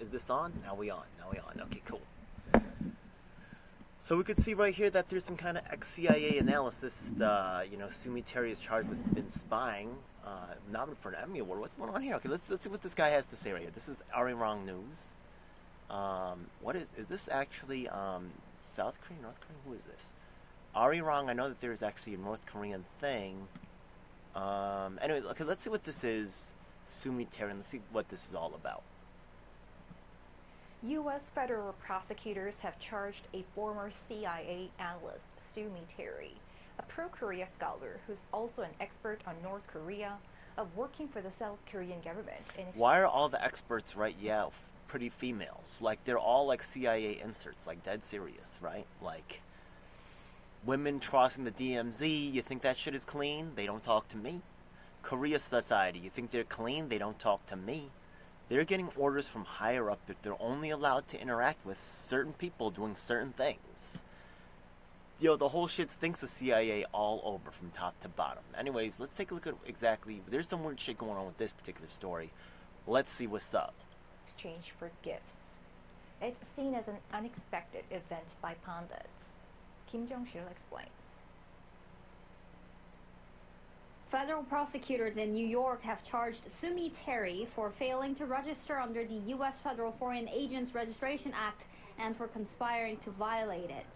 Is this on? Now we on. Now we on. Okay, cool. So we could see right here that there's some kind of ex-CIA analysis. Sumi Terry is charged with been spying, nominated for an Emmy Award. What's going on here? Okay, let's see what this guy has to say right here. This is Arirang News. What is this actually? South Korean, North Korean? Who is this? Arirang. I know that there's actually a North Korean thing. Anyway, okay, let's see what this is. Sumi Terry, and let's see what this is all about. U.S. federal prosecutors have charged a former CIA analyst, Sumi Terry, a pro-Korea scholar who's also an expert on North Korea, of working for the South Korean government. Why are all the experts, right? Yeah, pretty females. Like, they're all like CIA inserts, like dead serious, right? Like, women crossing the DMZ, you think that shit is clean? They don't talk to me. Korea Society, you think they're clean? They don't talk to me. They're getting orders from higher up that they're only allowed to interact with certain people doing certain things. The whole shit stinks of CIA all over from top to bottom. Anyways, let's take a look at exactly. There's some weird shit going on with this particular story. Let's see what's up. Exchange for gifts. It's seen as an unexpected event by pundits. Kim Jong-sil explains. Federal prosecutors in New York have charged Sumi Terry for failing to register under the U.S. Federal Foreign Agents Registration Act and for conspiring to violate it.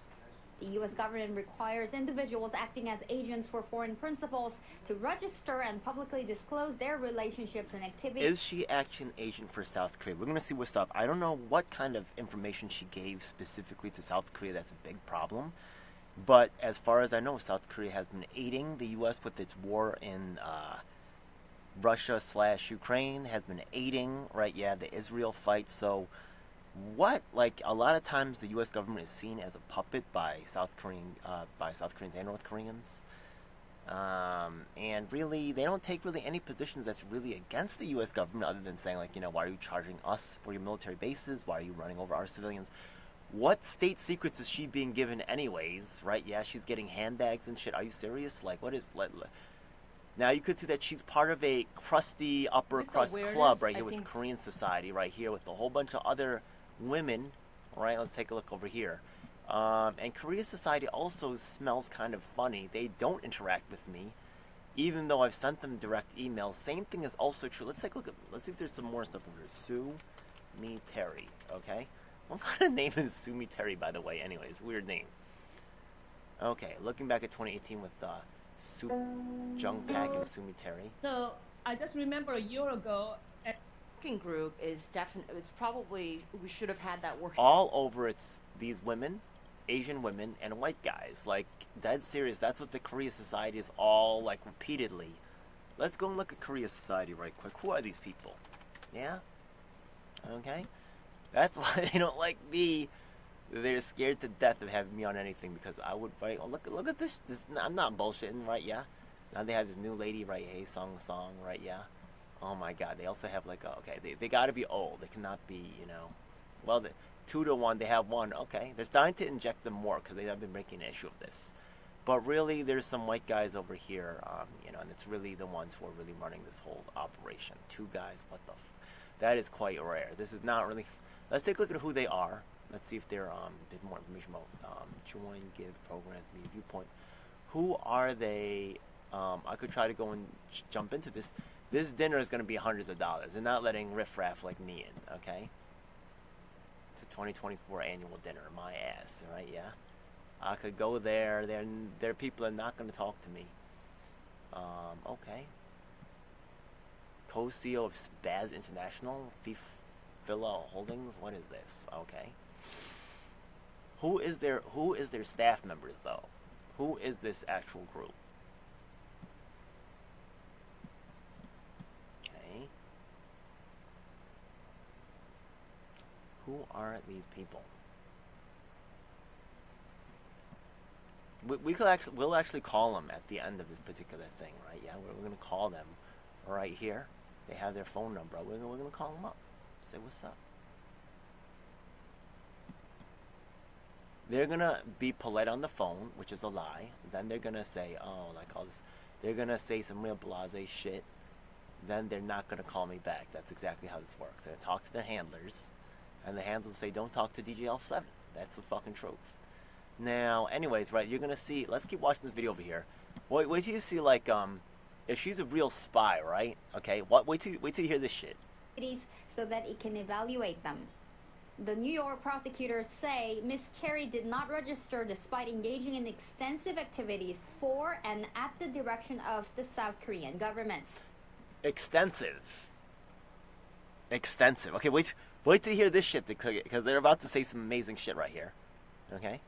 The U.S. government requires individuals acting as agents for foreign principals to register and publicly disclose their relationships and activities. Is she action agent for South Korea? We're going to see what's up. I don't know what kind of information she gave specifically to South Korea. That's a big problem. But as far as I know, South Korea has been aiding the U.S. with its war in Russia/Ukraine, has been aiding, right? Yeah, the Israel fight. So what? Like, a lot of times the U.S. government is seen as a puppet by South Koreans and North Koreans. And really, they don't take really any positions that's really against the U.S. government other than saying, like, why are you charging us for your military bases? Why are you running over our civilians? What state secrets is she being given anyways, right? Yeah, she's getting handbags and shit. Are you serious? Like, what is... Now, you could see that she's part of a crusty, upper crust club right here with Korean Society right here with a whole bunch of other women, right? Let's take a look over here. And Korea Society also smells kind of funny. They don't interact with me, even though I've sent them direct emails. Same thing is also true. Let's take a look at... Let's see if there's some more stuff over here. Sumi Terry, okay? What kind of name is Sumi Terry, by the way? Anyways, weird name. Okay, looking back at 2018 with Jung Pak and Sumi Terry. So I just remember a year ago, working group is definitely, it's probably, we should have had that working. All over it's these women, Asian women, and white guys. Like, dead serious. That's what the Korea Society is all, like, repeatedly. Let's go and look at Korea Society right quick. Who are these people? Yeah? Okay. That's why they don't like me. They're scared to death of having me on anything because I would, right? Oh, look at this. I'm not bullshitting, right? Yeah. Now they have this new lady, right? Hey, song, right? Yeah. Oh my God. They also have like they got to be old. They cannot be, well, 2 to 1. They have one. Okay. They're starting to inject them more because they have been making an issue of this. But really, there's some white guys over here, and it's really the ones who are really running this whole operation. 2 guys. What the? That is quite rare. This is not really. Let's take a look at who they are. Let's see if they're a bit more information about join, give, program, me, viewpoint. Who are they? I could try to go and jump into this. This dinner is going to be hundreds of dollars. They're not letting riffraff like me in, okay? It's a 2024 annual dinner, my ass, right? Yeah. I could go there. Their people are not going to talk to me. Okay. Co-CEO of Spaz International, Philo Holdings. What is this? Okay. Who is their staff members though? Who is this actual group? Okay. Who are these people? We'll actually call them at the end of this particular thing, right? Yeah, we're gonna call them right here. They have their phone number. We're gonna call them up. Say what's up. They're gonna be polite on the phone, which is a lie. Then they're gonna say, oh, like all this. They're gonna say some real blasé shit. Then they're not gonna call me back. That's exactly how this works. They're gonna talk to their handlers. And the hands will say, don't talk to DJL7. That's the fucking truth. Now, anyways, right, you're gonna see, let's keep watching this video over here. Wait till you see, like, if she's a real spy, right? Okay, wait till you hear this shit. So that it can evaluate them. The New York prosecutors say Ms. Terry did not register despite engaging in extensive activities for and at the direction of the South Korean government. Extensive. Okay, wait till you hear this shit, because they're about to say some amazing shit right here. Okay?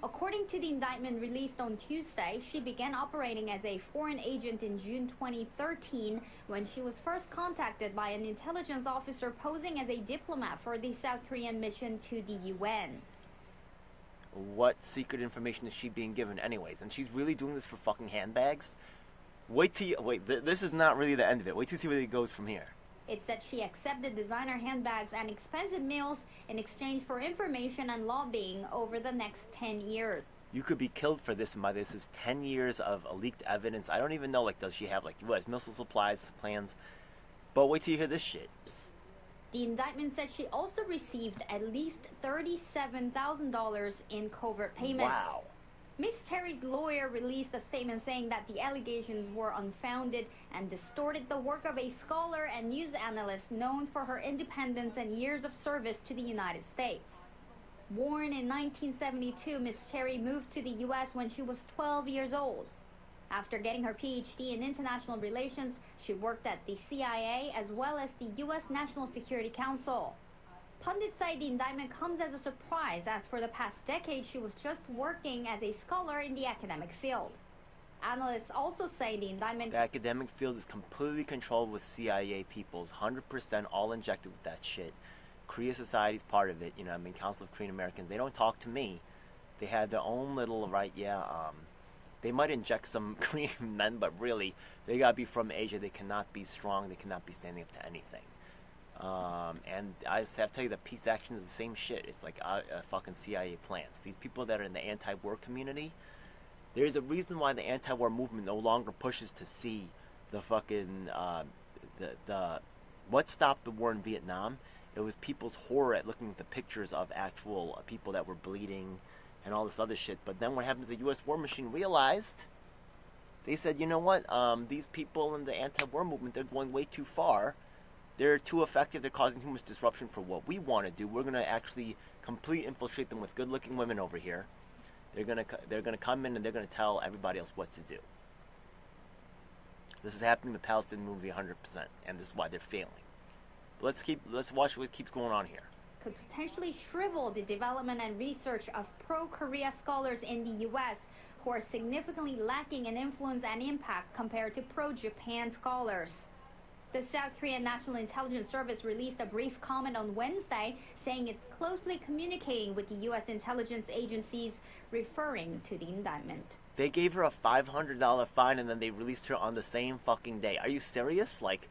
According to the indictment released on Tuesday, she began operating as a foreign agent in June 2013 when she was first contacted by an intelligence officer posing as a diplomat for the South Korean mission to the UN. What secret information is she being given anyways? And she's really doing this for fucking handbags? This is not really the end of it. Wait till you see where it goes from here. It's that she accepted designer handbags and expensive meals in exchange for information and lobbying over the next 10 years. You could be killed for this, and by this is 10 years of leaked evidence. I don't even know, like, does she have, like, U.S. missile supplies plans? But wait till you hear this shit. The indictment said she also received at least $37,000 in covert payments. Wow. Ms. Terry's lawyer released a statement saying that the allegations were unfounded and distorted the work of a scholar and news analyst known for her independence and years of service to the United States. Born in 1972, Ms. Terry moved to the U.S. when she was 12 years old. After getting her PhD in international relations, she worked at the CIA as well as the U.S. National Security Council. Pundits say the indictment comes as a surprise, as for the past decade she was just working as a scholar in the academic field. Analysts also say the indictment... The academic field is completely controlled with CIA peoples, 100% all injected with that shit. Korea Society's part of it, you know, I mean, Council of Korean Americans, they don't talk to me. They have their own little, right, they might inject some Korean men, but really, they gotta be from Asia. They cannot be strong. They cannot be standing up to anything. And I have to tell you that peace action is the same shit. It's like fucking CIA plans. These people that are in the anti-war community, there's a reason why the anti-war movement no longer pushes to see the fucking, what stopped the war in Vietnam? It was people's horror at looking at the pictures of actual people that were bleeding and all this other shit. But then what happened to the U.S. war machine realized, they said, you know what, these people in the anti-war movement, they're going way too far. They're too effective. They're causing too much disruption for what we want to do. We're going to actually completely infiltrate them with good-looking women over here. They're going to come in and they're going to tell everybody else what to do. This is happening in the Palestinian movie 100%, and this is why they're failing. But let's watch what keeps going on here. Could potentially shrivel the development and research of pro-Korea scholars in the U.S. who are significantly lacking in influence and impact compared to pro-Japan scholars. The South Korean National Intelligence Service released a brief comment on Wednesday saying it's closely communicating with the U.S. intelligence agencies, referring to the indictment. They gave her a $500 fine and then they released her on the same fucking day. Are you serious? Like,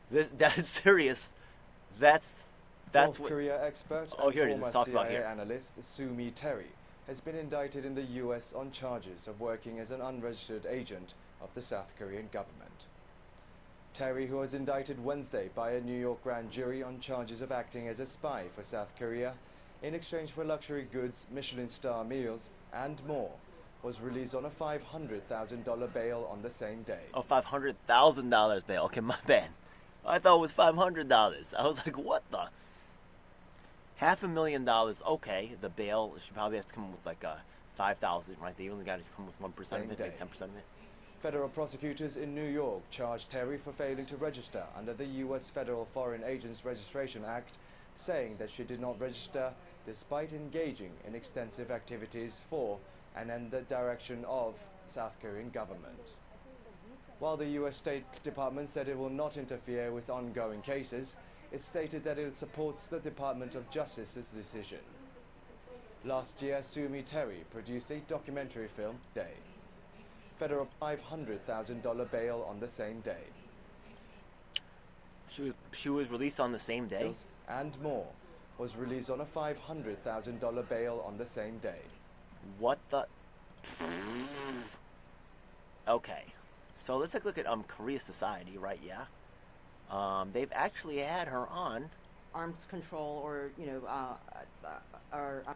that's serious. That's North what... Korea expert and and former CIA analyst Sue Terry has been indicted in the U.S. on charges of working as an unregistered agent of the South Korean government. Terry, who was indicted Wednesday by a New York grand jury on charges of acting as a spy for South Korea in exchange for luxury goods, Michelin star meals, and more, was released on a $500,000 bail on the same day. Oh, $500,000 bail. Okay, my bad. I thought it was $500. I was like, what the? $500,000. Okay, the bail. She probably has to come with like a $5,000, right? They only got to come with 1% of it, like 10% of it. Federal prosecutors in New York charged Terry for failing to register under the U.S. Federal Foreign Agents Registration Act, saying that she did not register despite engaging in extensive activities for and in the direction of South Korean government. While the U.S. State Department said it will not interfere with ongoing cases, it stated that it supports the Department of Justice's decision. Last year, Sue Terry produced a documentary film, Day. Federal $500,000 bail on the same day. She was released on the same day? And more was released on a $500,000 bail on the same day. What the? Okay, so let's take a look at Korea Society, right? Yeah, they've actually had her on arms control or are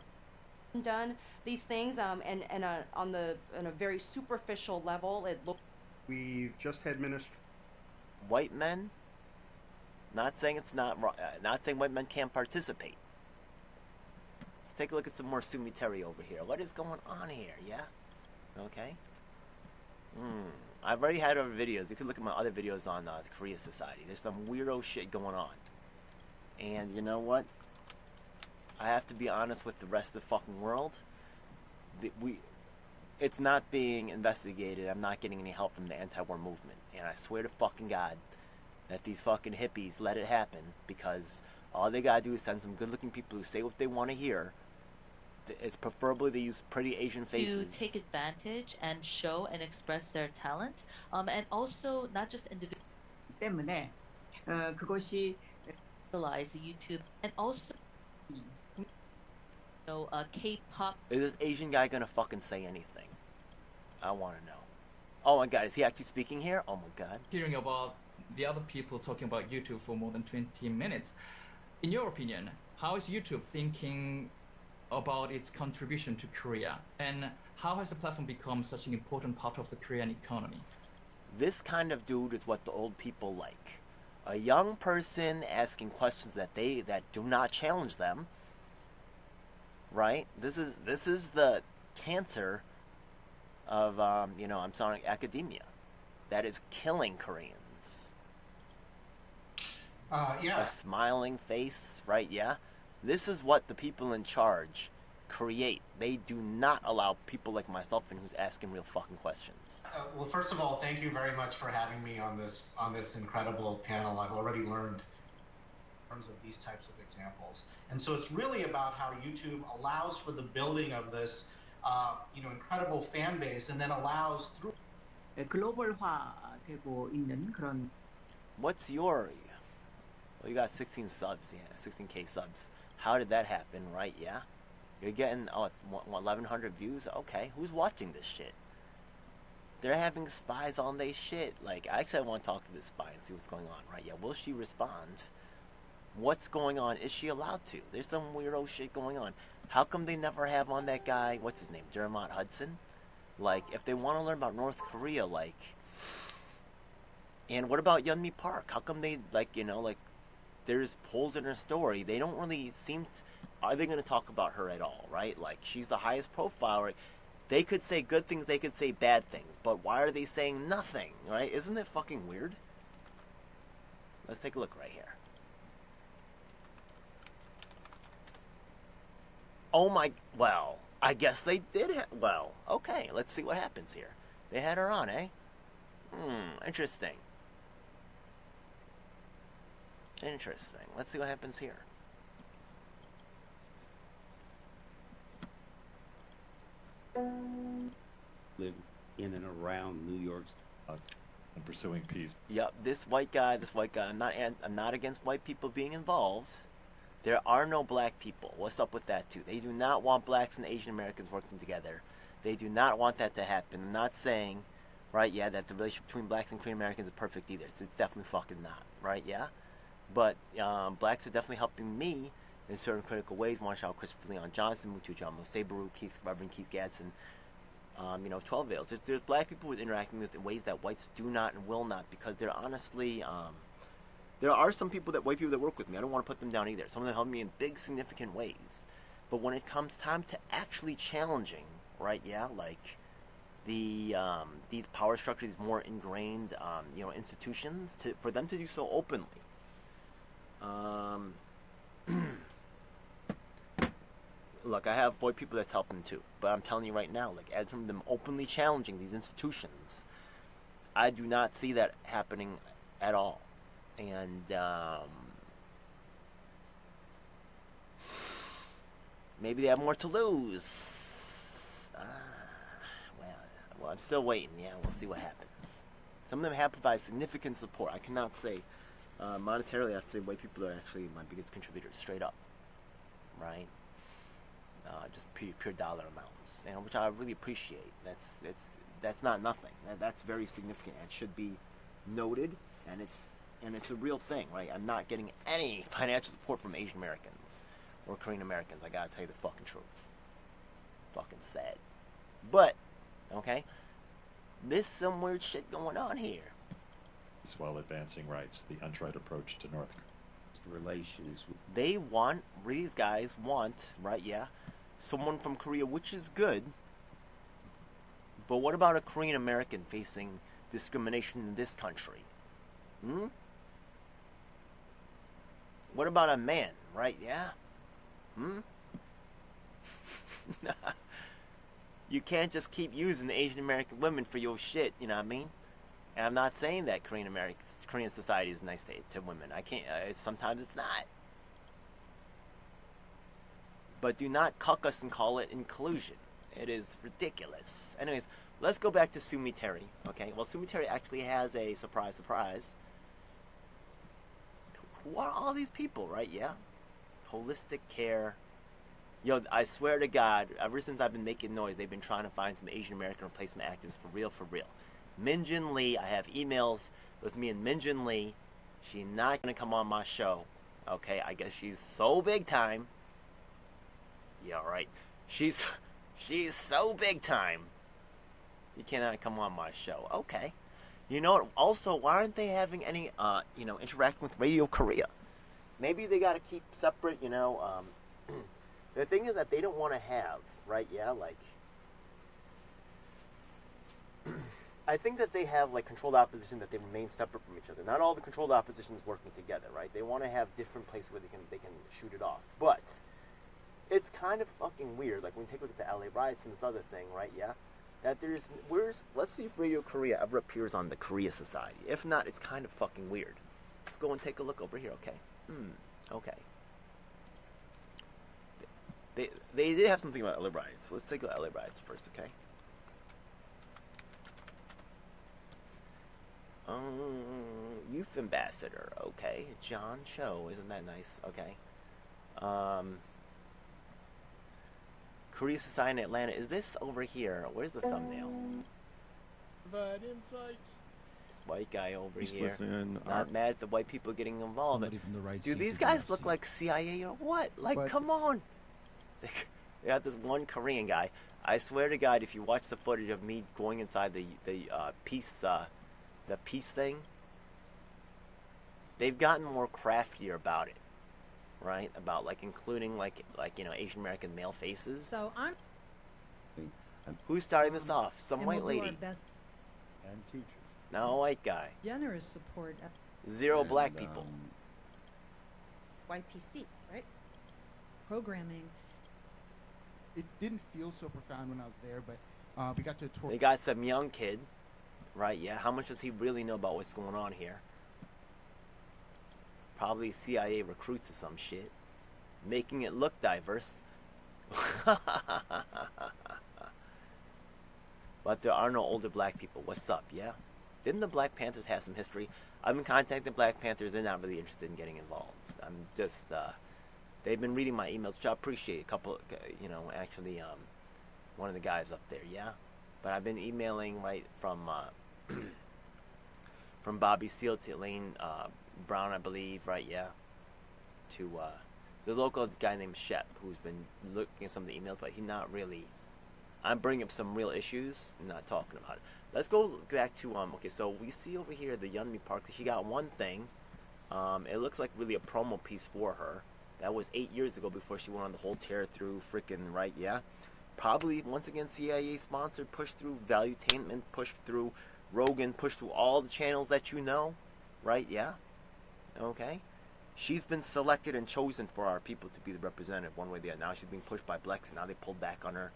done these things and on a very superficial level it looks. We've just had White men, not saying it's not wrong, not saying white men can't participate. Let's take a look at some more Sumi Terry over here. What is going on here? Yeah? Okay. I've already had other videos. You can look at my other videos on the Korea Society. There's some weirdo shit going on. And you know what? I have to be honest with the rest of the fucking world. It's not being investigated. I'm not getting any help from the anti-war movement. And I swear to fucking God that these fucking hippies let it happen, because all they gotta do is send some good-looking people who say what they want to hear. It's preferably they use pretty Asian faces. To take advantage and show and express their talent, and also not just 때문에 그것이 individualize the YouTube and also K-pop. Is this Asian guy gonna fucking say anything? I want to know. Oh my God, is he actually speaking here? Oh my God. Hearing about the other people talking about YouTube for more than 20 minutes. In your opinion, how is YouTube thinking about its contribution to Korea, and how has the platform become such an important part of the Korean economy? This kind of dude is what the old people like. A young person asking questions that do not challenge them. Right? This is the cancer of I'm sorry, academia that is killing Koreans. yeah. A smiling face, right? Yeah. This is what the people in charge create. They do not allow people like myself and who's asking real fucking questions. Well, first of all, thank you very much for having me on this incredible panel. I've already learned in terms of these types of examples. And so it's really about how YouTube allows for the building of this incredible fan base, and then allows through 글로벌화되고 있는 그런. What's your? Well, you got 16 subs, yeah, 16K subs. How did that happen, right? Yeah, you're getting 1,100 views. Okay, who's watching this shit? They're having spies on their shit. Like, actually, I want to talk to this spy and see what's going on, right? Yeah, will she respond? What's going on? Is she allowed to? There's some weirdo shit going on. How come they never have on that guy, what's his name, Dermot Hudson? Like, if they want to learn about North Korea, like... And what about Yeonmi Park? How come they, there's holes in her story. They don't really seem are they going to talk about her at all, right? Like, she's the highest profile, right? They could say good things, they could say bad things, but why are they saying nothing, right? Isn't it fucking weird? Let's take a look right here. Oh my, well, I guess they did well, okay, let's see what happens here. They had her on, eh? Interesting. Interesting. Let's see what happens here. Live in and around New York and pursuing peace. Yep, this white guy. I'm not against white people being involved. There are no black people. What's up with that too? They do not want blacks and Asian Americans working together. They do not want that to happen. I'm not saying, right, yeah, that the relationship between blacks and Korean Americans is perfect either. It's definitely fucking not, right, yeah? But blacks are definitely helping me in certain critical ways. Want to shout out Christopher Leon Johnson, Mutu John Mosebaru, Reverend Keith Gadsden, 12 Veils. There's black people we're interacting with in ways that whites do not and will not, because they're honestly, there are some white people that work with me. I don't want to put them down either. Some of them help me in big, significant ways. But when it comes time to actually challenging, right, yeah, like these power structures, these more ingrained, institutions, for them to do so openly. Look, I have white people that's helping too, but I'm telling you right now, like, as from them openly challenging these institutions, I do not see that happening at all. And maybe they have more to lose. Well, I'm still waiting. Yeah, we'll see what happens. Some of them have provided significant support. I cannot say monetarily. I have to say white people are actually my biggest contributors, straight up, right? Just pure dollar amounts, which I really appreciate. That's not nothing. That's very significant and should be noted. And it's And it's a real thing, right? I'm not getting any financial support from Asian Americans or Korean Americans. I gotta tell you the fucking truth. Fucking sad. But, okay, there's some weird shit going on here. As well advancing rights, the untried approach to North relations. They want, these guys want, right, yeah, someone from Korea, which is good. But what about a Korean American facing discrimination in this country? What about a man, right, yeah? You can't just keep using the Asian American women for your shit, you know what I mean? And I'm not saying that Korean society is nice to women. I can't. Sometimes it's not. But do not cuck us and call it inclusion. It is ridiculous. Anyways, let's go back to Sumi Terry. Okay. Well, Sumi Terry actually has a surprise. Who are all these people, right? Yeah. Holistic care. Yo, I swear to God, ever since I've been making noise, they've been trying to find some Asian American replacement actors for real. Min Jin Lee, I have emails with me and Min Jin Lee. She's not going to come on my show. Okay, I guess she's so big time. Yeah, right. She's so big time. You cannot come on my show. Okay. You know what? Also, why aren't they having any, interaction with Radio Korea? Maybe they got to keep separate, The thing is that they don't want to have, right? Yeah, like... I think that they have like controlled opposition that they remain separate from each other. Not all the controlled opposition is working together, right? They want to have different places where they can shoot it off. But it's kind of fucking weird. Like when you take a look at the LA riots and this other thing, right? Yeah, that let's see if Radio Korea ever appears on the Korea Society. If not, it's kind of fucking weird. Let's go and take a look over here, okay? Okay. They did have something about LA riots. So let's take a look at LA riots first, okay? Youth ambassador, okay. John Cho, isn't that nice? Okay. Korea Society in Atlanta. Is this over here? Where's the thumbnail? Provide insights. This white guy over here. Not mad at the white people getting involved. Do these guys look like CIA or what? Like, come on. They got this one Korean guy. I swear to God, if you watch the footage of me going inside the peace thing, they've gotten more craftier about it, right? About like including like Asian American male faces. So I'm. Who's starting this off? Some white we'll do lady. our best. And teachers. No, a white guy. Generous support. Zero black people. YPC, right? Programming. It didn't feel so profound when I was there, but we got to tour. They got some young kid, right? Yeah. How much does he really know about what's going on here? Probably CIA recruits or some shit, making it look diverse. But there are no older black people. What's up? Yeah. Didn't the Black Panthers have some history? I've been contacting Black Panthers. They're not really interested in getting involved. I'm just. They've been reading my emails, which I appreciate. A couple, actually, one of the guys up there, yeah. But I've been emailing right from Bobby Seale to Elaine Brown, I believe, right, yeah, to the local guy named Shep, who's been looking at some of the emails, but he's not really. I'm bringing up some real issues, not talking about it. Let's go back to okay, so we see over here the Yeonmi Park. She got one thing. It looks like really a promo piece for her. That was 8 years ago before she went on the whole tear through freaking, right, yeah. Probably, once again, CIA sponsored, pushed through Valuetainment, pushed through Rogan, pushed through all the channels that you know, right, yeah. Okay. She's been selected and chosen for our people to be the representative one way or the other. Now she's being pushed by Blex, and now they pulled back on her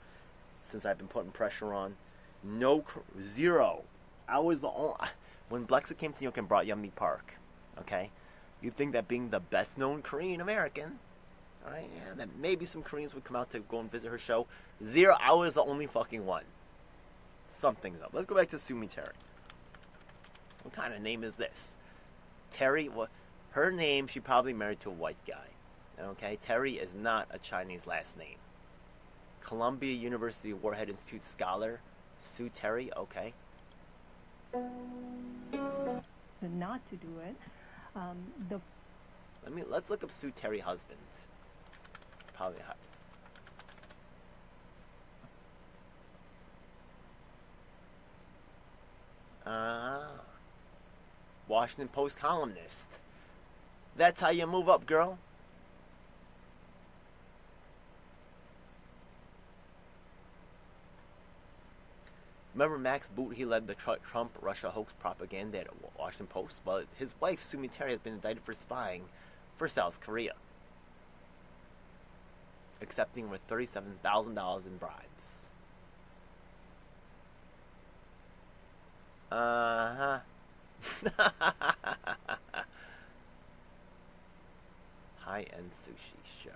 since I've been putting pressure on. Zero. I was the only... When Blexa came to New York and brought Yeonmi Park, okay, you'd think that being the best-known Korean American, all right, yeah, that maybe some Koreans would come out to go and visit her show. Zero. I was the only fucking one. Something's up. Let's go back to Sumi Terry. What kind of name is this? Terry, what? Her name, she probably married to a white guy. Okay, Terry is not a Chinese last name. Columbia University Warhead Institute scholar, Sue Terry, okay. Not to do it. The Let's look up Sue Terry husband. Probably. Washington Post columnist. That's how you move up, girl. Remember Max Boot? He led the Trump-Russia hoax propaganda at Washington Post. Well, his wife, Sue Terry, has been indicted for spying for South Korea, accepting over $37,000 in bribes. Uh-huh. High-end sushi, sure.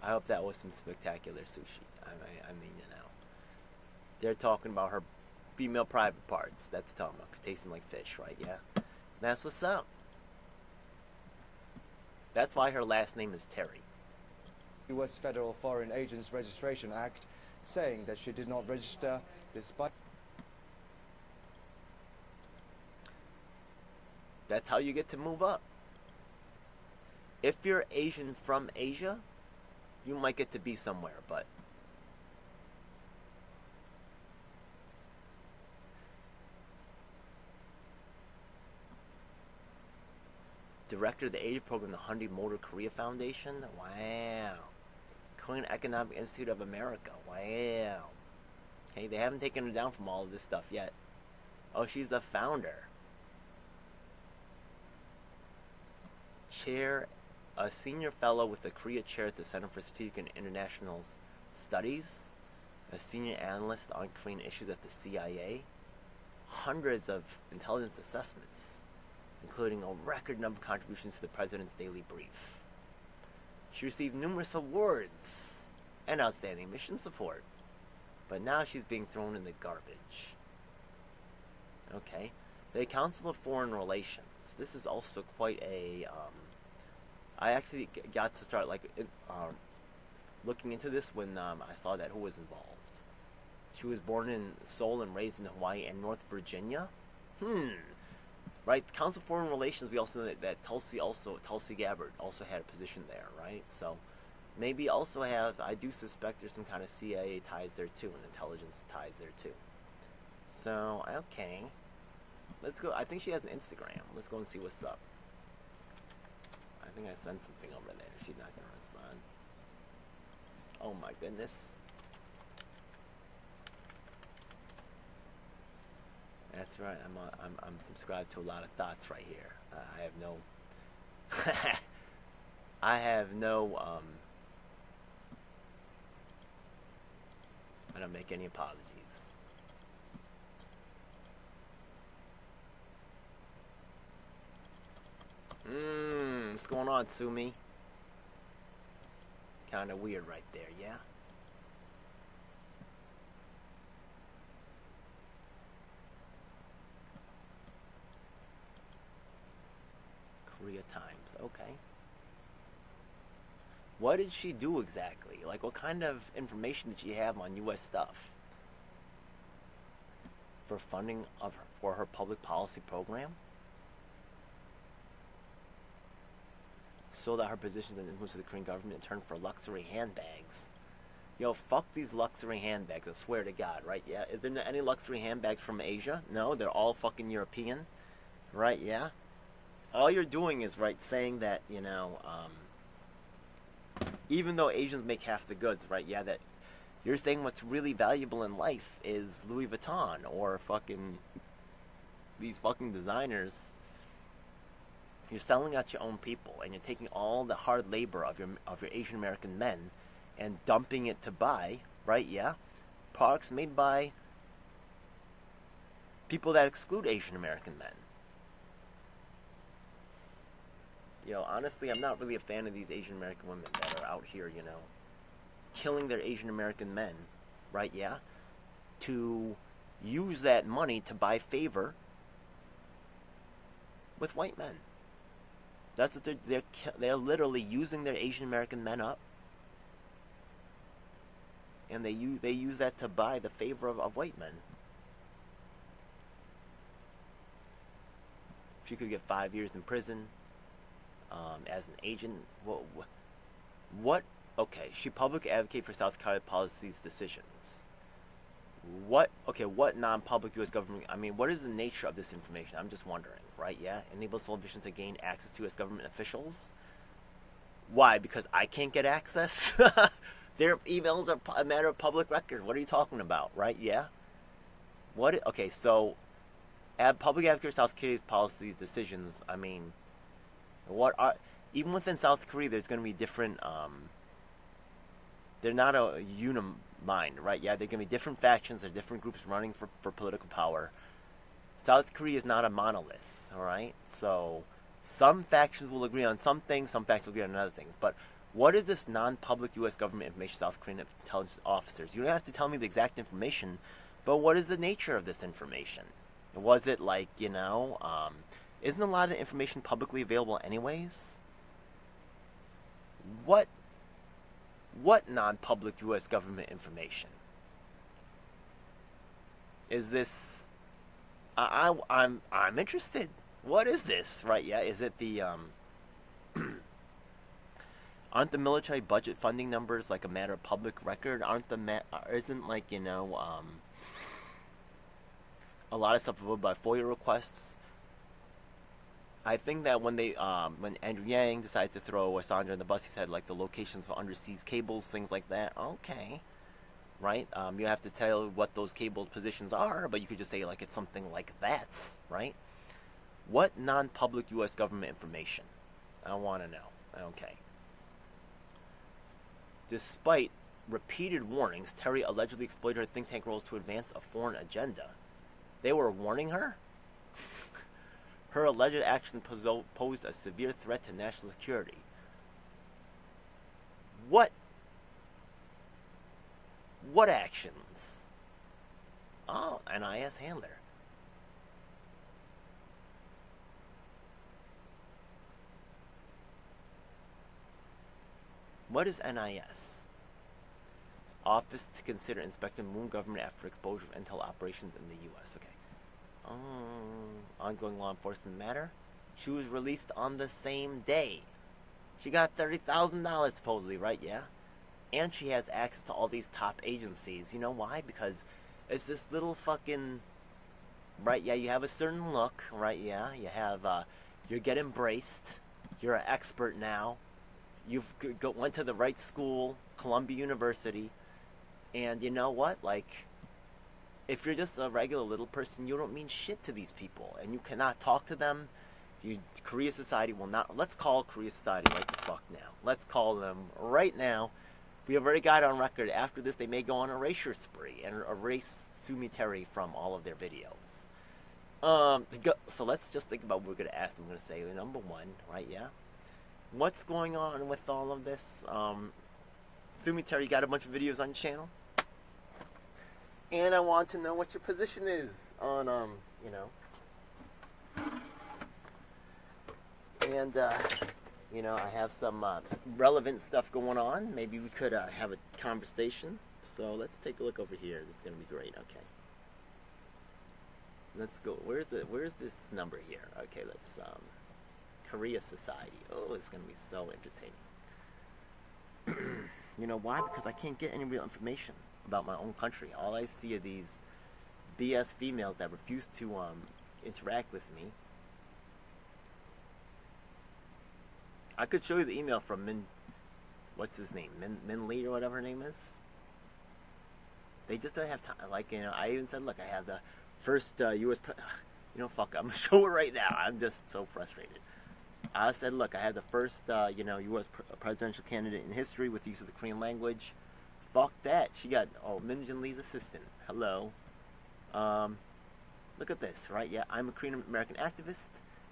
I hope that was some spectacular sushi. I mean, you know. They're talking about her female private parts. That's talking about tasting like fish, right? Yeah. That's what's up. That's why her last name is Terry. U.S. Federal Foreign Agents Registration Act, saying that she did not register despite... That's how you get to move up. If you're Asian from Asia, you might get to be somewhere, but Director of the Asia Program, the Hyundai Motor Korea Foundation. Wow. Korean Economic Institute of America. Wow. Okay, they haven't taken her down from all of this stuff yet. Oh, she's the founder. Chair, a senior fellow with the Korea chair at the Center for Strategic and International Studies, a senior analyst on Korean issues at the CIA, hundreds of intelligence assessments, including a record number of contributions to the President's Daily Brief. She received numerous awards and outstanding mission support, but now she's being thrown in the garbage. Okay, the Council of Foreign Relations. This is also quite a. I actually got to start looking into this when I saw that who was involved. She was born in Seoul and raised in Hawaii and North Virginia. Right, Council of Foreign Relations. We also know that Tulsi Gabbard also had a position there, right? So maybe also have. I do suspect there's some kind of CIA ties there too, and intelligence ties there too. So okay. Let's go. I think she has an Instagram. Let's go and see what's up. I think I sent something over there. She's not gonna respond. Oh my goodness. That's right. I'm subscribed to a lot of thoughts right here. I have no. I don't make any apologies. What's going on, Sumi? Kinda weird right there, yeah? Korea Times, okay. What did she do exactly? Like, what kind of information did she have on U.S. stuff? For funding for her public policy program? So that her positions and influence of the Korean government in turn for luxury handbags. Yo, fuck these luxury handbags, I swear to God, right? Yeah, is there any luxury handbags from Asia? No, they're all fucking European, right? Yeah. All you're doing is, right, saying that, you know, even though Asians make half the goods, right? Yeah, that you're saying what's really valuable in life is Louis Vuitton or fucking these fucking designers. You're selling out your own people, and you're taking all the hard labor of your Asian American men and dumping it to buy, right? Yeah, products made by people that exclude Asian American men. You know, honestly, I'm not really a fan of these Asian American women that are out here, you know, killing their Asian American men, right? Yeah, to use that money to buy favor with white men. That's what they're literally using their Asian American men up, and they use that to buy the favor of white men. she could get 5 years in prison as an agent. What? Okay, she public advocate for South Korea policies decisions. What? Okay, what non-public U.S. government? I mean, what is the nature of this information? I'm just wondering, right? Yeah, enables television to gain access to U.S. government officials. Why? Because I can't get access? Their emails are a matter of public record. What are you talking about, right? Yeah. What? Okay, so public advocate for South Korea's policies decisions. I mean, what are even within South Korea? There's going to be different. They're not a mind, right? Yeah, there can be different factions. There are different groups running for political power. South Korea is not a monolith, all right? So some factions will agree on some things, some factions will agree on other things. But what is this non-public U.S. government information South Korean intelligence officers? You don't have to tell me the exact information, but what is the nature of this information? Was it like, isn't a lot of the information publicly available anyways? What non-public U.S. government information? Is this? I'm interested. What is this? Right? Yeah. Is it the aren't the military budget funding numbers like a matter of public record? Isn't like a lot of stuff voted by FOIA requests? I think that when Andrew Yang decided to throw Assange on the bus, he said like the locations for undersea cables, things like that. Okay, right? You have to tell what those cable positions are, but you could just say like it's something like that, right? What non-public U.S. government information? I want to know. Okay. Despite repeated warnings, Terry allegedly exploited her think tank roles to advance a foreign agenda. They were warning her? Her alleged action posed a severe threat to national security. What actions? Oh, NIS handler. What is NIS? Office to consider inspecting Moon government after exposure of intel operations in the U.S. Okay. Ongoing law enforcement matter. She was released on the same day. She got $30,000 supposedly, right? Yeah. And she has access to all these top agencies. You know why? Because it's this little fucking... Right, yeah, you have a certain look, right, yeah. You have, you get embraced. You're an expert now. You've went to the right school, Columbia University. And you know what? Like... If you're just a regular little person, you don't mean shit to these people, and you cannot talk to them. Korea society will not. Let's call Korea society right the fuck now. Let's call them right now. We have already got on record. After this, they may go on a erasure spree and erase Sumi Terry from all of their videos. So let's just think about what we're gonna ask them. We're gonna say number one, right? Yeah. What's going on with all of this? Sumi Terry, you got a bunch of videos on your channel. And I want to know what your position is on, And, I have some relevant stuff going on. Maybe we could have a conversation. So let's take a look over here. This is going to be great. Okay. Let's go. Where's this number here? Okay, let's, Korea Society. Oh, it's going to be so entertaining. You know why? Because I can't get any real information about my own country. All I see are these BS females that refuse to interact with me. I could show you the email from what's his name? Min Lee or whatever her name is. They just don't have time. Like, I even said, look, I have the first U.S. Fuck, I'm gonna show it right now. I'm just so frustrated. I said, look, I had the first, U.S. presidential candidate in history with use of the Korean language. Fuck that. She got, Min Jin Lee's assistant. Hello. Look at this, right? Yeah, I'm a Korean American activist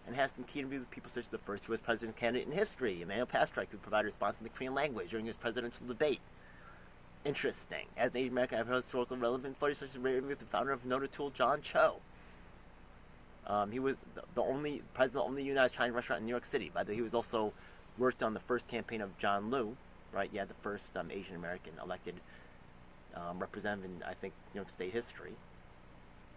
and has some key interviews with people such as the first U.S. presidential candidate in history, Emmanuel Pastrick, who provided a response in the Korean language during his presidential debate. Interesting. As an Asian American, I've heard historical relevant footage such as interview with the founder of Noda Tool, John Cho. He was the only president of the only United Chinese restaurant in New York City. By the way, he was also worked on the first campaign of John Liu, right? Yeah, the first Asian American elected representative in, I think, New York State history.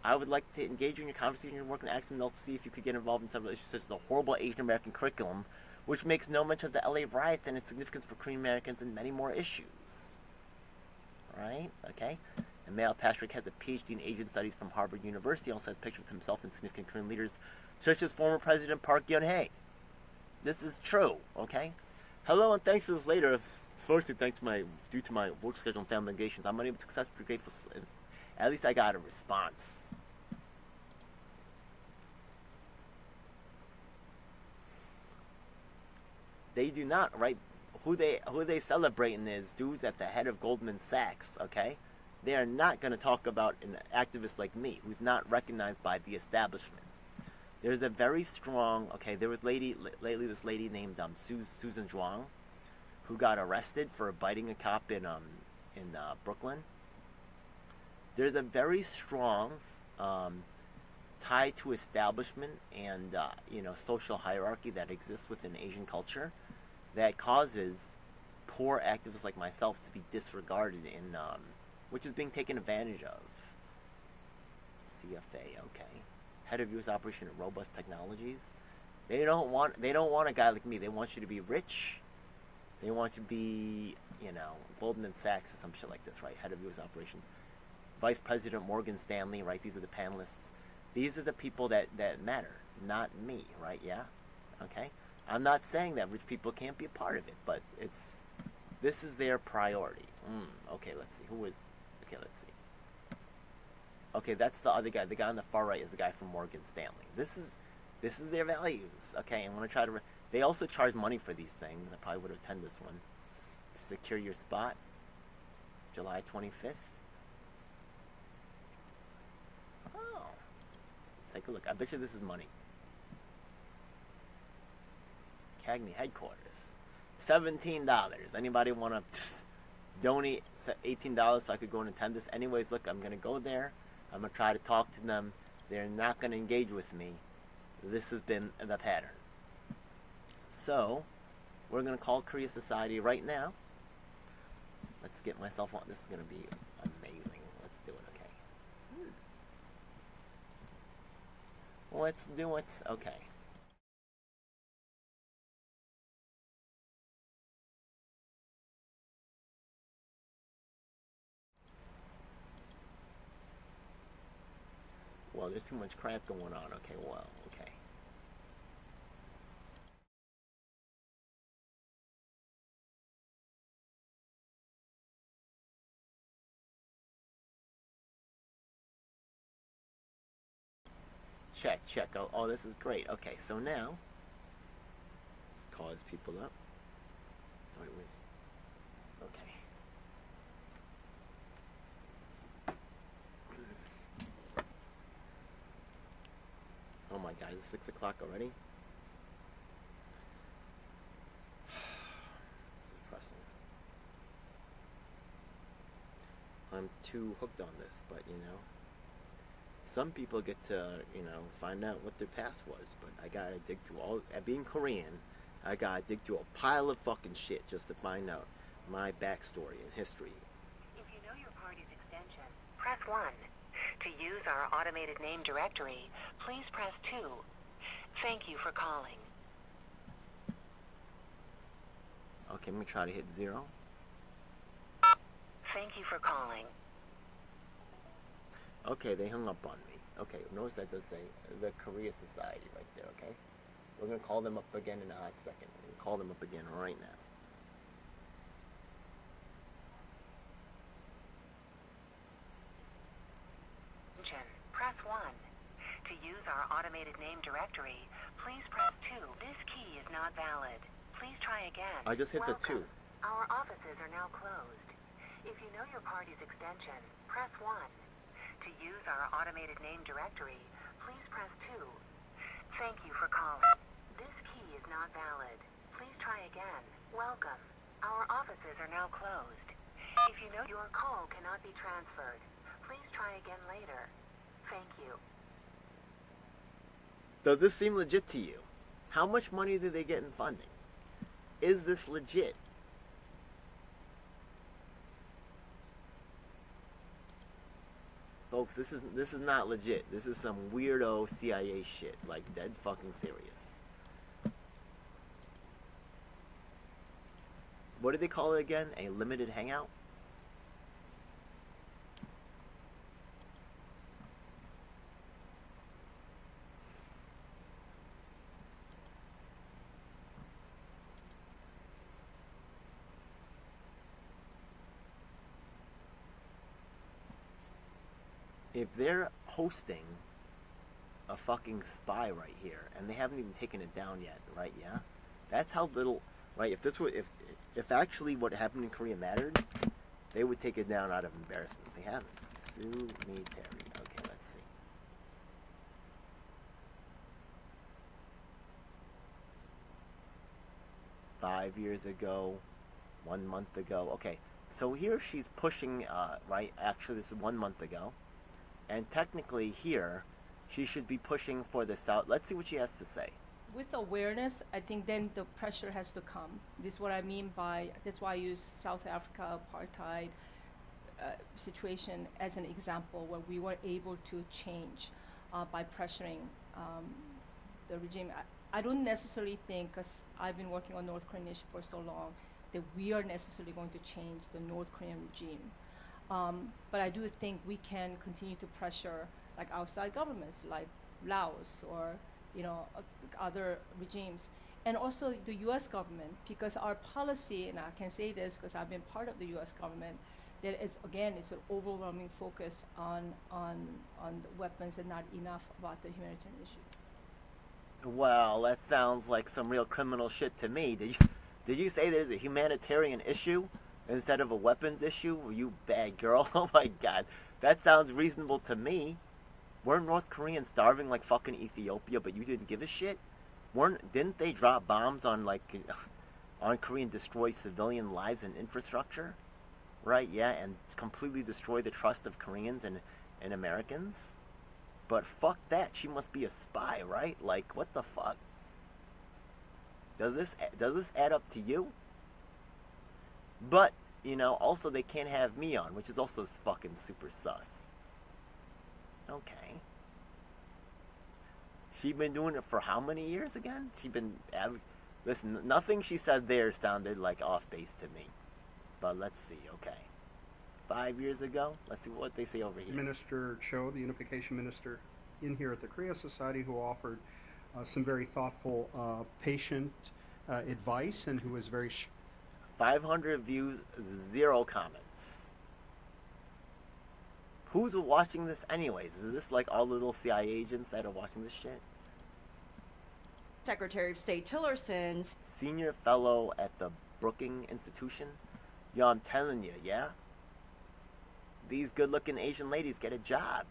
I would like to engage you in your conversation and work and ask them to see if you could get involved in several issues such as the horrible Asian American curriculum, which makes no mention of the LA riots and its significance for Korean Americans and many more issues. Right? Okay? And Male Patrick has a PhD in Asian Studies from Harvard University, also has pictures of himself and significant Korean leaders, such as former President Park Geun-hye. This is true, okay? Hello and thanks for this later. Unfortunately, due to my work schedule and family obligations, I'm unable to successfully grateful. At least I got a response. They do not, right? Who they celebrating is dudes at the head of Goldman Sachs, okay? They are not going to talk about an activist like me, who's not recognized by the establishment. There's a very strong, okay, there was lately this lady named Susan Zhuang, who got arrested for biting a cop in Brooklyn. There's a very strong tie to establishment and social hierarchy that exists within Asian culture that causes poor activists like myself to be disregarded in which is being taken advantage of. CFA, okay. Head of U.S. Operation at Robust Technologies. They don't want a guy like me. They want you to be rich. They want you to be, Goldman Sachs or some shit like this, right? Head of U.S. Operations. Vice President Morgan Stanley, right? These are the panelists. These are the people that matter, not me, right? Yeah? Okay? I'm not saying that rich people can't be a part of it, but this is their priority. Okay, let's see. Let's see. Okay, that's the other guy. The guy on the far right is the guy from Morgan Stanley. This is their values. Okay, I'm going to try to... They also charge money for these things. I probably would attend this one. To secure your spot. July 25th. Oh. Let's take a look. I bet you this is money. Cagney headquarters. $17. Anybody want to donate $18 so I could go and attend this? Anyways, look, I'm going to go there. I'm going to try to talk to them. They're not going to engage with me. This has been the pattern. So, we're going to call Korea Society right now. Let's get myself on. This is going to be amazing. Let's do it, okay? Let's do it. Okay. Well, there's too much crap going on. Okay, well, okay. Check. Oh, this is great. Okay, so now, let's call these people up. Okay. Oh my God, it's 6 o'clock already? This is depressing. I'm too hooked on this, but some people get to, find out what their past was, but I gotta dig through being Korean, I gotta dig through a pile of fucking shit just to find out my backstory and history. If you know your party's extension, press 1. To use our automated name directory, please press 2. Thank you for calling. Okay, let me try to hit 0. Thank you for calling. Okay, they hung up on me. Okay, notice that does say the Korea Society right there, okay? We're going to call them up again in a hot second. We're going to call them up again right now. Press 1. To use our automated name directory, please press 2. This key is not valid. Please try again. I just hit Welcome. the 2. Our offices are now closed. If you know your party's extension, press 1. To use our automated name directory, please press 2. Thank you for calling. This key is not valid. Please try again. Welcome. Our offices are now closed. If you know your call cannot be transferred, please try again later. Thank you. Does this seem legit to you? How much money do they get in funding? Is this legit? folks, this is not legit. This is some weirdo CIA shit, like dead fucking serious. What do they call it again? A limited hangout? If they're hosting a fucking spy right here, and they haven't even taken it down yet, right? Yeah, that's how little, right? If this were, if actually what happened in Korea mattered, they would take it down out of embarrassment. They haven't. Sue Me Terry. Okay, let's see. "5 years ago, 1 month ago." Okay, so here she's pushing, right? Actually, this is 1 month ago. And technically here, she should be pushing for the South. Let's see what she has to say. With awareness, I think then the pressure has to come. This is what I mean by, that's why I use South Africa apartheid situation as an example where we were able to change by pressuring the regime. I don't necessarily think, because I've been working on North Korean issue for so long, that we are necessarily going to change the North Korean regime. But I do think we can continue to pressure like outside governments like Laos or other regimes, and also the U.S. government, because our policy, and I can say this because I've been part of the U.S. government, that it's an overwhelming focus on the weapons and not enough about the humanitarian issue. Well, that sounds like some real criminal shit to me. Did you say there's a humanitarian issue instead of a weapons issue? You bad girl. Oh my god. That sounds reasonable to me. Weren't North Koreans starving like fucking Ethiopia, but you didn't give a shit? Didn't they drop bombs on on Korea and destroy civilian lives and infrastructure? Right, yeah, and completely destroy the trust of Koreans and Americans? But fuck that, she must be a spy, right? Like, what the fuck? Does this add up to you? But, also they can't have me on, which is also fucking super sus. Okay. She been doing it for how many years again? Listen, nothing she said there sounded like off base to me. But let's see, okay. 5 years ago? Let's see what they say over here. Minister Cho, the unification minister, in here at the Korea Society, who offered some very thoughtful, patient advice, and who was very... 500 views, 0 comments. Who's watching this anyways? Is this like all the little CIA agents that are watching this shit? Secretary of State Tillerson, senior fellow at the Brookings Institution. Yo, I'm telling you, yeah? These good-looking Asian ladies get a job.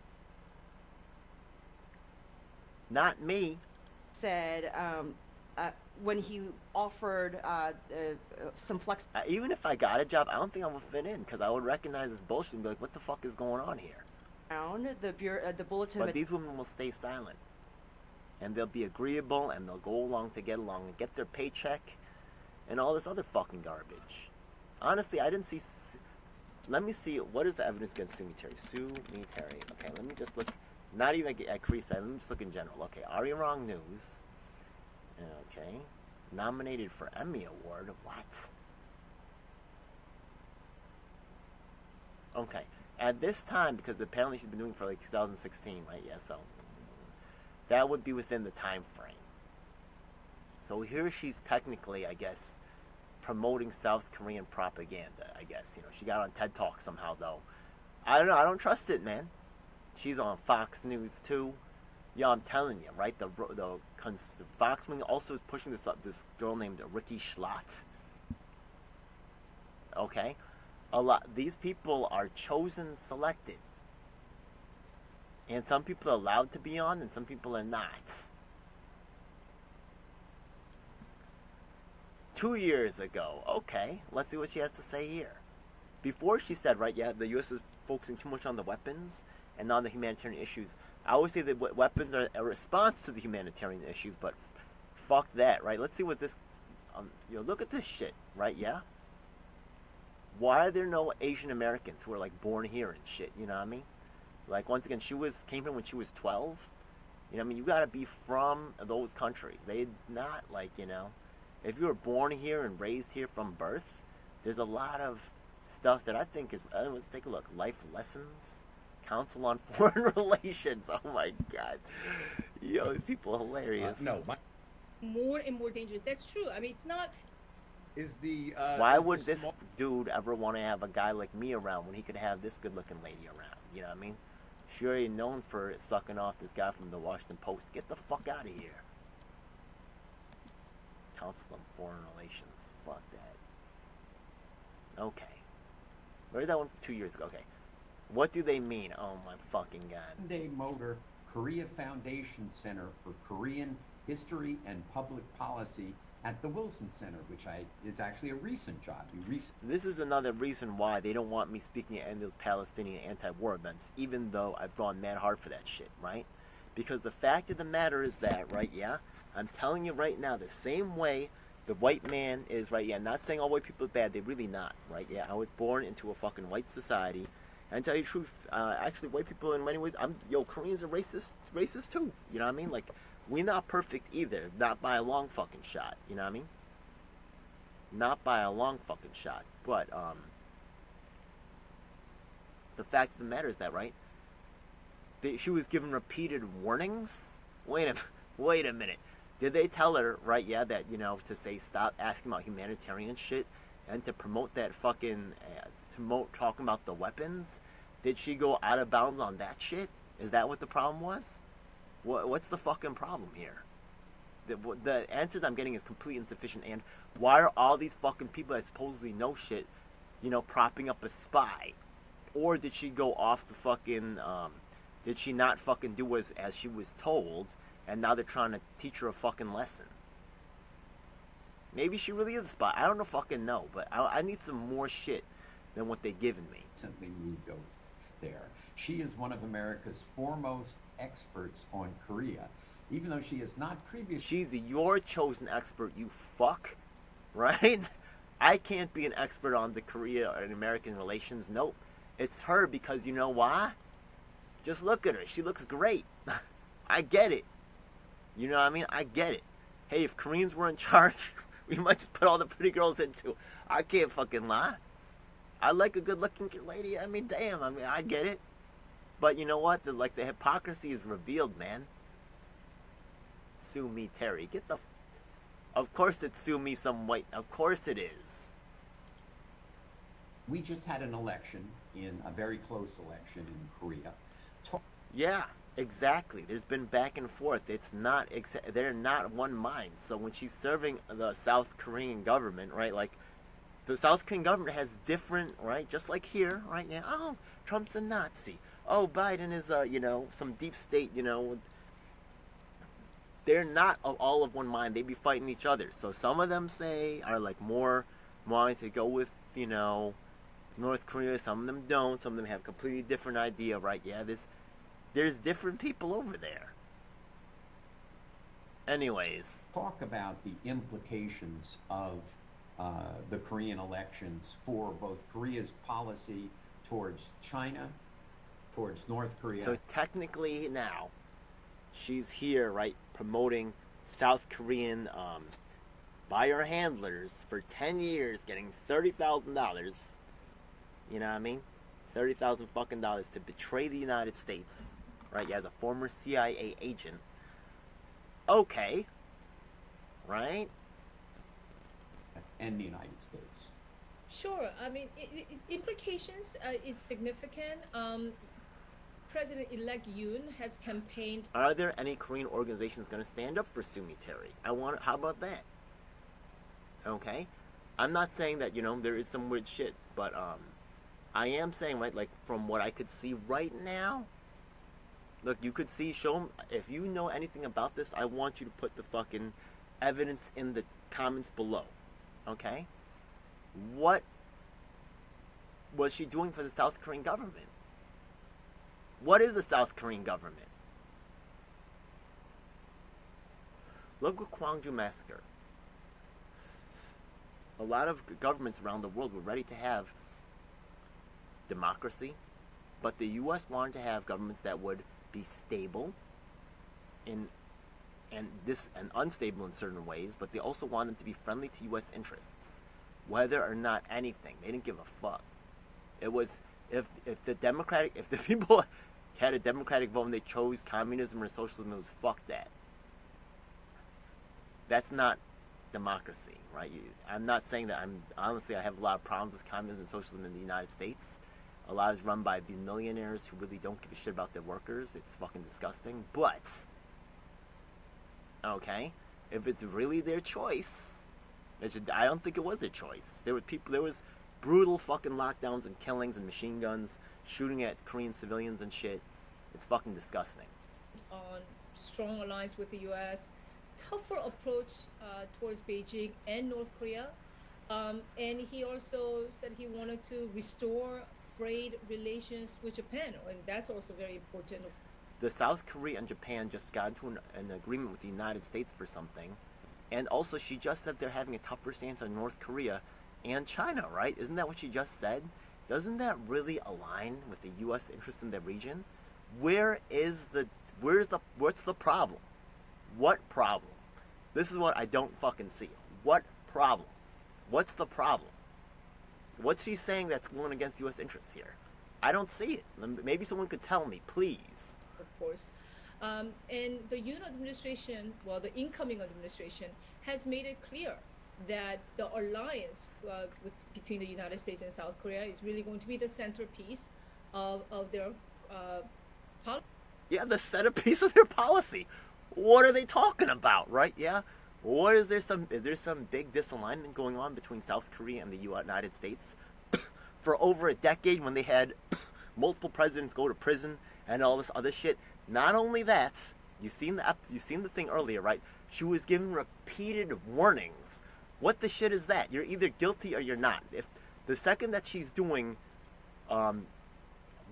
Not me. Said when he offered some flex. Even if I got a job, I don't think I would fit in, because I would recognize this bullshit and be like, what the fuck is going on here? The bulletin. But these women will stay silent. And they'll be agreeable, and they'll go along to get along and get their paycheck and all this other fucking garbage. Honestly, I didn't see... Let me see, what is the evidence against Sue Me Terry? Sue Me Terry. Okay, let me just look. Not even at Korea, let me just look in general. Okay, Arirang News. Okay. Nominated for Emmy Award. What? Okay. At this time, because apparently she's been doing it for like 2016, right? Yeah, so that would be within the time frame. So here she's technically, I guess, promoting South Korean propaganda, I guess. She got on TED Talk somehow, though. I don't know. I don't trust it, man. She's on Fox News, too. Yeah, I'm telling you, right? The Fox Wing also is pushing this girl named Ricky Schlott. Okay? These people are chosen, selected. And some people are allowed to be on, and some people are not. 2 years ago. Okay, let's see what she has to say here. Before she said, right, yeah, the U.S. is focusing too much on the weapons and not on the humanitarian issues. I always say that weapons are a response to the humanitarian issues, but fuck that, right? Let's see what this, look at this shit, right, yeah? Why are there no Asian Americans who are, like, born here and shit, you know what I mean? Like, once again, came here when she was 12. You know what I mean? You gotta be from those countries. They not, like, you know, if you were born here and raised here from birth, there's a lot of stuff that I think is, let's take a look. Life lessons, counsel on foreign relations. Oh my God. Yo, these people are hilarious. More and more dangerous. That's true. I mean, it's not. Is the why would this dude ever want to have a guy like me around when he could have this good-looking lady around? You know what I mean? She already known for sucking off this guy from the Washington Post. Get the fuck out of here. Council on Foreign Relations. Fuck that. Okay. Where's that one from 2 years ago? Okay. What do they mean? Oh my fucking God. Hyundai Motor Korea Foundation Center for Korean History and Public Policy at the Wilson Center, which is actually a recent job. This is another reason why they don't want me speaking at those Palestinian anti-war events, even though I've gone mad hard for that shit, right? Because the fact of the matter is that, right, yeah, I'm telling you right now, the same way the white man is, right, yeah, I'm not saying all white people are bad, they're really not, right, yeah, I was born into a fucking white society, and to tell you the truth, actually, white people in many ways, Koreans are racist too, you know what I mean, like, we're not perfect either, not by a long fucking shot, you know what I mean? Not by a long fucking shot, but, the fact of the matter is that, right, she was given repeated warnings? Wait a minute. Did they tell her, right, yeah, that, you know, to say stop asking about humanitarian shit and to promote that fucking, promote talking about the weapons? Did she go out of bounds on that shit? Is that what the problem was? What's the fucking problem here? The answers I'm getting is completely insufficient. And why are all these fucking people that supposedly know shit, you know, propping up a spy? Or did she go off the fucking, did she not fucking do as she was told, and now they're trying to teach her a fucking lesson? Maybe she really is a spy. I don't know fucking know, but I need some more shit than what they've given me. Recently moved over there. She is one of America's foremost experts on Korea, even though she is not previously. She's your chosen expert, you fuck, right? I can't be an expert on the Korea and American relations. Nope. It's her, because you know why? Just look at her. She looks great. I get it. You know what I mean? I get it. Hey, if Koreans were in charge, we might just put all the pretty girls into. I can't fucking lie. I like a good-looking lady. I mean, damn. I mean, I get it. But you know what? The hypocrisy is revealed, man. Sue me, Terry. Get the... Of course it's sue me some white... Of course it is. We just had an election, a very close election in Korea. Yeah, exactly. There's been back and forth. It's not... They're not one mind. So when she's serving the South Korean government, right, like... The South Korean government has different, right, just like here, right, yeah, oh, Trump's a Nazi. Oh, Biden is, you know, some deep state, you know. They're not all of one mind. They be fighting each other. So some of them are like more wanting to go with, you know, North Korea. Some of them don't. Some of them have a completely different idea, right? Yeah, there's different people over there. Anyways. Talk about the implications of the Korean elections for both Korea's policy towards China, towards North Korea. So technically now, she's here, right, promoting South Korean buyer handlers for 10 years, getting $30,000. You know what I mean? $30,000 fucking dollars to betray the United States, right? Yeah, as a former CIA agent. Okay, right? And the United States. Sure. I mean, implications is significant. President-elect Yoon has campaigned. Are there any Korean organizations going to stand up for Sue me, Terry? How about that? Okay, I'm not saying that, you know, there is some weird shit, but I am saying, right, like from what I could see right now. Look, you could see, show them, if you know anything about this, I want you to put the fucking evidence in the comments below. Okay? What was she doing for the South Korean government? What is the South Korean government? Look at Gwangju massacre. A lot of governments around the world were ready to have democracy, But the U.S. wanted to have governments that would be stable and unstable in certain ways, but they also wanted them to be friendly to U.S. interests, whether or not anything. They didn't give a fuck. It was if the people had a democratic vote and they chose communism or socialism, it was fuck that. That's not democracy, right? I'm not saying that. Honestly, I have a lot of problems with communism and socialism in the United States. A lot is run by these millionaires who really don't give a shit about their workers. It's fucking disgusting. But, okay, if it's really their choice, I don't think it was their choice. There was brutal fucking lockdowns and killings and machine guns, shooting at Korean civilians and shit. It's fucking disgusting. On strong alliance with the U.S., tougher approach towards Beijing and North Korea, and he also said he wanted to restore frayed relations with Japan, and that's also very important. The South Korea and Japan just got into an agreement with the United States for something, and also she just said they're having a tougher stance on North Korea and China, right? Isn't that what she just said? Doesn't that really align with the U.S. interest in the region? What's the problem? What problem? This is what I don't fucking see. What problem? What's the problem? What's she saying that's going against U.S. interests here? I don't see it. Maybe someone could tell me, please. Of course. And the Yoon administration, well, the incoming administration, has made it clear that the alliance between the United States and South Korea is really going to be the centerpiece of their policy. Yeah, the centerpiece of their policy. What are they talking about, right? Yeah. Is there some big disalignment going on between South Korea and the United States for over a decade when they had multiple presidents go to prison and all this other shit? Not only that, you've seen the thing earlier, right? She was given repeated warnings. What the shit is that? You're either guilty or you're not. If the second that she's doing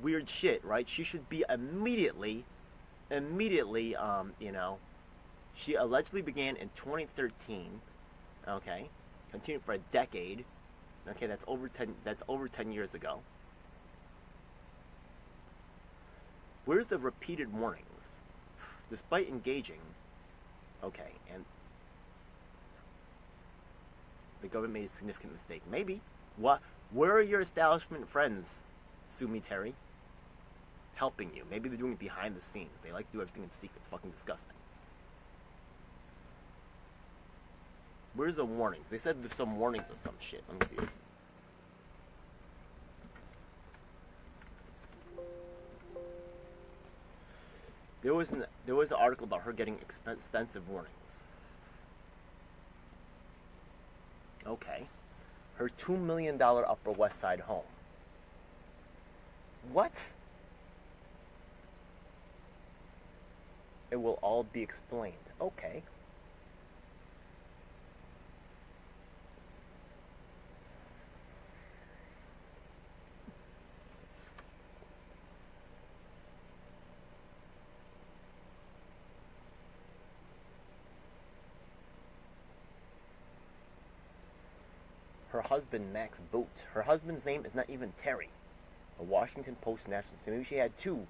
weird shit, right? She should be immediately, she allegedly began in 2013, okay? Continued for a decade. Okay, that's over 10 years ago. Where's the repeated warnings? Despite engaging, okay, and the government made a significant mistake. Maybe. Where are your establishment friends, Sumi Terry? Helping you. Maybe they're doing it behind the scenes. They like to do everything in secret. It's fucking disgusting. Where's the warnings? They said there's some warnings or some shit. Let me see this. There was an article about her getting extensive warnings. Okay. Her $2 million Upper West Side home. What? It will all be explained. Okay. Her husband, Max Boot. Her husband's name is not even Terry. A Washington Post national. So maybe she had two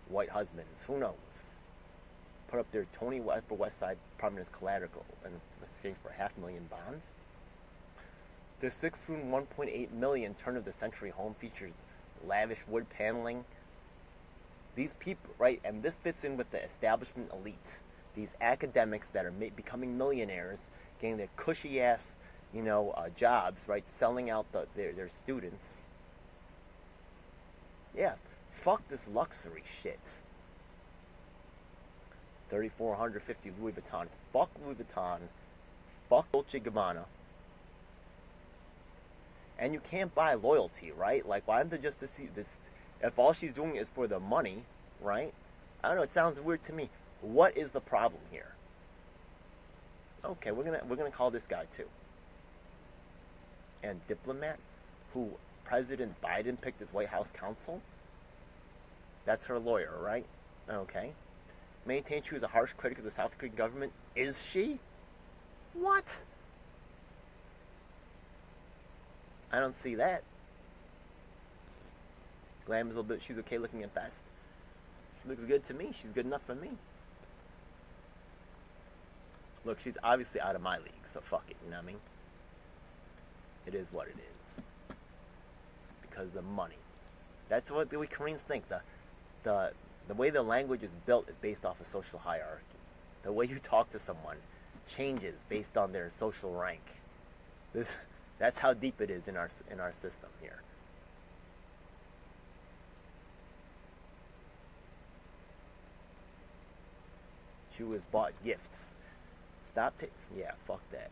white husbands. Who knows? Put up their Tony Upper West Side apartment as collateral in exchange for $500,000 bonds. The 6-room, $1.8 million turn-of-the-century home features lavish wood paneling. These people, right, and this fits in with the establishment elite. These academics that are becoming millionaires, getting their cushy-ass, jobs, right, selling out their students. Yeah, fuck this luxury shit. 3,450 Louis Vuitton. Fuck Louis Vuitton. Fuck Dolce & Gabbana. And you can't buy loyalty, right? Like, why don't they just see this? If all she's doing is for the money, right? I don't know. It sounds weird to me. What is the problem here? Okay, we're gonna call this guy too. And diplomat, who President Biden picked as White House counsel. That's her lawyer, right? Okay. Maintained she was a harsh critic of the South Korean government. Is she? What? I don't see that. Glam is a little bit. She's okay looking at best. She looks good to me. She's good enough for me. Look, she's obviously out of my league, so fuck it. You know what I mean? It is what it is. Because the money. That's what the way Koreans think. The way the language is built is based off of social hierarchy. The way you talk to someone changes based on their social rank. That's how deep it is in our system here. She was bought gifts. Stop taking. Yeah, fuck that.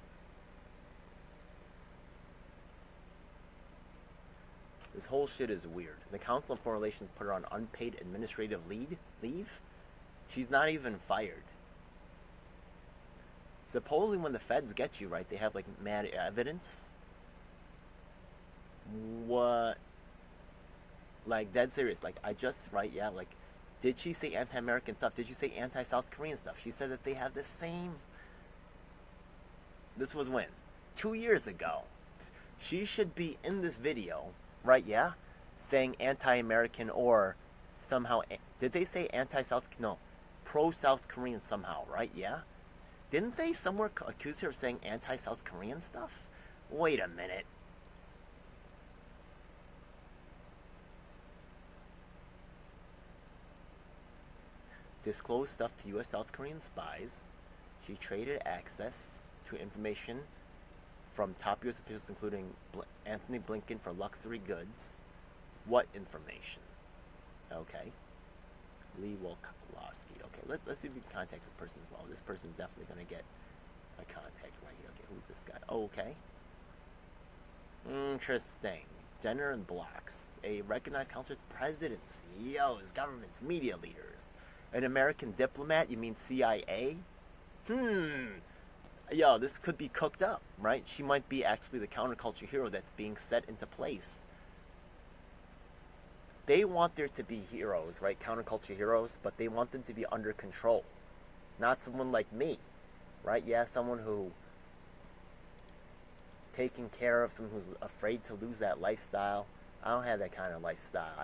This whole shit is weird. The Council on Foreign Relations put her on unpaid administrative leave. She's not even fired. Supposedly when the feds get you, right, they have like mad evidence. What? Like dead serious. Like I just, right, yeah, like did she say anti-American stuff? Did she say anti-South Korean stuff? She said that they have the same. This was when? 2 years ago. She should be in this video, right, yeah? Saying anti-American or somehow, did they say anti-South, no, pro-South Korean somehow, right, yeah? Didn't they somewhere accuse her of saying anti-South Korean stuff? Wait a minute. Disclosed stuff to U.S. South Korean spies. She traded access to information from top U.S. officials, including Anthony Blinken, for luxury goods. What information? Okay. Lee Wolkowski. Okay, let's see if we can contact this person as well. This person's definitely going to get a contact right here. Okay, who's this guy? Oh, okay. Interesting. Gender and blocks. A recognized counselor to presidents, CEOs, governments, media leaders. An American diplomat? You mean CIA? Yo, this could be cooked up, right? She might be actually the counterculture hero that's being set into place. They want there to be heroes, right? Counterculture heroes, but they want them to be under control. Not someone like me, right? Yeah, someone who taking care of, someone who's afraid to lose that lifestyle. I don't have that kind of lifestyle.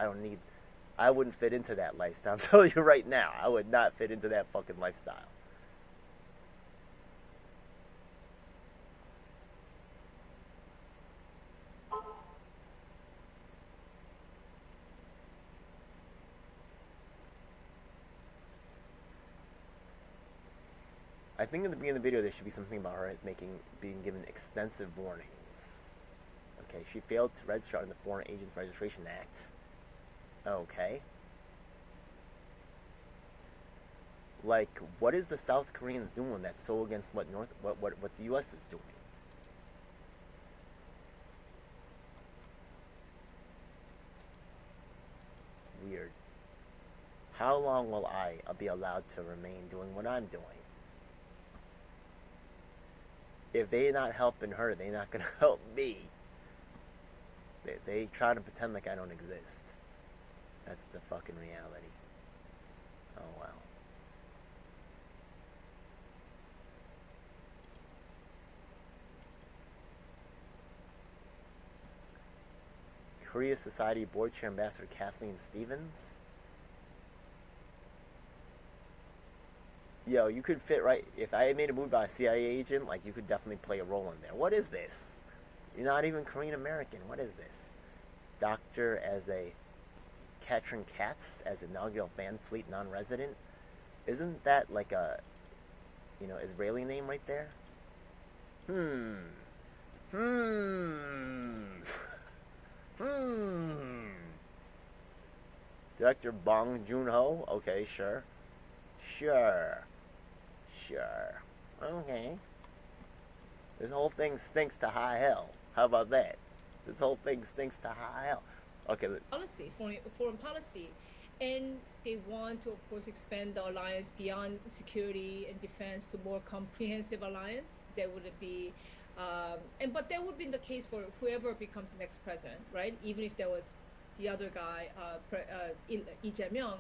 I wouldn't fit into that lifestyle. I'm telling you right now, I would not fit into that fucking lifestyle. I think in the beginning of the video there should be something about her being given extensive warnings. Okay, she failed to register under the Foreign Agents Registration Act. Okay. Like, what is the South Koreans doing that's so against what the U.S. is doing? Weird. How long will I be allowed to remain doing what I'm doing? If they're not helping her, they're not gonna help me. They try to pretend like I don't exist. That's the fucking reality. Oh wow. Korea Society Board Chair Ambassador Kathleen Stevens. Yo, you could fit right. If I made a movie by a CIA agent, like you could definitely play a role in there. What is this? You're not even Korean American. What is this? Doctor as a Katrin Katz as inaugural Van Fleet non-resident. Isn't that like a, Israeli name right there? Director Bong Joon-ho. Okay, sure. Okay. This whole thing stinks to high hell. How about that? This whole thing stinks to high hell. Okay. Policy, foreign policy. And they want to, of course, expand the alliance beyond security and defense to more comprehensive alliance. That would be, but that would be the case for whoever becomes the next president, right? Even if there was the other guy, Lee Jae-myung.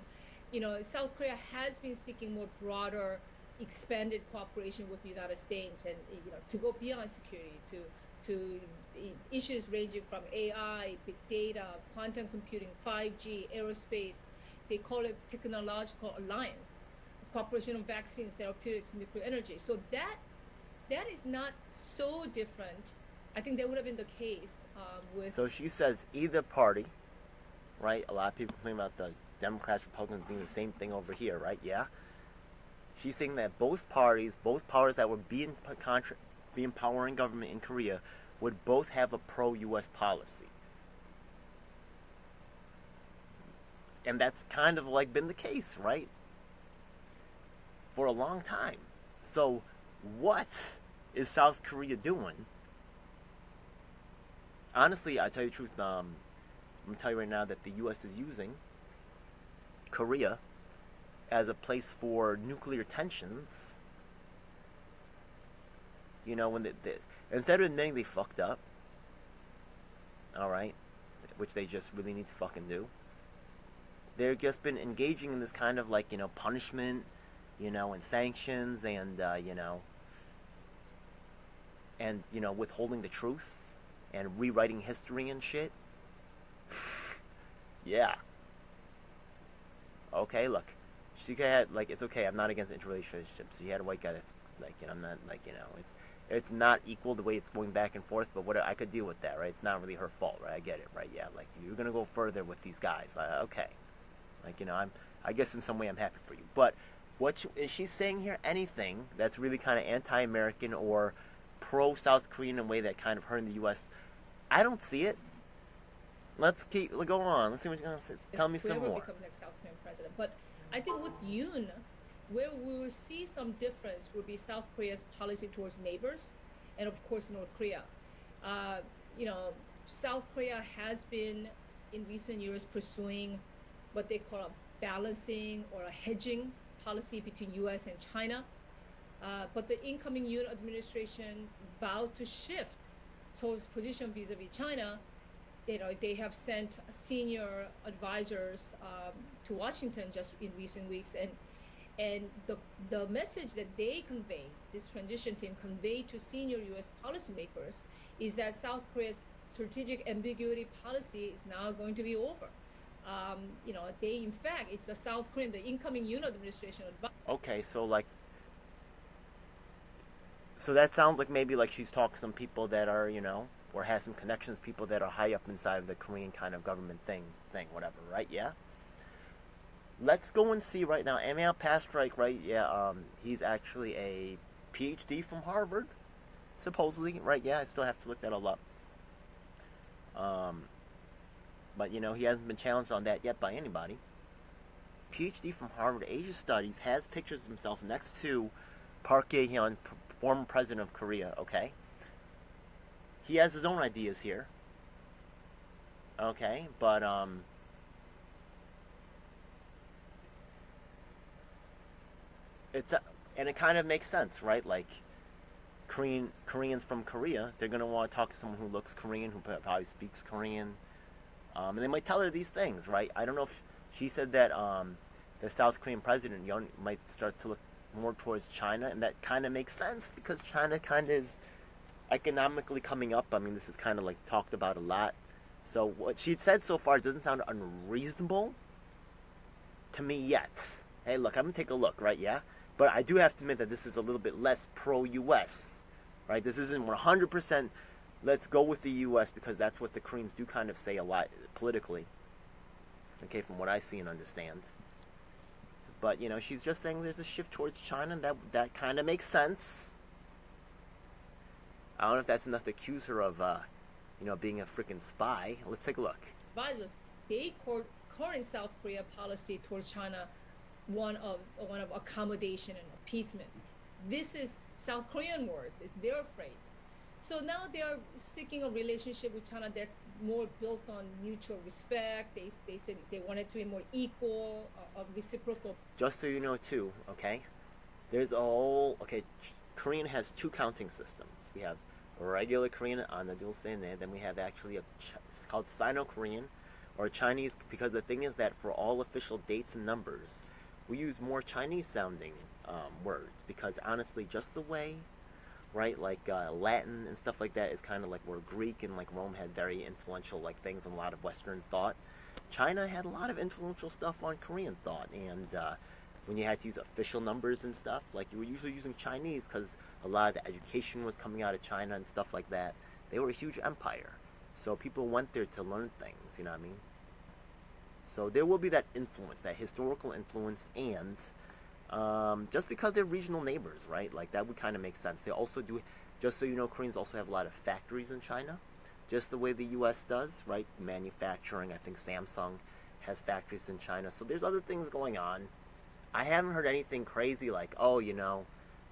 South Korea has been seeking more broader, expanded cooperation with the United States, and to go beyond security, to issues ranging from AI, big data, quantum computing, 5G, aerospace. They call it technological alliance, cooperation on vaccines, therapeutics, nuclear energy. So that is not so different. I think that would have been the case with. So she says either party, right? A lot of people complain about the Democrats, Republicans being the same thing over here, right? Yeah. She's saying that both powers that would be in power and government in Korea, would both have a pro-U.S. policy. And that's kind of like been the case, right? For a long time. So what is South Korea doing? Honestly, I tell you the truth, I'm going to tell you right now that the U.S. is using Korea as a place for nuclear tensions. You know, when instead of admitting they fucked up, all right, which they just really need to fucking do, they've just been engaging in this kind of like, you know, punishment, you know, and sanctions and, you know, withholding the truth and rewriting history and shit. Yeah. Okay, look. She had, like, it's okay, I'm not against interrelationships. She had a white guy that's, like, you know, I'm not, like, you know, it's not equal the way it's going back and forth, but what I could deal with that, right? It's not really her fault, right? I get it, right? Yeah, like, you're gonna go further with these guys. Okay. Like, you know, I guess in some way I'm happy for you. But is she saying here anything that's really kind of anti-American or pro-South Korean in a way that kind of her in the U.S.? I don't see it. Let's go on. Let's see what you're gonna say. Tell me some more. Become next South Korean president. But I think with Yoon, where we will see some difference will be South Korea's policy towards neighbors, and of course North Korea. You know, South Korea has been in recent years pursuing what they call a balancing or a hedging policy between U.S. and China. But the incoming Yoon administration vowed to shift Seoul's position vis-a-vis China. You know, they have sent senior advisors to Washington just in recent weeks, and the message that they convey, this transition team conveyed to senior U.S. policymakers, is that South Korea's strategic ambiguity policy is now going to be over. You know, in fact, it's the South Korean, the incoming Yoon administration. Okay, so that sounds like maybe like she's talking to some people that are, you know, or has some connections, people that are high up inside of the Korean kind of government thing, whatever, right? Yeah. Let's go and see right now. Emil Pastryk, right? Yeah. He's actually a PhD from Harvard, supposedly, right? Yeah. I still have to look that all up. But you know, he hasn't been challenged on that yet by anybody. PhD from Harvard Asia Studies has pictures of himself next to Park Geun-hye, former president of Korea. Okay. He has his own ideas here. Okay, but and it kind of makes sense, right? Like Koreans from Korea, they're gonna want to talk to someone who looks Korean, who probably speaks Korean, and they might tell her these things, right? I don't know if she said that the South Korean president might start to look more towards China, and that kind of makes sense because China kind of is economically coming up. I mean, this is kind of like talked about a lot. So what she'd said so far doesn't sound unreasonable to me yet. Hey, look, I'm gonna take a look, right? Yeah, but I do have to admit that this is a little bit less pro-U.S., right? This isn't 100%. Let's go with the U.S. because that's what the Koreans do kind of say a lot politically. Okay, from what I see and understand. But you know, she's just saying there's a shift towards China, and that kind of makes sense. I don't know if that's enough to accuse her of, you know, being a freaking spy. Let's take a look. Advisors, they call current South Korea policy towards China one of accommodation and appeasement. This is South Korean words. It's their phrase. So now they are seeking a relationship with China that's more built on mutual respect. They said they want it to be more equal, reciprocal. Just so you know, too, okay? Korean has two counting systems. We have regular Korean on the dual standard, then we have actually it's called Sino-Korean or Chinese, because the thing is that for all official dates and numbers, we use more Chinese sounding words, because honestly, just the way right? Like Latin and stuff like that is kind of like where Greek and like Rome had very influential like things and a lot of Western thought. China had a lot of influential stuff on Korean thought, and when you had to use official numbers and stuff, like you were usually using Chinese because a lot of the education was coming out of China and stuff like that. They were a huge empire, so people went there to learn things, you know what I mean? So there will be that influence, that historical influence, and just because they're regional neighbors, right? Like that would kind of make sense. They also do, just so you know, Koreans also have a lot of factories in China, just the way the U.S. does, right? Manufacturing, I think Samsung has factories in China. So there's other things going on. I haven't heard anything crazy like, oh, you know,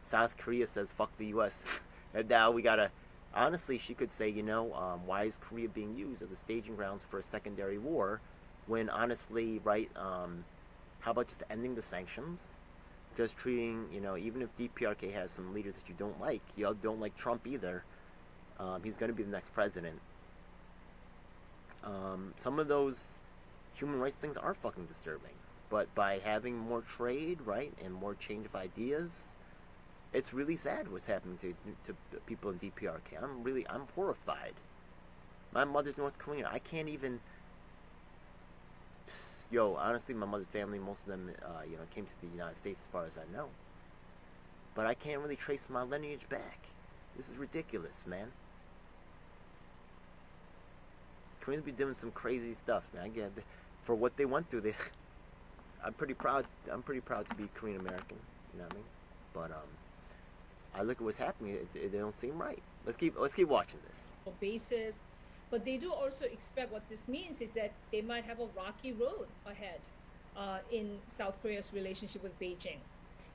South Korea says fuck the U.S. and now we gotta, honestly, she could say, you know, why is Korea being used as a staging grounds for a secondary war when honestly, right, how about just ending the sanctions? Just treating, you know, even if DPRK has some leaders that you don't like Trump either, he's going to be the next president. Some of those human rights things are fucking disturbing. But by having more trade, right, and more change of ideas, it's really sad what's happening to people in DPRK. I'm horrified. My mother's North Korean. I can't even... Yo, honestly, my mother's family, most of them, you know, came to the United States as far as I know. But I can't really trace my lineage back. This is ridiculous, man. Koreans be doing some crazy stuff, man. Again, for what they went through, I'm pretty proud to be Korean American. You know what I mean? But I look at what's happening. It don't seem right. Let's keep watching this. Basis. But they do also expect what this means is that they might have a rocky road ahead in South Korea's relationship with Beijing.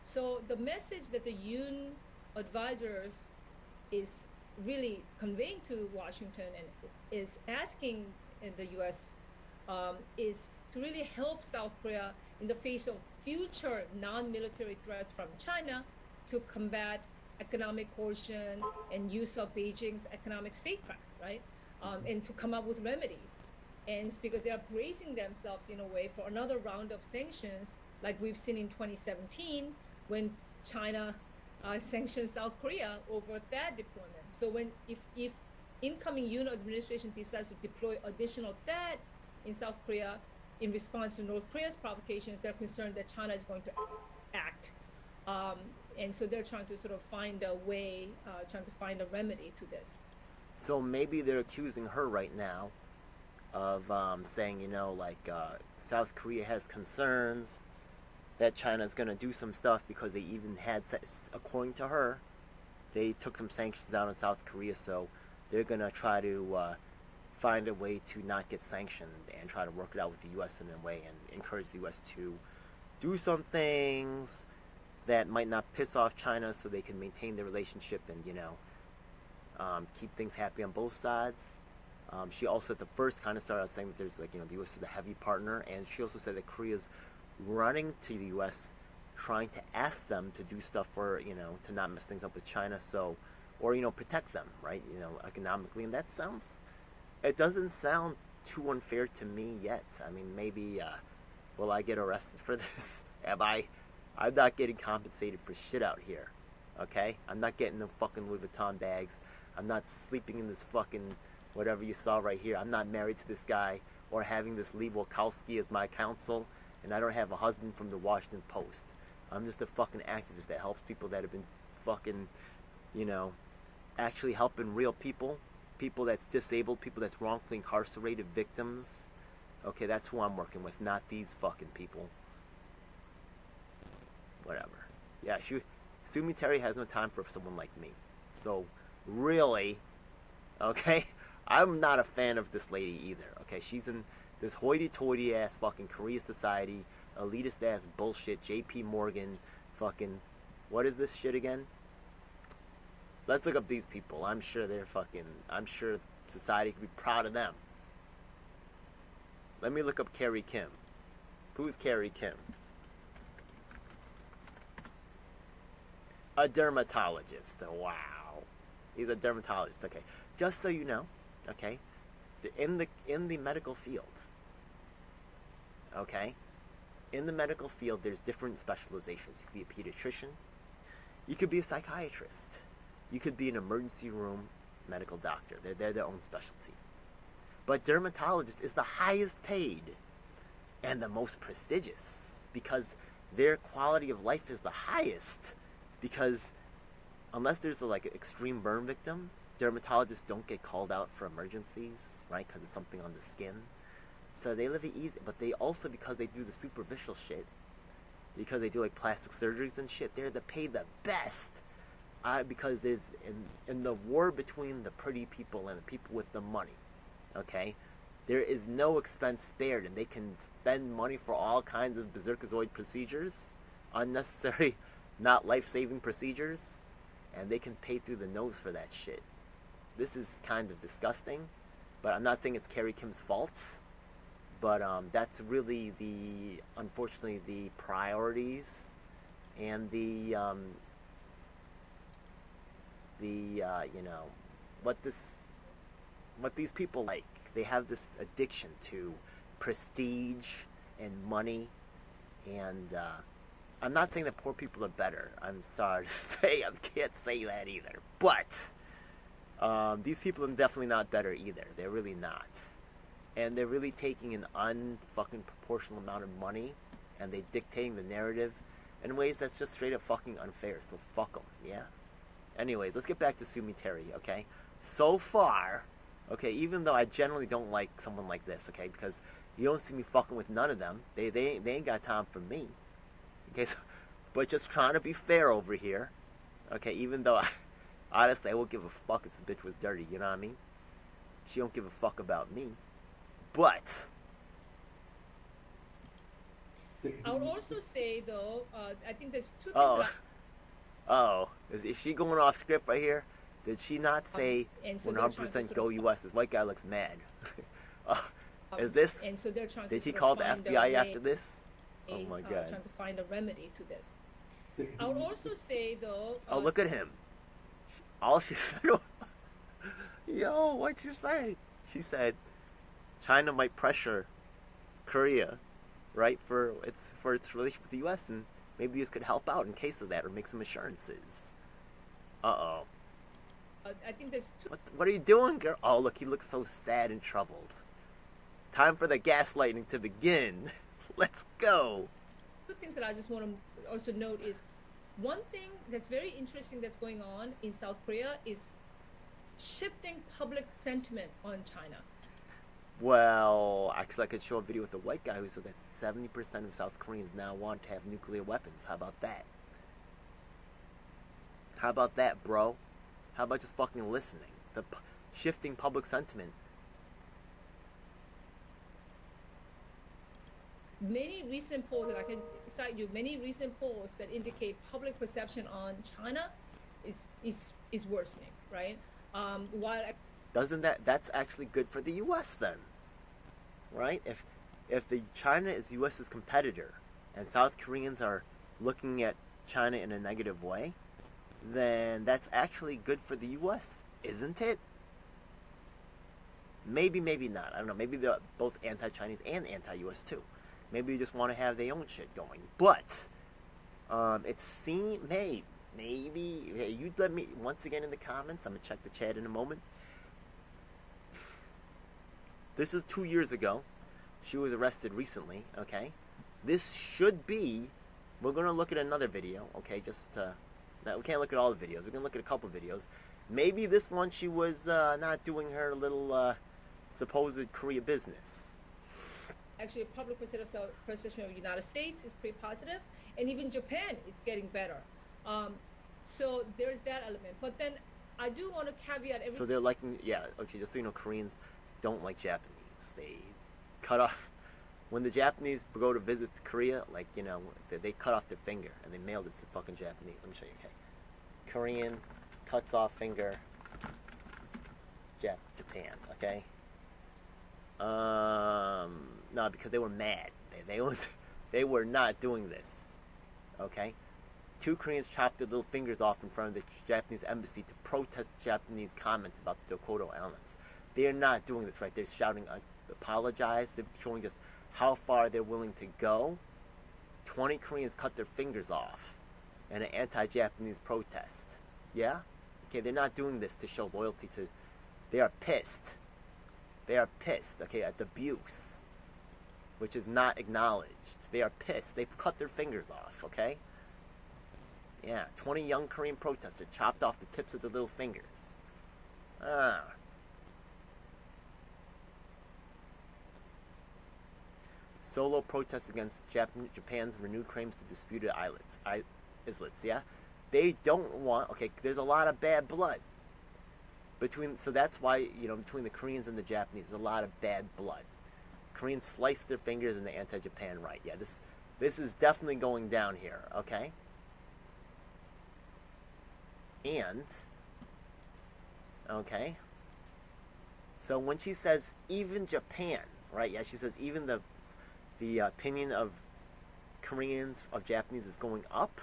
So the message that the Yoon advisors is really conveying to Washington and is asking in the U.S. Is to really help South Korea in the face of future non-military threats from China to combat economic coercion and use of Beijing's economic statecraft, right? And to come up with remedies. And it's because they are bracing themselves in a way for another round of sanctions like we've seen in 2017 when China sanctioned South Korea over THAAD deployment. So if incoming Yoon administration decides to deploy additional THAAD in South Korea in response to North Korea's provocations, they're concerned that China is going to act. And so they're trying to sort of find a way, trying to find a remedy to this. So maybe they're accusing her right now of saying, you know, like South Korea has concerns that China's going to do some stuff because they even had, according to her, they took some sanctions down on South Korea, so they're going to try to find a way to not get sanctioned and try to work it out with the U.S. in a way and encourage the U.S. to do some things that might not piss off China so they can maintain their relationship and, you know, keep things happy on both sides. She also at the first kind of started out saying that there's like, you know, the U.S. is a heavy partner, and she also said that Korea's running to the U.S. trying to ask them to do stuff for, you know, to not mess things up with China, so, or, you know, protect them, right, you know, economically, and that sounds, it doesn't sound too unfair to me yet. I mean, maybe, will I get arrested for this? I'm not getting compensated for shit out here, okay? I'm not getting the fucking Louis Vuitton bags. I'm not sleeping in this fucking whatever you saw right here. I'm not married to this guy or having this Lee Wolkowski as my counsel, and I don't have a husband from the Washington Post. I'm just a fucking activist that helps people that have been fucking, you know, actually helping real people, people that's disabled, people that's wrongfully incarcerated, victims. Okay, that's who I'm working with, not these fucking people. Whatever. Yeah, Sumi Terry has no time for someone like me. So, really, okay, I'm not a fan of this lady either, okay? She's in this hoity-toity ass fucking Korea Society, elitist ass bullshit, JP Morgan, fucking, what is this shit again? Let's look up these people. I'm sure society could be proud of them. Let me look up Carrie Kim. Who's Carrie Kim? A dermatologist. Wow. He's a dermatologist. Okay. Just so you know, okay, in the medical field, okay, in the medical field, there's different specializations. You could be a pediatrician. You could be a psychiatrist. you could be an emergency room medical doctor. They're their own specialty. But dermatologist is the highest paid and the most prestigious because their quality of life is the highest. Because unless there's like an extreme burn victim, dermatologists don't get called out for emergencies, right? Because it's something on the skin. So they live easy, but they also, because they do the superficial shit, because they do like plastic surgeries and shit, they're paid the best. Because there's in the war between the pretty people and the people with the money, okay, there is no expense spared, and they can spend money for all kinds of berserkazoid procedures, unnecessary, not life-saving procedures, and they can pay through the nose for that shit. This is kind of disgusting, but I'm not saying it's Carrie Kim's fault, but that's really unfortunately the priorities and the you know, what these people like. They have this addiction to prestige and money, and I'm not saying that poor people are better. I'm sorry to say, I can't say that either. But these people are definitely not better either. They're really not. And they're really taking an unfucking proportional amount of money, and they're dictating the narrative in ways that's just straight up fucking unfair. So fuck them, yeah? Anyways, let's get back to Sumi Terry, okay? So far, okay, even though I generally don't like someone like this, okay, because you don't see me fucking with none of them. They ain't got time for me. Okay, so, but just trying to be fair over here, okay, even though honestly I won't give a fuck if this bitch was dirty, you know what I mean? She don't give a fuck about me. But I would also say, though, I think there's two things is she going off script right here? Did she not say and so they're trying to 100% go US? This white guy looks mad. Is this? And so they're trying Did to he sort of call the find a FBI way- after this? Oh my god. Trying to find a remedy to this. I would also say, though. Oh, look at him. All she said yo, what'd you say? She said China might pressure Korea, right, for its relationship with the U.S., and maybe this could help out in case of that, or make some assurances. Uh-oh. I think there's two. What are you doing, girl? Oh, look, he looks so sad and troubled. Time for the gaslighting to begin. Let's go. Two things that I just want to also note is one thing that's very interesting that's going on in South Korea is shifting public sentiment on China. Well, actually, I could show a video with the white guy who said that 70% of South Koreans now want to have nuclear weapons. How about that? How about that, bro? How about just fucking listening? The shifting public sentiment. Many recent polls that I can cite you, many recent polls that indicate public perception on China is worsening, right? While Doesn't that's actually good for the U.S. then, right? If the China is U.S.'s competitor, and South Koreans are looking at China in a negative way, then that's actually good for the U.S., isn't it? Maybe, maybe not. I don't know. Maybe they're both anti-Chinese and anti-U.S. too. Maybe you just want to have their own shit going. But it seems, maybe. Hey, you let me once again in the comments. I'm gonna check the chat in a moment. This is 2 years ago. She was arrested recently. Okay, this should be. We're gonna look at another video. Okay, just we can't look at all the videos. We're gonna look at a couple videos. Maybe this one she was not doing her little supposed Korea business. actually public perception of the United States is pretty positive, and even Japan, it's getting better. So there's that element. But then I do want to caveat everything. So they're liking, yeah, okay, just so you know, Koreans don't like Japanese. They cut off, when the Japanese go to visit Korea, like, you know, they cut off their finger and they mailed it to fucking Japanese. Let me show you, okay. Korean cuts off finger, Japan, okay. No, because they were mad. They were not doing this, okay. 2 Koreans chopped their little fingers off in front of the Japanese embassy to protest Japanese comments about the Dakota Islands. They're not doing this, right? They're shouting, apologize. They're showing just how far they're willing to go. 20 Koreans cut their fingers off in an anti-Japanese protest. Yeah? Okay, they're not doing this to show loyalty to. They are pissed. They are pissed, okay, at the abuse, which is not acknowledged. They are pissed. They've cut their fingers off, okay? Yeah, 20 young Korean protesters chopped off the tips of their little fingers. Solo protests against Japan's renewed claims to disputed islets, yeah? They don't want, okay, there's a lot of bad blood. So that's why, between the Koreans and the Japanese, there's a lot of bad blood. Koreans sliced their fingers in the anti-Japan right. Yeah, this is definitely going down here, okay? And, okay, so when she says even Japan, right, yeah, she says even the opinion of Koreans, of Japanese is going up,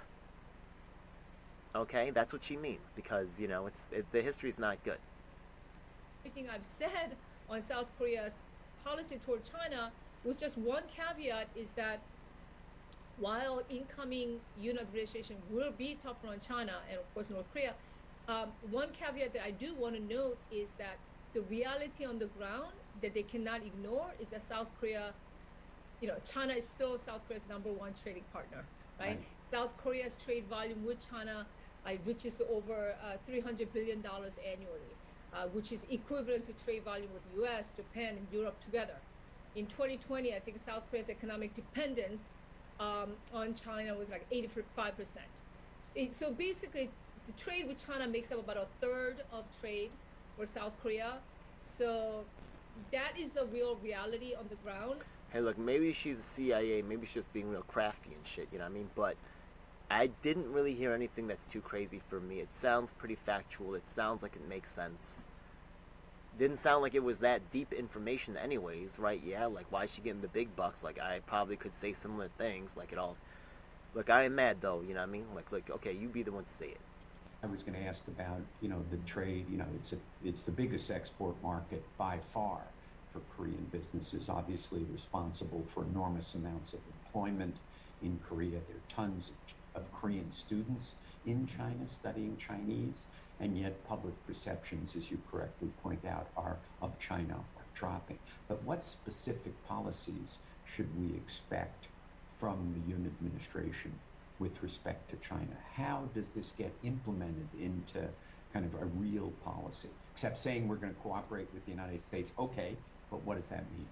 okay, that's what she means, because, the history is not good. Everything I've said on South Korea's policy toward China, with just one caveat, is that while incoming Yoon administration will be tougher on China and of course North Korea, one caveat that I do want to note is that the reality on the ground that they cannot ignore is that South Korea, China is still South Korea's #1 trading partner, right? South Korea's trade volume with China reaches over $300 billion annually, which is equivalent to trade volume with the US, Japan, and Europe together. In 2020, I think South Korea's economic dependence on China was like 85%. So basically, the trade with China makes up about a third of trade for South Korea. So that is the real reality on the ground. Hey, look, maybe she's a CIA, maybe she's just being real crafty and shit, you know what I mean? But I didn't really hear anything that's too crazy for me. It sounds pretty factual. It sounds like it makes sense. Didn't sound like it was that deep information anyways, right? Yeah, like, why is she getting the big bucks? Like, I probably could say similar things, like it all. Look, I am mad, though, you know what I mean? Like, okay, you be the one to say it. I was going to ask about, the trade. It's the biggest export market by far for Korean businesses, obviously responsible for enormous amounts of employment in Korea. There are tons of Korean students in China studying Chinese, and yet public perceptions, as you correctly point out, of China are dropping. But what specific policies should we expect from the Yoon administration with respect to China? How does this get implemented into kind of a real policy? Except saying we're going to cooperate with the United States, okay, but what does that mean?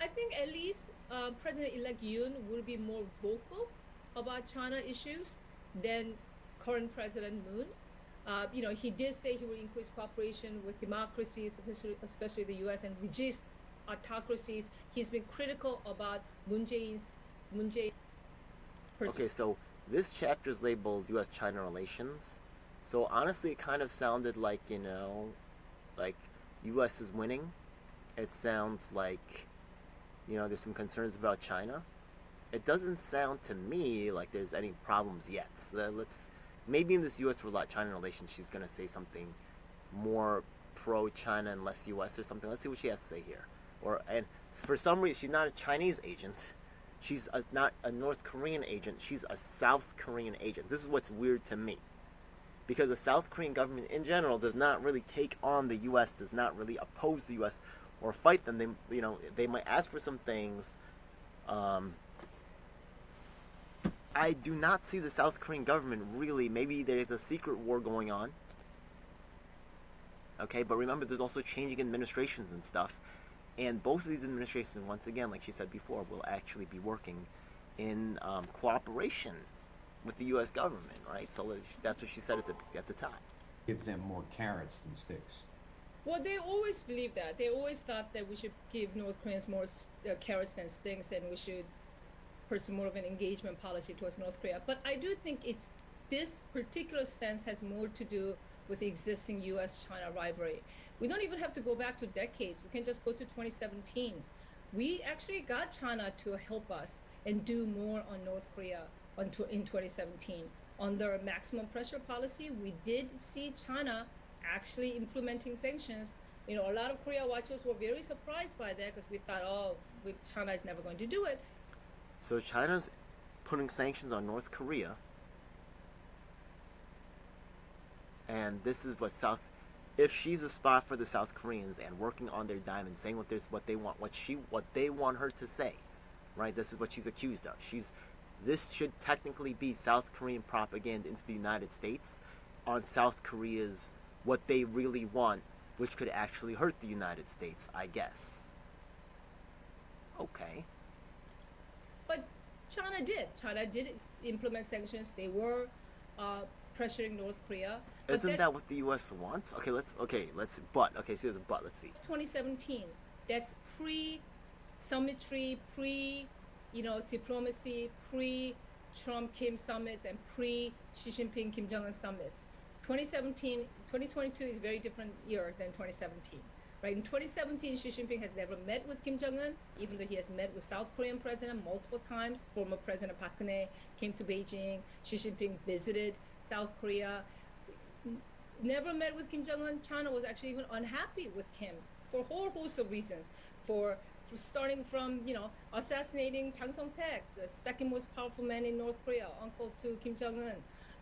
I think at least President-elect Yoon will be more vocal about China issues than current President Moon. He did say he would increase cooperation with democracies, especially the U.S., and resist autocracies. He's been critical about Moon Jae-in's. Okay, so this chapter is labeled U.S.-China relations. So honestly, it kind of sounded like, like U.S. is winning. It sounds like, there's some concerns about China. It doesn't sound to me like there's any problems yet. So maybe in this U.S.-China relations, she's going to say something more pro-China and less U.S. or something. Let's see what she has to say here. And for some reason, she's not a Chinese agent. She's not a North Korean agent. She's a South Korean agent. This is what's weird to me. Because the South Korean government in general does not really take on the U.S., does not really oppose the U.S. or fight them. They might ask for some things. I do not see the South Korean government really, maybe there's a secret war going on. Okay, but remember, there's also changing administrations and stuff. And both of these administrations, once again, like she said before, will actually be working in cooperation with the U.S. government, right? So that's what she said at the top. Give them more carrots than sticks. Well, they always believed that. They always thought that we should give North Koreans more carrots than sticks, and we should pursue more of an engagement policy towards North Korea. But I do think this particular stance has more to do with the existing U.S.-China rivalry. We don't even have to go back to decades. We can just go to 2017. We actually got China to help us and do more on North Korea in 2017. On their maximum pressure policy, we did see China actually implementing sanctions. A lot of Korea watchers were very surprised by that because we thought, China is never going to do it. So China's putting sanctions on North Korea. And this is what if she's a spy for the South Koreans and working on their diamond, saying what they want, what they want her to say, right? This is what she's accused of. This should technically be South Korean propaganda into the United States on South Korea's what they really want, which could actually hurt the United States, I guess. Okay. But China did implement sanctions. They were pressuring North Korea. Isn't that what the U.S. wants? Okay, so there's a but. Let's see. 2017. That's pre-summitry, diplomacy, pre-Trump Kim summits, and pre-Xi Jinping Kim Jong Un summits. 2022 is a very different year than 2017. Right? In 2017, Xi Jinping has never met with Kim Jong Un, even though he has met with South Korean president multiple times. Former President Park Geun-hye came to Beijing. Xi Jinping visited South Korea. Never met with Kim Jong Un. China was actually even unhappy with Kim for a whole host of reasons. For starting from assassinating Chang Song-taek, the second most powerful man in North Korea, uncle to Kim Jong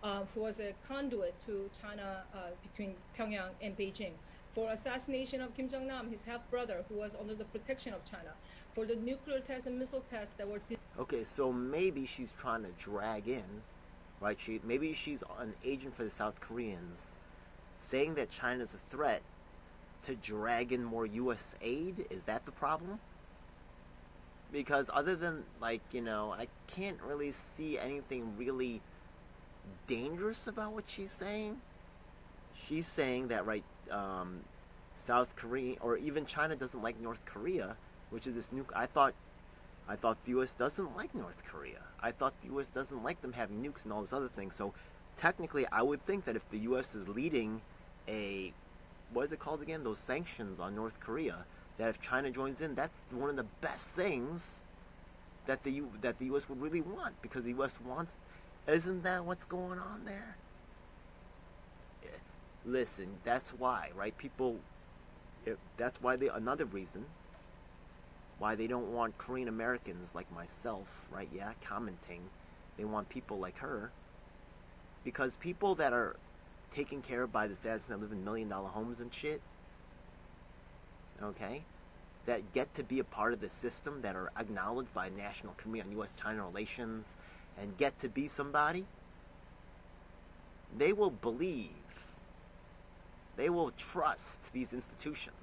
Un, who was a conduit to China between Pyongyang and Beijing. For assassination of Kim Jong-nam, his half-brother, who was under the protection of China. For the nuclear tests and missile tests that were... Okay, so maybe she's trying to drag in, right? Maybe she's an agent for the South Koreans, saying that China's a threat to drag in more U.S. aid. Is that the problem? Because other than, I can't really see anything really dangerous about what she's saying. She's saying that, South Korea, or even China, doesn't like North Korea, which is this I thought the U.S. doesn't like North Korea. I thought the U.S. doesn't like them having nukes and all this other thing. So technically, I would think that if the U.S. is leading what is it called again? Those sanctions on North Korea, that if China joins in, that's one of the best things that the U.S. would really want, because the U.S. wants. Isn't that what's going on there? Listen, that's why, right? That's why another reason why they don't want Korean Americans like myself, right? Yeah, commenting. They want people like her. Because people that are taken care of by the establishment that live in $1 million homes and shit, okay, that get to be a part of the system, that are acknowledged by National Committee on U.S.-China Relations, and get to be somebody, they will believe. They will trust these institutions.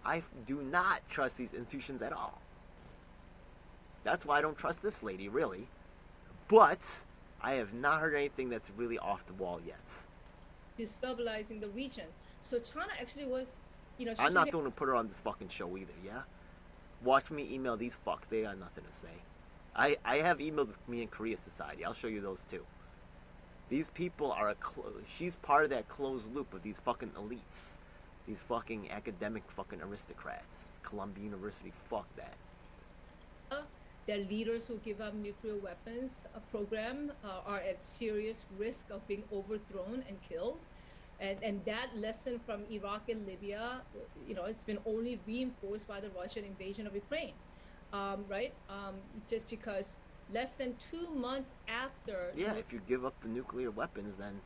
I do not trust these institutions at all. That's why I don't trust this lady, really. But I have not heard anything that's really off the wall yet. Destabilizing the region. So China actually was, I'm not going to put her on this fucking show either, yeah? Watch me email these fucks. They got nothing to say. I have emailed with me in Korea Society. I'll show you those too. These people are she's part of that closed loop of these fucking elites. These fucking academic fucking aristocrats. Columbia University, fuck that. Their leaders who give up nuclear weapons program are at serious risk of being overthrown and killed. And that lesson from Iraq and Libya, it's been only reinforced by the Russian invasion of Ukraine, right? Just because less than 2 months after... Yeah, if you give up the nuclear weapons, then...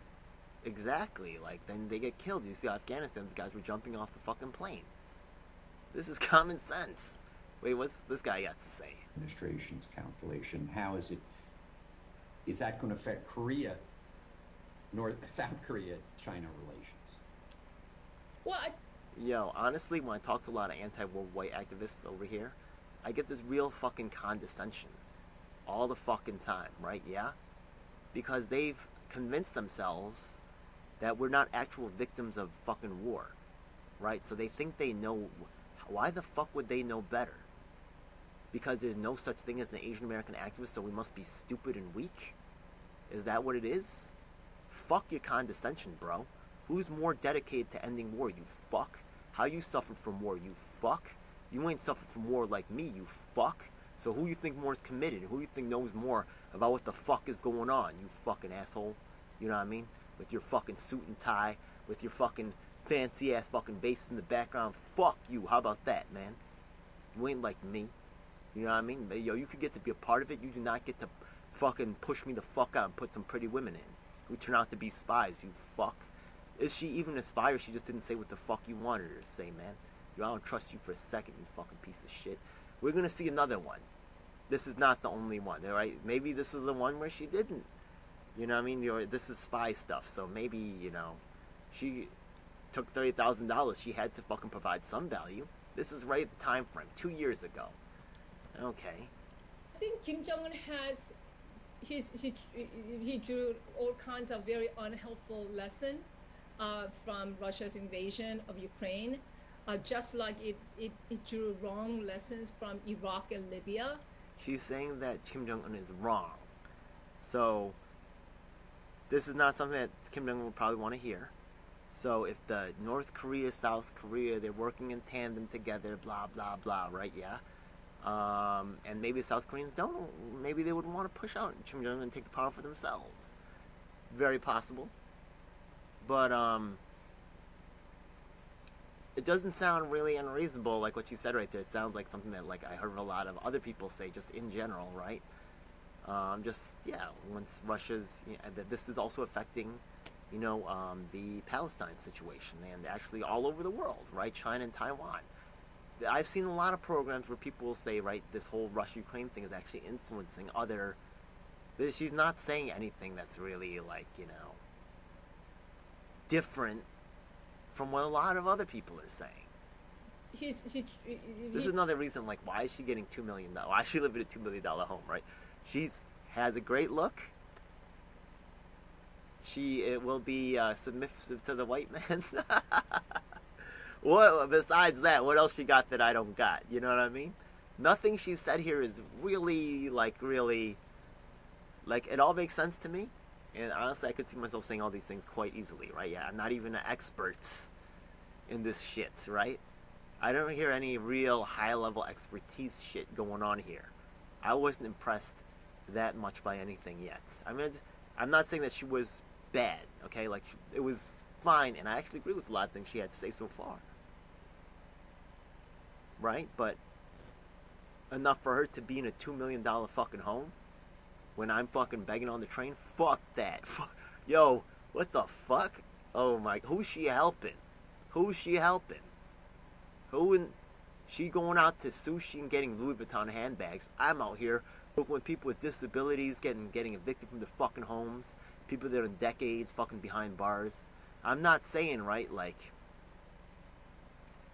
Exactly, then they get killed. You see Afghanistan, these guys were jumping off the fucking plane. This is common sense. Wait, what's this guy got to say? Administration's calculation, is that going to affect South Korea, China relations? Well, honestly, when I talk to a lot of anti-war white activists over here, I get this real fucking condescension all the fucking time, right? Yeah? Because they've convinced themselves that we're not actual victims of fucking war, right? So they think they know. Why the fuck would they know better? Because there's no such thing as an Asian American activist, so we must be stupid and weak? Is that what it is? Fuck your condescension, bro. Who's more dedicated to ending war, you fuck? How you suffer from war, you fuck? You ain't suffered from war like me, you fuck? So who you think more is committed? Who you think knows more about what the fuck is going on, you fucking asshole? You know what I mean? With your fucking suit and tie, with your fucking fancy ass fucking bass in the background. Fuck you. How about that, man? You ain't like me. You know what I mean? You could get to be a part of it. You do not get to fucking push me the fuck out and put some pretty women in who turn out to be spies, you fuck. Is she even a spy, or she just didn't say what the fuck you wanted her to say, man? Yo, I don't trust you for a second, you fucking piece of shit. We're gonna see another one. This is not the only one, alright? Maybe this is the one where she didn't. You know what I mean? This is spy stuff, so maybe, you know, she took $30,000. She had to fucking provide some value. This is right at the time frame, 2 years ago. Okay. I think Kim Jong-un has he drew all kinds of very unhelpful lessons from Russia's invasion of Ukraine, just like it drew wrong lessons from Iraq and Libya. She's saying that Kim Jong-un is wrong. So, this is not something that Kim Jong-un would probably want to hear. So, if the North Korea, South Korea, they're working in tandem together, blah, blah, blah, right? Yeah. And maybe South Koreans don't. Maybe they would want to push out Kim Jong-un and take the power for themselves. Very possible. But, it doesn't sound really unreasonable, like what you said right there. It sounds like something that, like, I heard a lot of other people say, just in general, right? Once Russia's, that this is also affecting, the Palestine situation, and actually all over the world, right? China and Taiwan. I've seen a lot of programs where people will say, right, this whole Russia-Ukraine thing is actually influencing other... She's not saying anything that's really, like, different from what a lot of other people are saying. This is another reason, like, why is she getting $2 million? Why is she living in a $2 million home, right? Has a great look. It will be submissive to the white man. Besides that, what else she got that I don't got? You know what I mean? Nothing she said here is really, it all makes sense to me. And honestly, I could see myself saying all these things quite easily, right? Yeah, I'm not even an expert in this shit, right? I don't hear any real high-level expertise shit going on here. I wasn't impressed that much by anything yet. I mean, I'm not saying that she was bad, okay? Like, it was fine, and I actually agree with a lot of things she had to say so far. Right? But enough for her to be in a $2 million fucking home when I'm fucking begging on the train? Fuck that. Yo, what the fuck? Oh my, who's she helping? Who's she helping? She going out to sushi and getting Louis Vuitton handbags. I'm out here working with people with disabilities, getting evicted from their fucking homes. People that are in decades fucking behind bars. I'm not saying, right, like,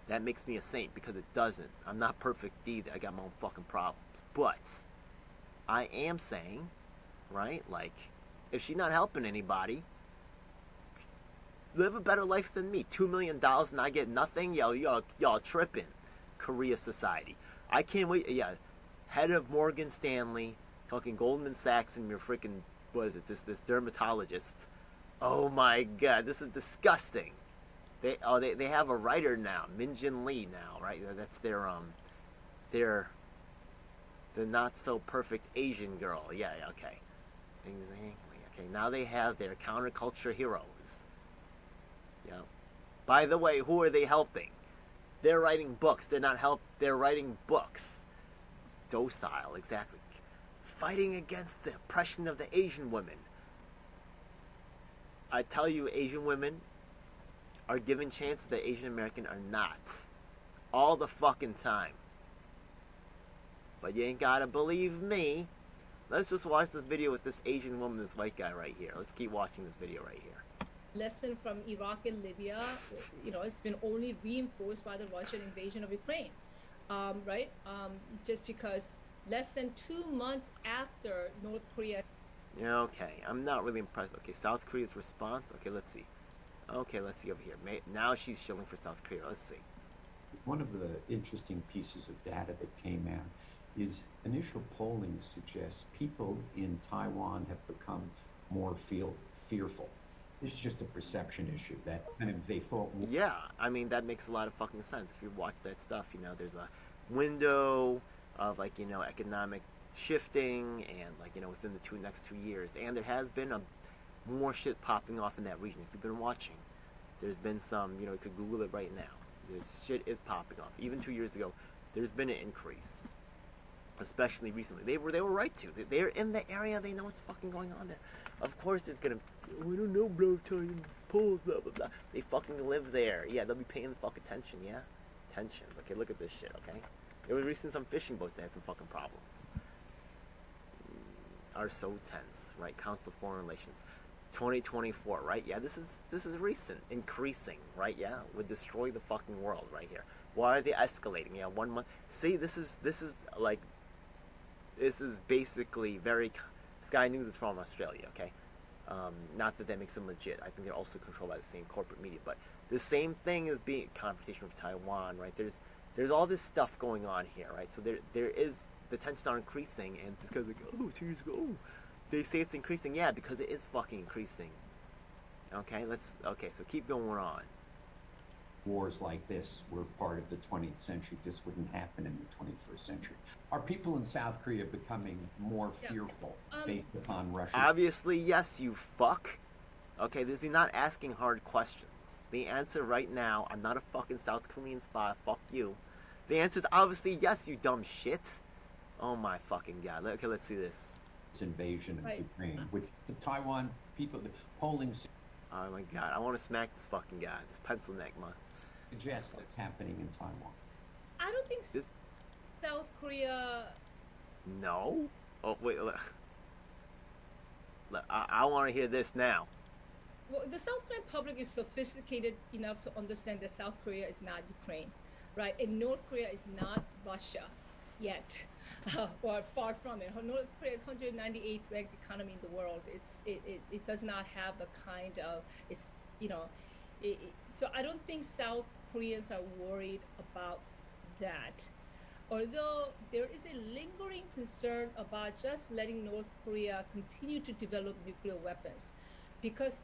that makes me a saint, because it doesn't. I'm not perfect either. I got my own fucking problems. But I am saying, right, like, if she's not helping anybody, live a better life than me. $2 million and I get nothing? Y'all tripping. Korea society. I can't wait. Yeah, head of Morgan Stanley, fucking Goldman Sachs, and your freaking, what is it, this dermatologist. Oh my god, this is disgusting. They have a writer now, Min-Jin Lee now, right? That's their the not so perfect Asian girl. Yeah, okay. Okay, now they have their counterculture heroes. Yeah. By the way, who are they helping? They're writing books. They're writing books. Docile, exactly. Fighting against the oppression of the Asian women. I tell you, Asian women are given chances that Asian American are not. All the fucking time. But you ain't gotta believe me. Let's just watch this video with this Asian woman, this white guy right here. Let's keep watching this video right here. Lesson from Iraq and Libya, it's been only reinforced by the Russian invasion of Ukraine, right? Just because less than 2 months after North Korea. Yeah, okay, I'm not really impressed. Okay, South Korea's response. Okay, let's see. Okay, let's see over here. Now she's shilling for South Korea. Let's see. One of the interesting pieces of data that came out is initial polling suggests people in Taiwan have become more fearful. This is just a perception issue that kind of they thought. Yeah, I mean, that makes a lot of fucking sense. If you watch that stuff, there's a window of, like, economic shifting and, like, within the next 2 years. And there has been more shit popping off in that region. If you've been watching, there's been some, you could Google it right now. This shit is popping off. Even 2 years ago, there's been an increase. Especially recently. They were right to. They're in the area. They know what's fucking going on there. Of course there's gonna... we don't know, bro. pools, blah, blah, blah. They fucking live there. Yeah, they'll be paying the fuck attention, yeah? Attention. Okay, look at this shit, okay? There was recently some fishing boats that had some fucking problems. Are so tense, right? Council of Foreign Relations. 2024, right? Yeah, this is recent. Increasing, right? Yeah, would destroy the fucking world right here. Why are they escalating? Yeah, 1 month. See, this is basically very. Sky News is from Australia, okay? Not that that makes them legit. I think they're also controlled by the same corporate media. But the same thing is being confrontation with Taiwan, right? There's all this stuff going on here, right? So there is, the tensions are increasing, and this guy's like, oh, 2 years ago, oh. They say it's increasing, yeah, because it is fucking increasing. Okay, so keep going on. Wars like this were part of the 20th century. This wouldn't happen in the 21st century. Are people in South Korea becoming more fearful based upon Russia? Obviously, yes, you fuck. Okay, this is not asking hard questions. The answer right now, I'm not a fucking South Korean spy, fuck you. The answer is obviously yes, you dumb shit. Oh my fucking god. Okay, let's see this. Invasion of Ukraine, which the Taiwan people, the polling. Oh my god, I want to smack this fucking guy, this pencil neck, man. Suggests that's happening in Taiwan. I don't think South Korea. No. Oh wait, look. I want to hear this now. Well, the South Korean public is sophisticated enough to understand that South Korea is not Ukraine, right? And North Korea is not Russia yet. Or far from it. North Korea is 198th ranked economy in the world. It does not have the kind of so I don't think South Koreans are worried about that. Although there is a lingering concern about just letting North Korea continue to develop nuclear weapons, because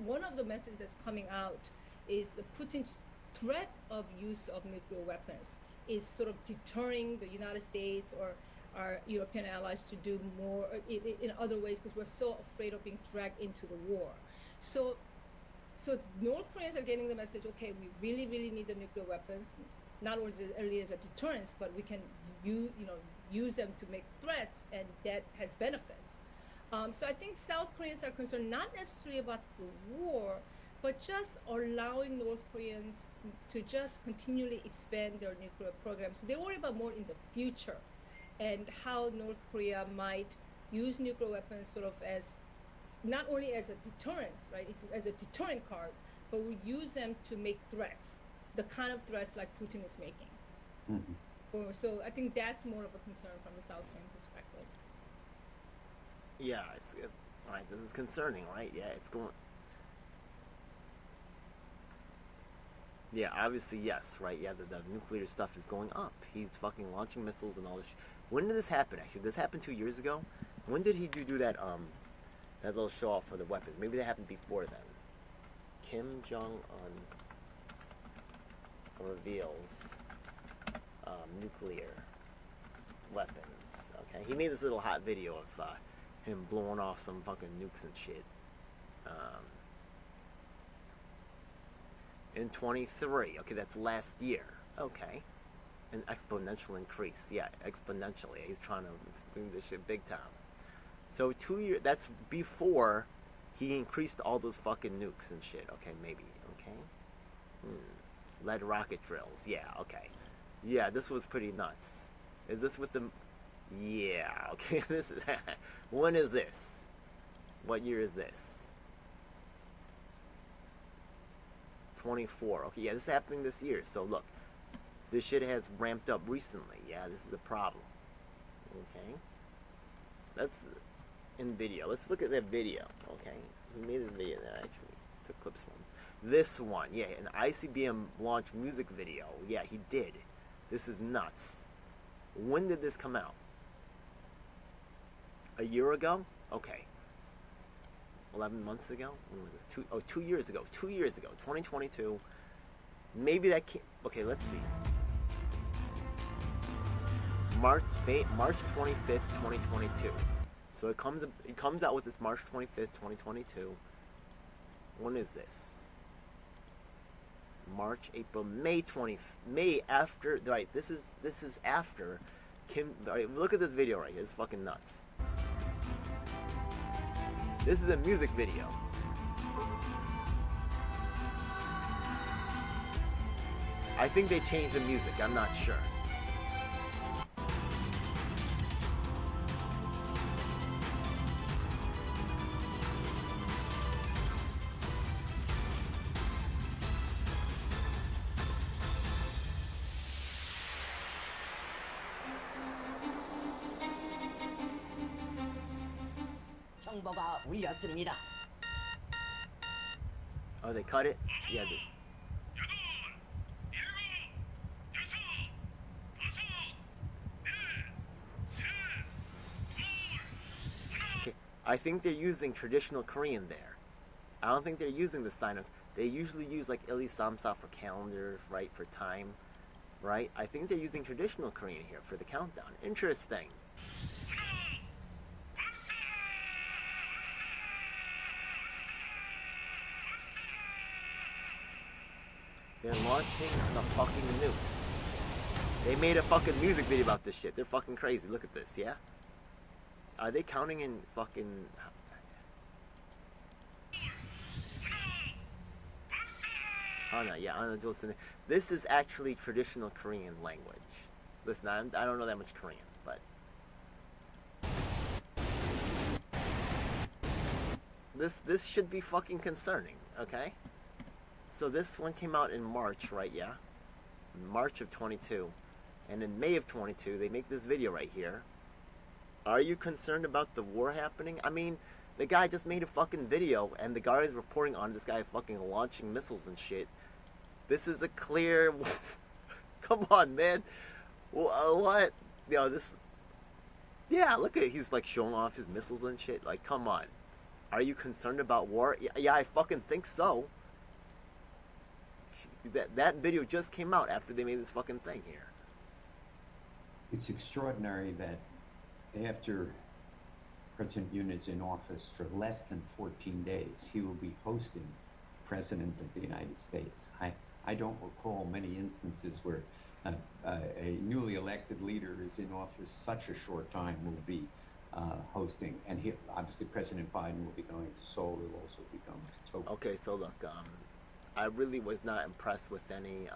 one of the messages that's coming out is Putin's threat of use of nuclear weapons is sort of deterring the United States or our European allies to do more in other ways, because we're so afraid of being dragged into the war. So North Koreans are getting the message, okay, we really, really need the nuclear weapons, not only as a deterrence, but we can use them to make threats, and that has benefits. So I think South Koreans are concerned not necessarily about the war, but just allowing North Koreans to just continually expand their nuclear program. So they worry about more in the future, and how North Korea might use nuclear weapons sort of as, not only as a deterrence, right? It's as a deterrent card, but we use them to make threats, the kind of threats like Putin is making. Mm-hmm. So I think that's more of a concern from the South Korean perspective. Yeah, right. This is concerning, right? Yeah, it's going. Yeah, obviously, yes, right? Yeah, the nuclear stuff is going up. He's fucking launching missiles and all this. When did this happen, actually? This happened 2 years ago? When did he do that, that little show off for the weapons? Maybe that happened before then. Kim Jong-un reveals nuclear weapons, okay? He made this little hot video of him blowing off some fucking nukes and shit. In 23, okay, that's last year, okay. An exponential increase, yeah, exponentially. He's trying to bring this shit big time. So 2 years, that's before he increased all those fucking nukes and shit, okay, maybe, okay. Lead rocket drills, yeah, okay. Yeah, this was pretty nuts. Is this with the, yeah, okay, this is, when is this? What year is this? 24. Okay, yeah, this is happening this year. So look, this shit has ramped up recently. Yeah, this is a problem. Okay, that's in video. Let's look at that video. Okay, he made a video that I actually took clips from. This one, yeah, an ICBM launch music video. Yeah, he did. This is nuts. When did this come out? A year ago? Okay. 11 months ago? When was this? 2 years ago. 2 years ago. 2022. Maybe that came. Okay, let's see. March 25th, 2022. So it comes out with this March 25th, 2022. When is this? March, April, May after. Right. This is after Kim. Right, look at this video right here. It's fucking nuts. This is a music video. I think they changed the music. I'm not sure. 정보가 울렸습니다. Oh, they cut it? Yeah. Okay. I think they're using traditional Korean there. I don't think they're using the sign of. They usually use like Illy Samsa for calendar, right, for time, right? I think they're using traditional Korean here for the countdown. Interesting. They're launching the fucking nukes. They made a fucking music video about this shit. They're fucking crazy. Look at this, yeah? Are they counting in fucking... Oh no, yeah, this is actually traditional Korean language. Listen, I don't know that much Korean, but... This should be fucking concerning, okay? So this one came out in March, right, yeah? March of 22. And in May of 22, they make this video right here. Are you concerned about the war happening? I mean, the guy just made a fucking video, and the guy is reporting on this guy fucking launching missiles and shit. This is a clear... Come on, man. What? You know, this... Yeah, look at it. He's like showing off his missiles and shit. Like, come on. Are you concerned about war? Yeah, I fucking think so. That video just came out after they made this fucking thing here. It's extraordinary that after President Yoon is in office for less than 14 days, he will be hosting the President of the United States. I don't recall many instances where a newly elected leader is in office such a short time will be hosting. And he, obviously President Biden will be going to Seoul. He'll also be going to Tokyo. Okay, so look, I really was not impressed with any,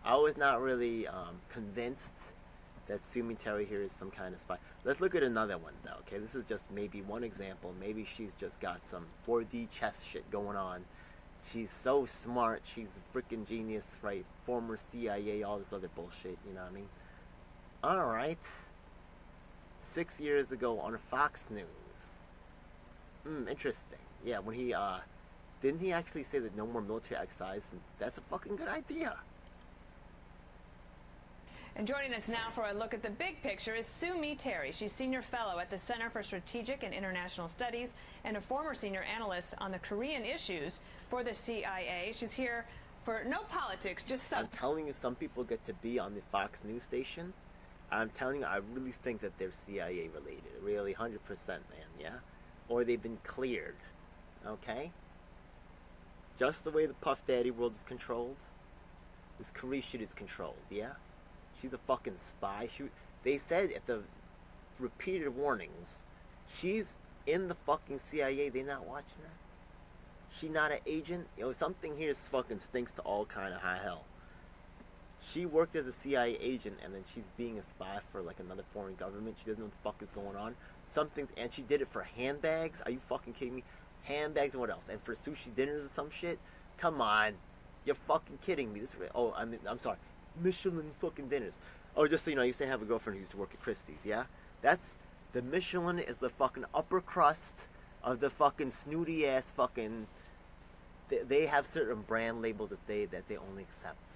I was not really convinced that Sumi Terry here is some kind of spy. Let's look at another one though, okay? This is just maybe one example. Maybe she's just got some 4D chess shit going on. She's so smart. She's a freaking genius, right? Former CIA, all this other bullshit, you know what I mean? Alright. 6 years ago on Fox News. Interesting. Yeah, when he, didn't he actually say that no more military exercise? That's a fucking good idea. And joining us now for a look at the big picture is Sumi Terry. She's Senior Fellow at the Center for Strategic and International Studies and a former Senior Analyst on the Korean issues for the CIA. She's here for no politics, just some... I'm telling you, some people get to be on the Fox News station. I'm telling you, I really think that they're CIA related. Really, 100%, man, yeah? Or they've been cleared, okay? Just the way the Puff Daddy world is controlled, this Korea shit is controlled, yeah? She's a fucking spy. They said at the repeated warnings, she's in the fucking CIA. They not watching her. She not an agent. You know, something here fucking stinks to all kind of high hell. She worked as a CIA agent, and then she's being a spy for like another foreign government. She doesn't know what the fuck is going on. Something, and she did it for handbags. Are you fucking kidding me? Handbags and what else? And for sushi dinners or some shit? Come on, you're fucking kidding me. This is, oh, I'm sorry. Michelin fucking dinners. Oh, just so you know, I used to have a girlfriend who used to work at Christie's, yeah? That's, the Michelin is the fucking upper crust of the fucking snooty ass fucking, they have certain brand labels that they only accept.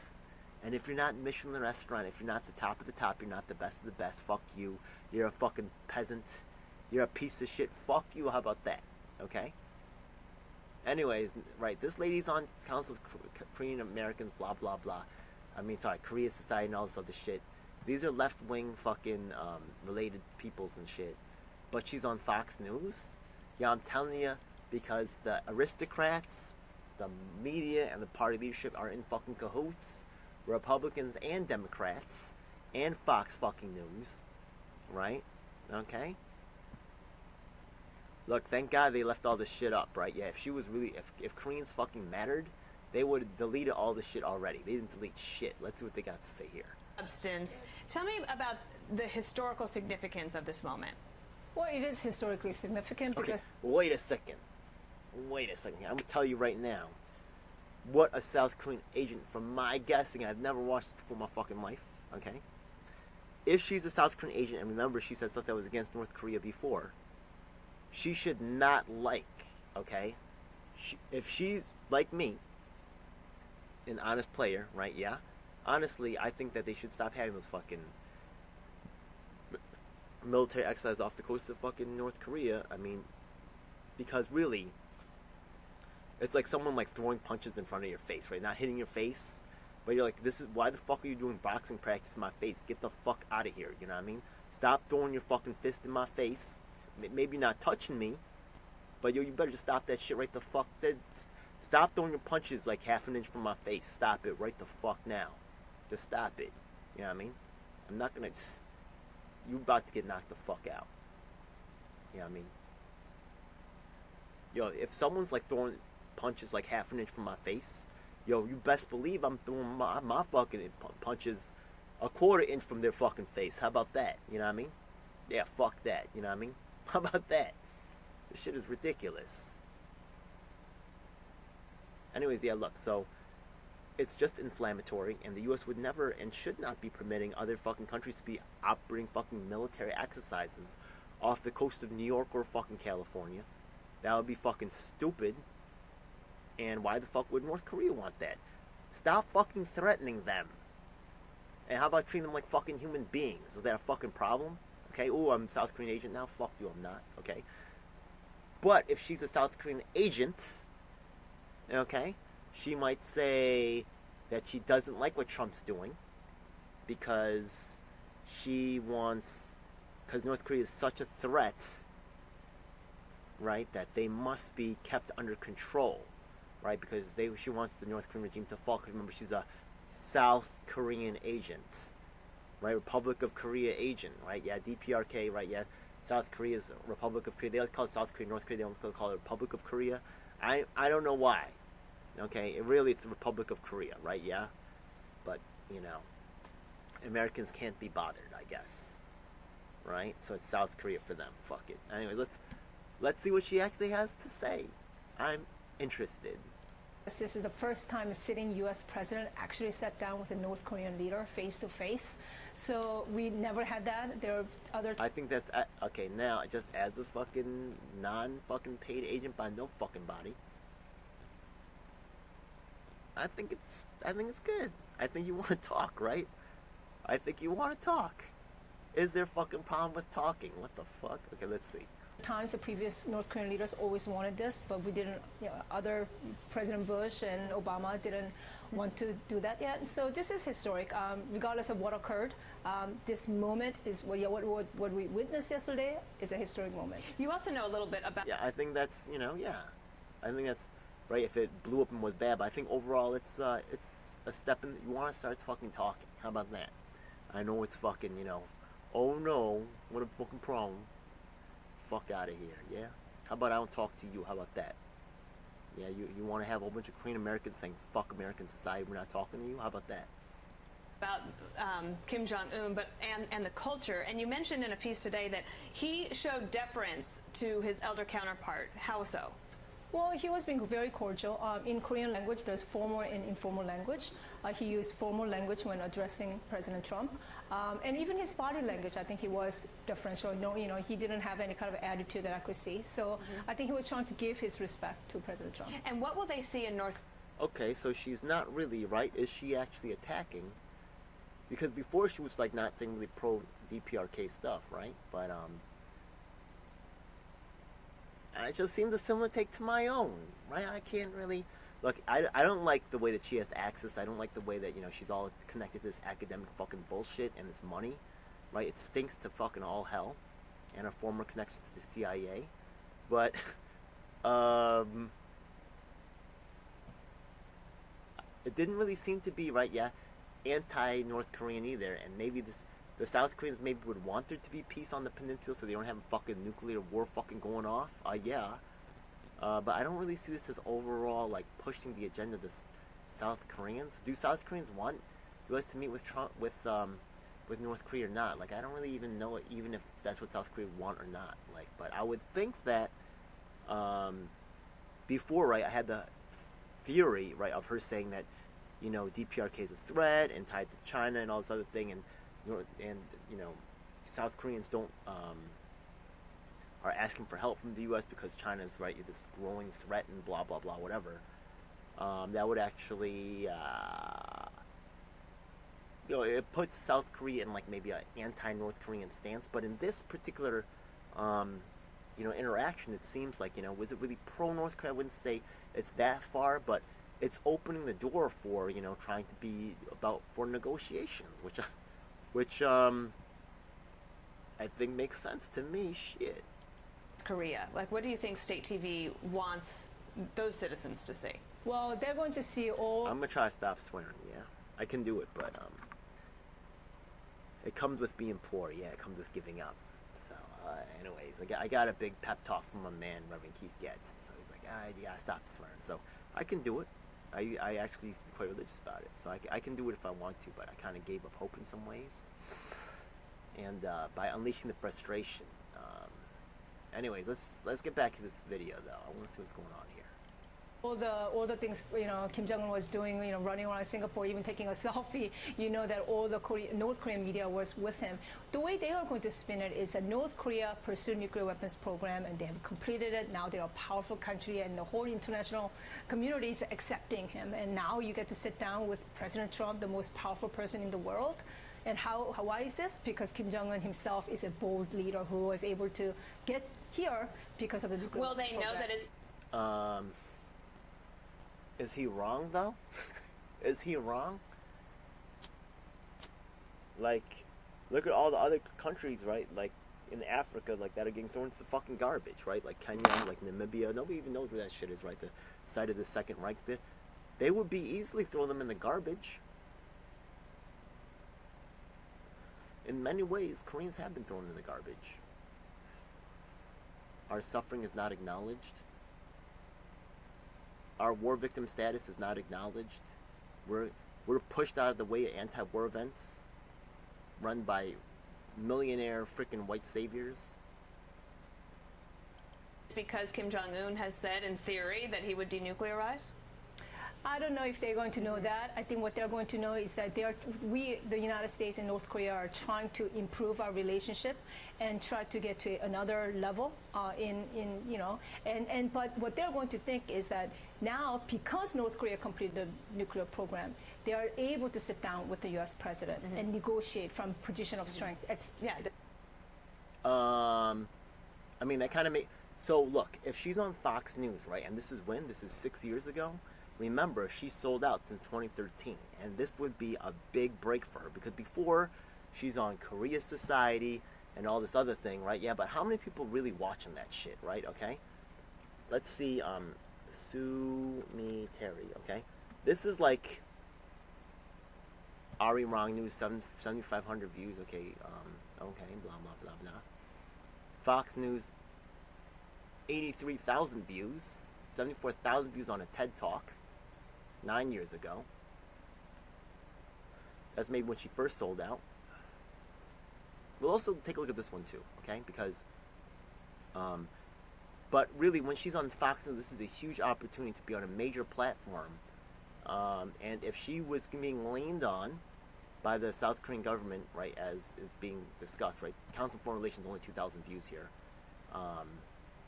And if you're not Michelin restaurant, if you're not the top of the top, you're not the best of the best, fuck you. You're a fucking peasant. You're a piece of shit. Fuck you, how about that? Okay? Anyways, right, this lady's on Council of Korean Americans, blah, blah, blah. I mean, sorry, Korea Society and all this other shit. These are left-wing fucking related peoples and shit. But she's on Fox News? Yeah, I'm telling you, because the aristocrats, the media, and the party leadership are in fucking cahoots. Republicans and Democrats, and Fox fucking News. Right? Okay? Look, thank God they left all this shit up, right? Yeah, if she was really, if Koreans fucking mattered, they would have deleted all the shit already. They didn't delete shit. Let's see what they got to say here. Substance. Tell me about the historical significance of this moment. Well, it is historically significant Okay, because wait a second. Wait a second. I'm gonna tell you right now what a South Korean agent, from my guessing, I've never watched this before in my fucking life. Okay, if she's a South Korean agent, and remember she said stuff that was against North Korea before, she should not like. Okay, if she's like me, an honest player, right? Yeah. Honestly, I think that they should stop having those fucking military exercises off the coast of fucking North Korea. I mean, because really, it's like someone like throwing punches in front of your face, right? Not hitting your face, but you're like, this is why the fuck are you doing boxing practice in my face? Get the fuck out of here. You know what I mean? Stop throwing your fucking fist in my face. Maybe not touching me, but you better just stop that shit right the fuck. Stop throwing your punches like half an inch from my face. Stop it right the fuck now. Just stop it. You know what I mean? I'm not gonna. You about to get knocked the fuck out. You know what I mean? Yo, if someone's like throwing punches like half an inch from my face, yo, you best believe I'm throwing my fucking punches a quarter inch from their fucking face. How about that? You know what I mean? Yeah, fuck that. You know what I mean? How about that? This shit is ridiculous. Anyways, yeah, look, so it's just inflammatory, and the U.S. would never and should not be permitting other fucking countries to be operating fucking military exercises off the coast of New York or fucking California. That would be fucking stupid. And why the fuck would North Korea want that? Stop fucking threatening them. And how about treating them like fucking human beings? Is that a fucking problem? Okay, oh, I'm a South Korean agent now? Fuck you, I'm not. Okay. But if she's a South Korean agent, okay, she might say that she doesn't like what Trump's doing because because North Korea is such a threat, right, that they must be kept under control, right, because she wants the North Korean regime to fall. Because remember, she's a South Korean agent, right, Republic of Korea agent, right, yeah, DPRK, right, yeah, South Korea's Republic of Korea. They like to call it South Korea, North Korea, they don't call it Republic of Korea. I don't know why. Okay, it's the Republic of Korea, right? Yeah, but you know, Americans can't be bothered, I guess, right? So it's South Korea for them. Fuck it. Anyway, let's see what she actually has to say. I'm interested. this is the first time a sitting U.S. president actually sat down with a North Korean leader face to face. So we never had that. There are other. I think that's okay. Now, just as a fucking non-fucking paid agent by no fucking body, I think it's good. I think you want to talk, right? I think you want to talk. Is there a fucking problem with talking? What the fuck? Okay, let's see. Times the previous North Korean leaders always wanted this, but we didn't. Other President Bush and Obama didn't want to do that yet. So this is historic, regardless of what occurred. This moment is what we witnessed yesterday is a historic moment. You also know a little bit about. Yeah, I think that's I think that's right. If it blew up and was bad, but I think overall it's a step in. You want to start fucking talking. How about that? I know it's fucking oh no, what a fucking problem. Fuck out of here, yeah? How about I don't talk to you? How about that? Yeah, you want to have a whole bunch of Korean Americans saying fuck American society, we're not talking to you? How about that? About Kim Jong-un, and the culture, and you mentioned in a piece today that he showed deference to his elder counterpart. How so? Well, he was being very cordial. In Korean language, there's formal and informal language. He used formal language when addressing President Trump. And even his body language, I think he was deferential. No, he didn't have any kind of attitude that I could see. So I think he was trying to give his respect to President Trump. And what will they see in North? Okay, so she's not really, right? Is she actually attacking? Because before she was like not saying really pro DPRK stuff, right? But it just seems a similar take to my own, right? I can't really look. I don't like the way that she has access. I don't like the way that she's all connected to this academic fucking bullshit and this money, right? It stinks to fucking all hell, and her former connection to the CIA, but it didn't really seem to be right. Yeah, anti-North Korean either, and maybe the South Koreans maybe would want there to be peace on the peninsula so they don't have a fucking nuclear war fucking going off. Yeah. But I don't really see this as overall like pushing the agenda South Koreans. Do South Koreans want U.S. to meet with Trump, with North Korea or not? Like, I don't really even know even if that's what South Korea want or not. Like, but I would think that before, right, I had the theory, right, of her saying that, you know, DPRK is a threat and tied to China and all this other thing, and you know, South Koreans don't are asking for help from the U.S. because China is, right, this growing threat and blah blah blah whatever. That would actually you know, it puts South Korea in like maybe an anti-North Korean stance, but in this particular you know, interaction, it seems like, you know, was it really pro-North Korea? I wouldn't say it's that far, but it's opening the door for, you know, trying to be for negotiations, which I think makes sense to me. Shit. Korea, like, what do you think state TV wants those citizens to see? Well, they're going to see all. I'm gonna try to stop swearing. Yeah, I can do it, but it comes with being poor. Yeah, it comes with giving up. So, anyways, I got a big pep talk from my man, Reverend Keith Getz. So he's like, you gotta stop swearing. So I can do it. I actually used to be quite religious about it, so I can do it if I want to, but I kind of gave up hope in some ways. And by unleashing the frustration. Anyways, let's get back to this video, though. I want to see what's going on here. All the things, you know, Kim Jong-un was doing, you know, running around Singapore, even taking a selfie, you know, that all the North Korean media was with him. The way they are going to spin it is that North Korea pursued nuclear weapons program and they have completed it. Now they're a powerful country and the whole international community is accepting him. And now you get to sit down with President Trump, the most powerful person in the world. And why is this? Because Kim Jong-un himself is a bold leader who was able to get here because of the nuclear Will they know that it's... Is he wrong, though? Is he wrong? Like, look at all the other countries, right? Like, in Africa, like, that are getting thrown into the fucking garbage, right? Like Kenya, like Namibia. Nobody even knows where that shit is, right? The site of the Second Reich there. They would be easily throw them in the garbage. In many ways, Koreans have been thrown in the garbage. Our suffering is not acknowledged. Our war victim status is not acknowledged. We're pushed out of the way of anti-war events run by millionaire freaking white saviors. Because Kim Jong-un has said in theory that he would denuclearize? I don't know if they're going to know that. I think what they're going to know is that we, the United States and North Korea, are trying to improve our relationship and try to get to another level you know, but what they're going to think is that now, because North Korea completed the nuclear program, they are able to sit down with the U.S. president and negotiate from position of strength. I mean, that kind of so look, if she's on Fox News, right, and this is 6 years ago. Remember, she sold out since 2013, and this would be a big break for her, because before, she's on Korea Society and all this other thing, right? Yeah, but how many people really watching that shit, right? Okay? Let's see, Sue Me Terry, okay? This is like Ari Rong News, 7,500 views, okay, okay, blah, blah, blah, blah. Fox News, 83,000 views, 74,000 views on a TED Talk. 9 years ago. That's maybe when she first sold out. We'll also take a look at this one too, okay? Because, but really, when she's on Fox News, this is a huge opportunity to be on a major platform. And if she was being leaned on by the South Korean government, right, as is being discussed, right? Council on Foreign Relations, only 2,000 views here.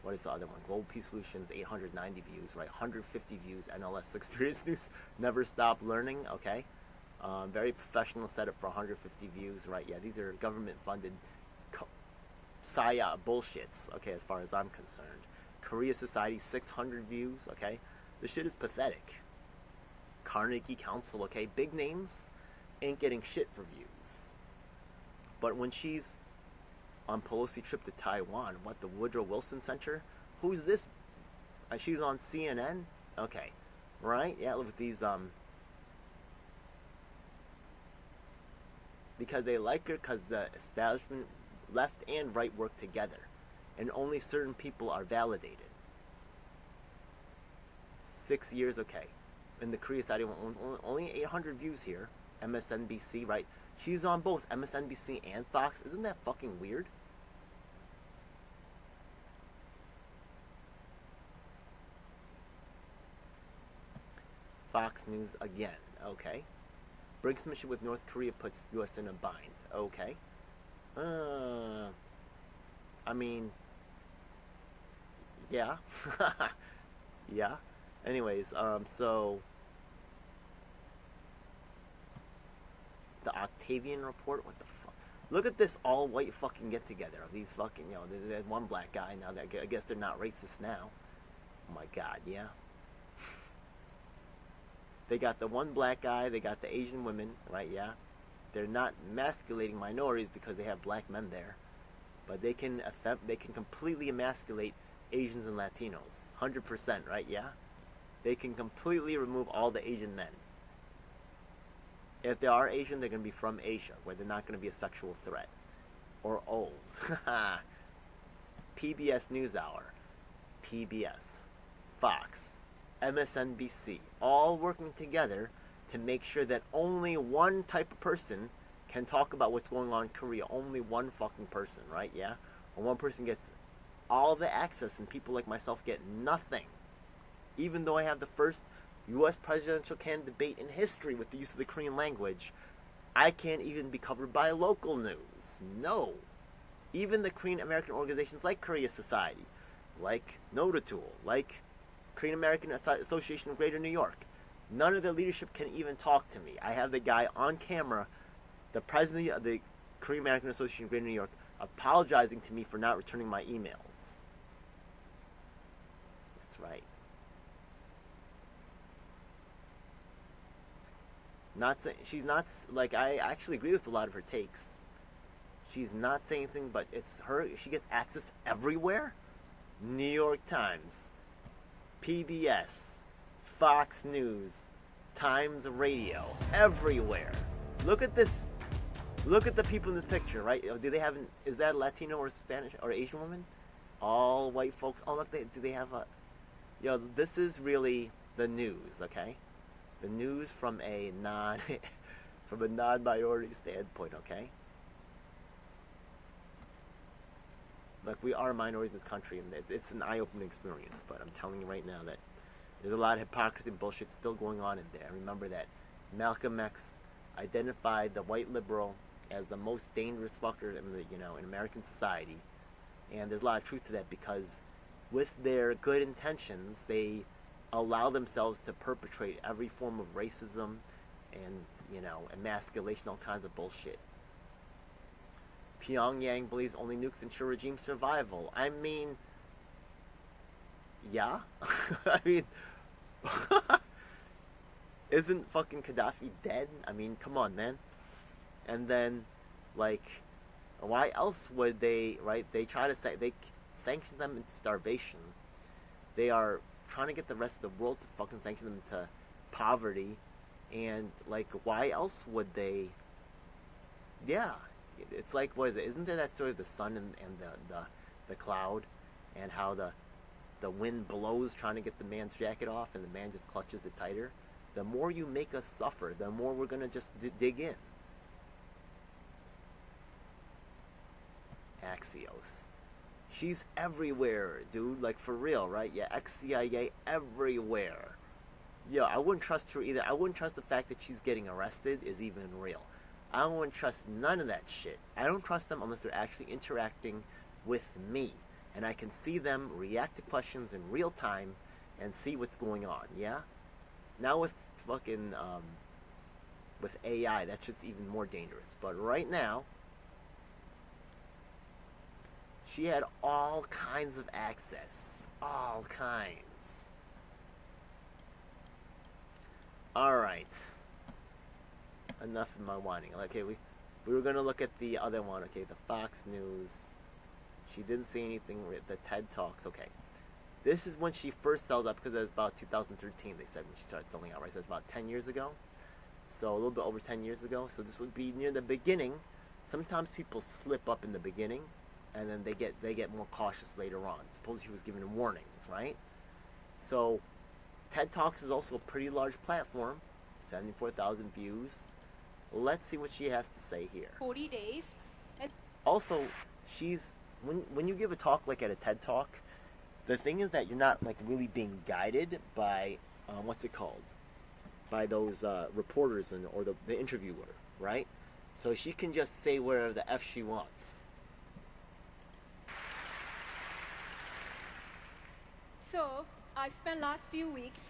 What is the other one? Global Peace Solutions, 890 views, right? 150 views. NLS Experience News, Never Stop Learning, okay? Very professional setup for 150 views, right? Yeah, these are government-funded PSYOP bullshits, okay, as far as I'm concerned. Korea Society, 600 views, okay? This shit is pathetic. Carnegie Council, okay? Big names ain't getting shit for views. But when she's on Pelosi trip to Taiwan, what, the Woodrow Wilson Center? Who's this? She's on CNN? Okay. Right? Yeah, with these, because they like her because the establishment, left and right, work together. And only certain people are validated. 6 years, okay. in the Korea side, only 800 views here. MSNBC, right? She's on both MSNBC and Fox. Isn't that fucking weird? Fox News again. Okay. Brinksmanship with North Korea puts U.S. in a bind. Okay. I mean, yeah. Yeah. Anyways, so the Octavian report. What the fuck? Look at this all-white fucking get-together of these fucking, you know, there's one black guy now. That I guess they're not racist now. Oh my God, yeah. They got the one black guy. They got the Asian women, right? Yeah. They're not emasculating minorities because they have black men there, but they can completely emasculate Asians and Latinos. 100%, right? Yeah. They can completely remove all the Asian men. If they are Asian, they're going to be from Asia, where they're not going to be a sexual threat. Or old. PBS NewsHour. PBS. Fox. MSNBC. All working together to make sure that only one type of person can talk about what's going on in Korea. Only one fucking person, right? Yeah? And one person gets all the access and people like myself get nothing. Even though I have the first U.S. presidential candidate debate in history with the use of the Korean language, I can't even be covered by local news. No. Even the Korean American organizations like Korea Society, like Notatul, like Korean American Association of Greater New York, none of their leadership can even talk to me. I have the guy on camera, the president of the Korean American Association of Greater New York, apologizing to me for not returning my emails. That's right. She's not, like, I actually agree with a lot of her takes. She's not saying anything, but it's her, she gets access everywhere. New York Times, PBS, Fox News, Times Radio, everywhere. Look at this. Look at the people in this picture, right? Do they have is that Latino or Spanish or Asian woman? All white folks. Oh, look, do they have a, this is really the news, okay? The news from a non-minority standpoint, okay? Look, we are minorities in this country, and it's an eye-opening experience. But I'm telling you right now that there's a lot of hypocrisy and bullshit still going on in there. Remember that Malcolm X identified the white liberal as the most dangerous fucker in American society, and there's a lot of truth to that because with their good intentions, they allow themselves to perpetrate every form of racism and, emasculation, all kinds of bullshit. Pyongyang believes only nukes ensure regime survival. I mean, yeah. I mean, isn't fucking Gaddafi dead? I mean, come on, man. And then, like, why else would they, right? They try to say, they sanction them into starvation. They are trying to get the rest of the world to fucking sanction them into poverty. And, like, why else would they? Yeah. It's like, what is it? Isn't there that story of the sun and the cloud, and how the wind blows trying to get the man's jacket off, and the man just clutches it tighter? The more you make us suffer, the more we're gonna just dig in. Axios, she's everywhere, dude. Like, for real, right? Yeah, ex-CIA everywhere. Yeah, I wouldn't trust her either. I wouldn't trust the fact that she's getting arrested is even real. I wouldn't trust none of that shit. I don't trust them unless they're actually interacting with me. And I can see them react to questions in real time and see what's going on, yeah? Now with fucking, with AI, that's just even more dangerous. But right now, she had all kinds of access. All kinds. Alright. Enough of my whining. Okay, we were going to look at the other one. Okay, the Fox News. She didn't say anything. The TED Talks. Okay. This is when she first sold up, because it was about 2013, they said, when she started selling out, right? So it's about 10 years ago. So a little bit over 10 years ago. So this would be near the beginning. Sometimes people slip up in the beginning, and then they get more cautious later on. Suppose she was given warnings, right? So TED Talks is also a pretty large platform, 74,000 views. Let's see what she has to say here. 40 days. And Also, she's when you give a talk like at a TED Talk, the thing is that you're not like really being guided by what's it called? By those reporters or the interviewer, right? So she can just say whatever the F she wants. So I spent last few weeks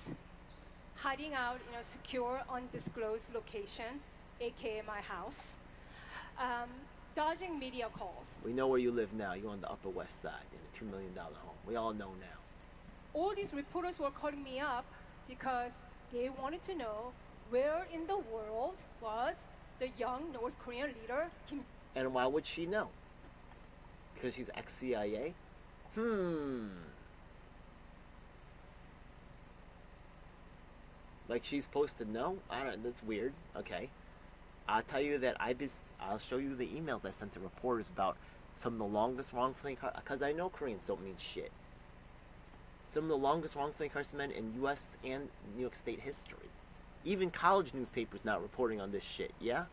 hiding out in a secure, undisclosed location, aka my house, dodging media calls. We know where you live now. You're on the Upper West Side in a $2 million home. We all know now. All these reporters were calling me up because they wanted to know where in the world was the young North Korean leader Kim. And why would she know? Because she's ex-CIA? Like she's supposed to know? I don't. That's weird. Okay, I'll tell you that I'll show you the emails I sent to reporters about some of the longest wrongfully because I know Koreans don't mean shit. Some of the longest wrongfully incarcerated men in U.S. and New York State history. Even college newspapers not reporting on this shit. Yeah.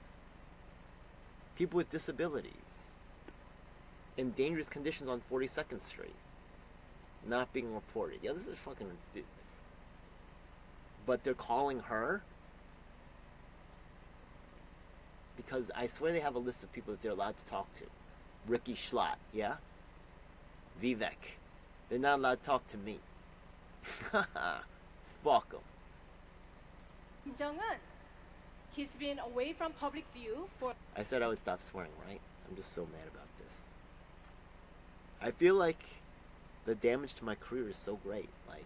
People with disabilities in dangerous conditions on 42nd Street not being reported. Yeah, this is fucking. But they're calling her because I swear they have a list of people that they're allowed to talk to. Ricky Schlott, yeah? Vivek. They're not allowed to talk to me. Fuck them. Kim Jong-un. He's been away from public view for... I said I would stop swearing, right? I'm just so mad about this. I feel like the damage to my career is so great. Like,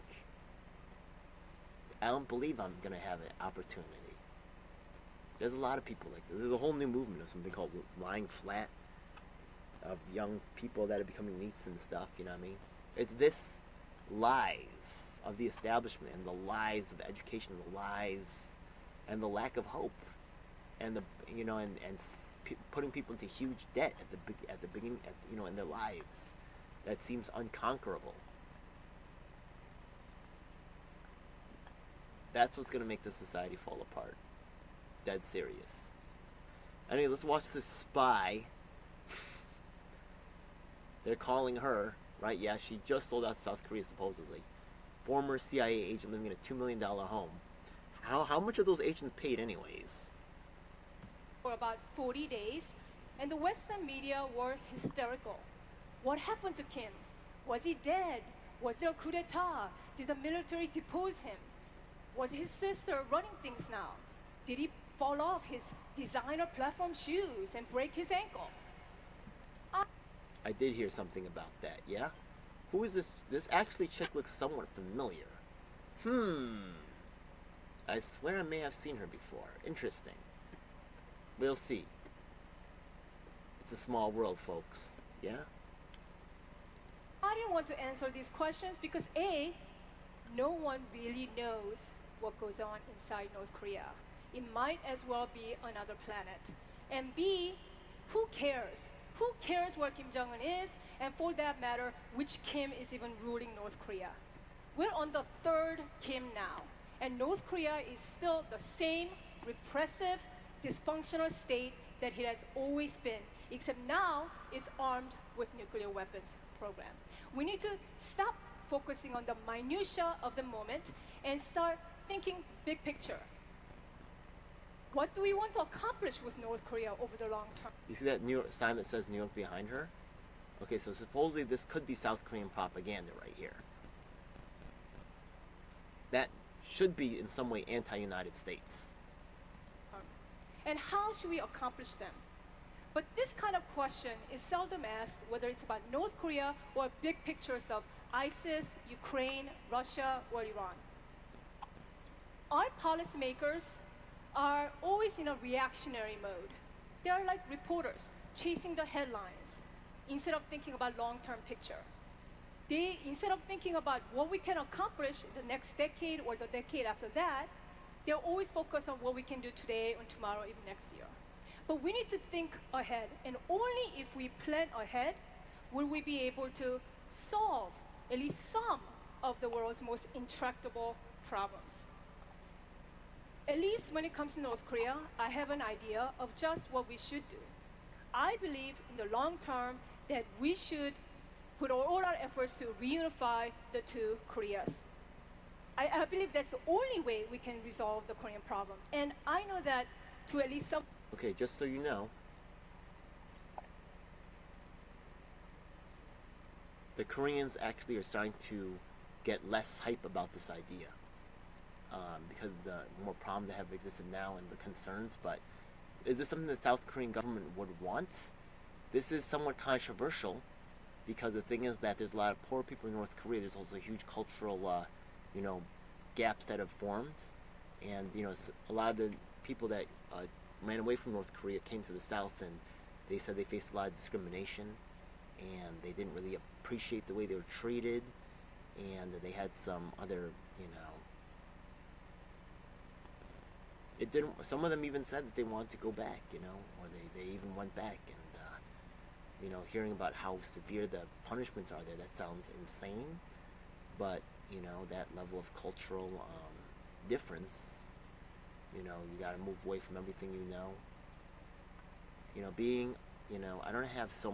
I don't believe I'm going to have an opportunity. There's a lot of people like this. There's a whole new movement of something called lying flat, of young people that are becoming NEETs and stuff, you know what I mean? It's this lies of the establishment and the lies of education, the lies and the lack of hope and the, you know, and putting people into huge debt at the beginning, you know, in their lives that seems unconquerable. That's what's going to make the society fall apart. Dead serious. Anyway, let's watch this spy. They're calling her, right? Yeah, she just sold out South Korea, supposedly. Former CIA agent living in a $2 million home. How much are those agents paid anyways? For about 40 days, and the Western media were hysterical. What happened to Kim? Was he dead? Was there a coup d'etat? Did the military depose him? Was his sister running things now? Did he fall off his designer platform shoes and break his ankle? I did hear something about that, yeah? Who is this? This actually chick looks somewhat familiar. I swear I may have seen her before. Interesting. We'll see. It's a small world, folks. Yeah? I didn't want to answer these questions because A, no one really knows what goes on inside North Korea. It might as well be another planet. And B, who cares? Who cares where Kim Jong-un is? And for that matter, which Kim is even ruling North Korea? We're on the third Kim now. And North Korea is still the same repressive, dysfunctional state that it has always been, except now it's armed with nuclear weapons program. We need to stop focusing on the minutia of the moment and start thinking big picture. What do we want to accomplish with North Korea over the long term? You see that New York sign that says New York behind her? Okay, so supposedly this could be South Korean propaganda right here. That should be in some way anti-United States. And how should we accomplish them? But this kind of question is seldom asked, whether it's about North Korea or big pictures of ISIS, Ukraine, Russia, or Iran. Our policymakers are always in a reactionary mode. They are like reporters chasing the headlines instead of thinking about long-term picture. They, instead of thinking about what we can accomplish the next decade or the decade after that, they're always focused on what we can do today or tomorrow, even next year. But we need to think ahead, and only if we plan ahead will we be able to solve at least some of the world's most intractable problems. At least when it comes to North Korea, I have an idea of just what we should do. I believe in the long term that we should put all our efforts to reunify the two Koreas. I believe that's the only way we can resolve the Korean problem. And I know that to at least some... Okay, just so you know, the Koreans actually are starting to get less hype about this idea because of the more problems that have existed now and the concerns. But is this something the South Korean government would want? This is somewhat controversial because the thing is that there's a lot of poor people in North Korea. There's also huge cultural, gaps that have formed, and a lot of the people that ran away from North Korea came to the South, and they said they faced a lot of discrimination, and they didn't really appreciate the way they were treated, and they had some other, it didn't. Some of them even said that they wanted to go back, or they even went back, and hearing about how severe the punishments are there, that sounds insane, but that level of cultural difference, you got to move away from everything being, I don't have so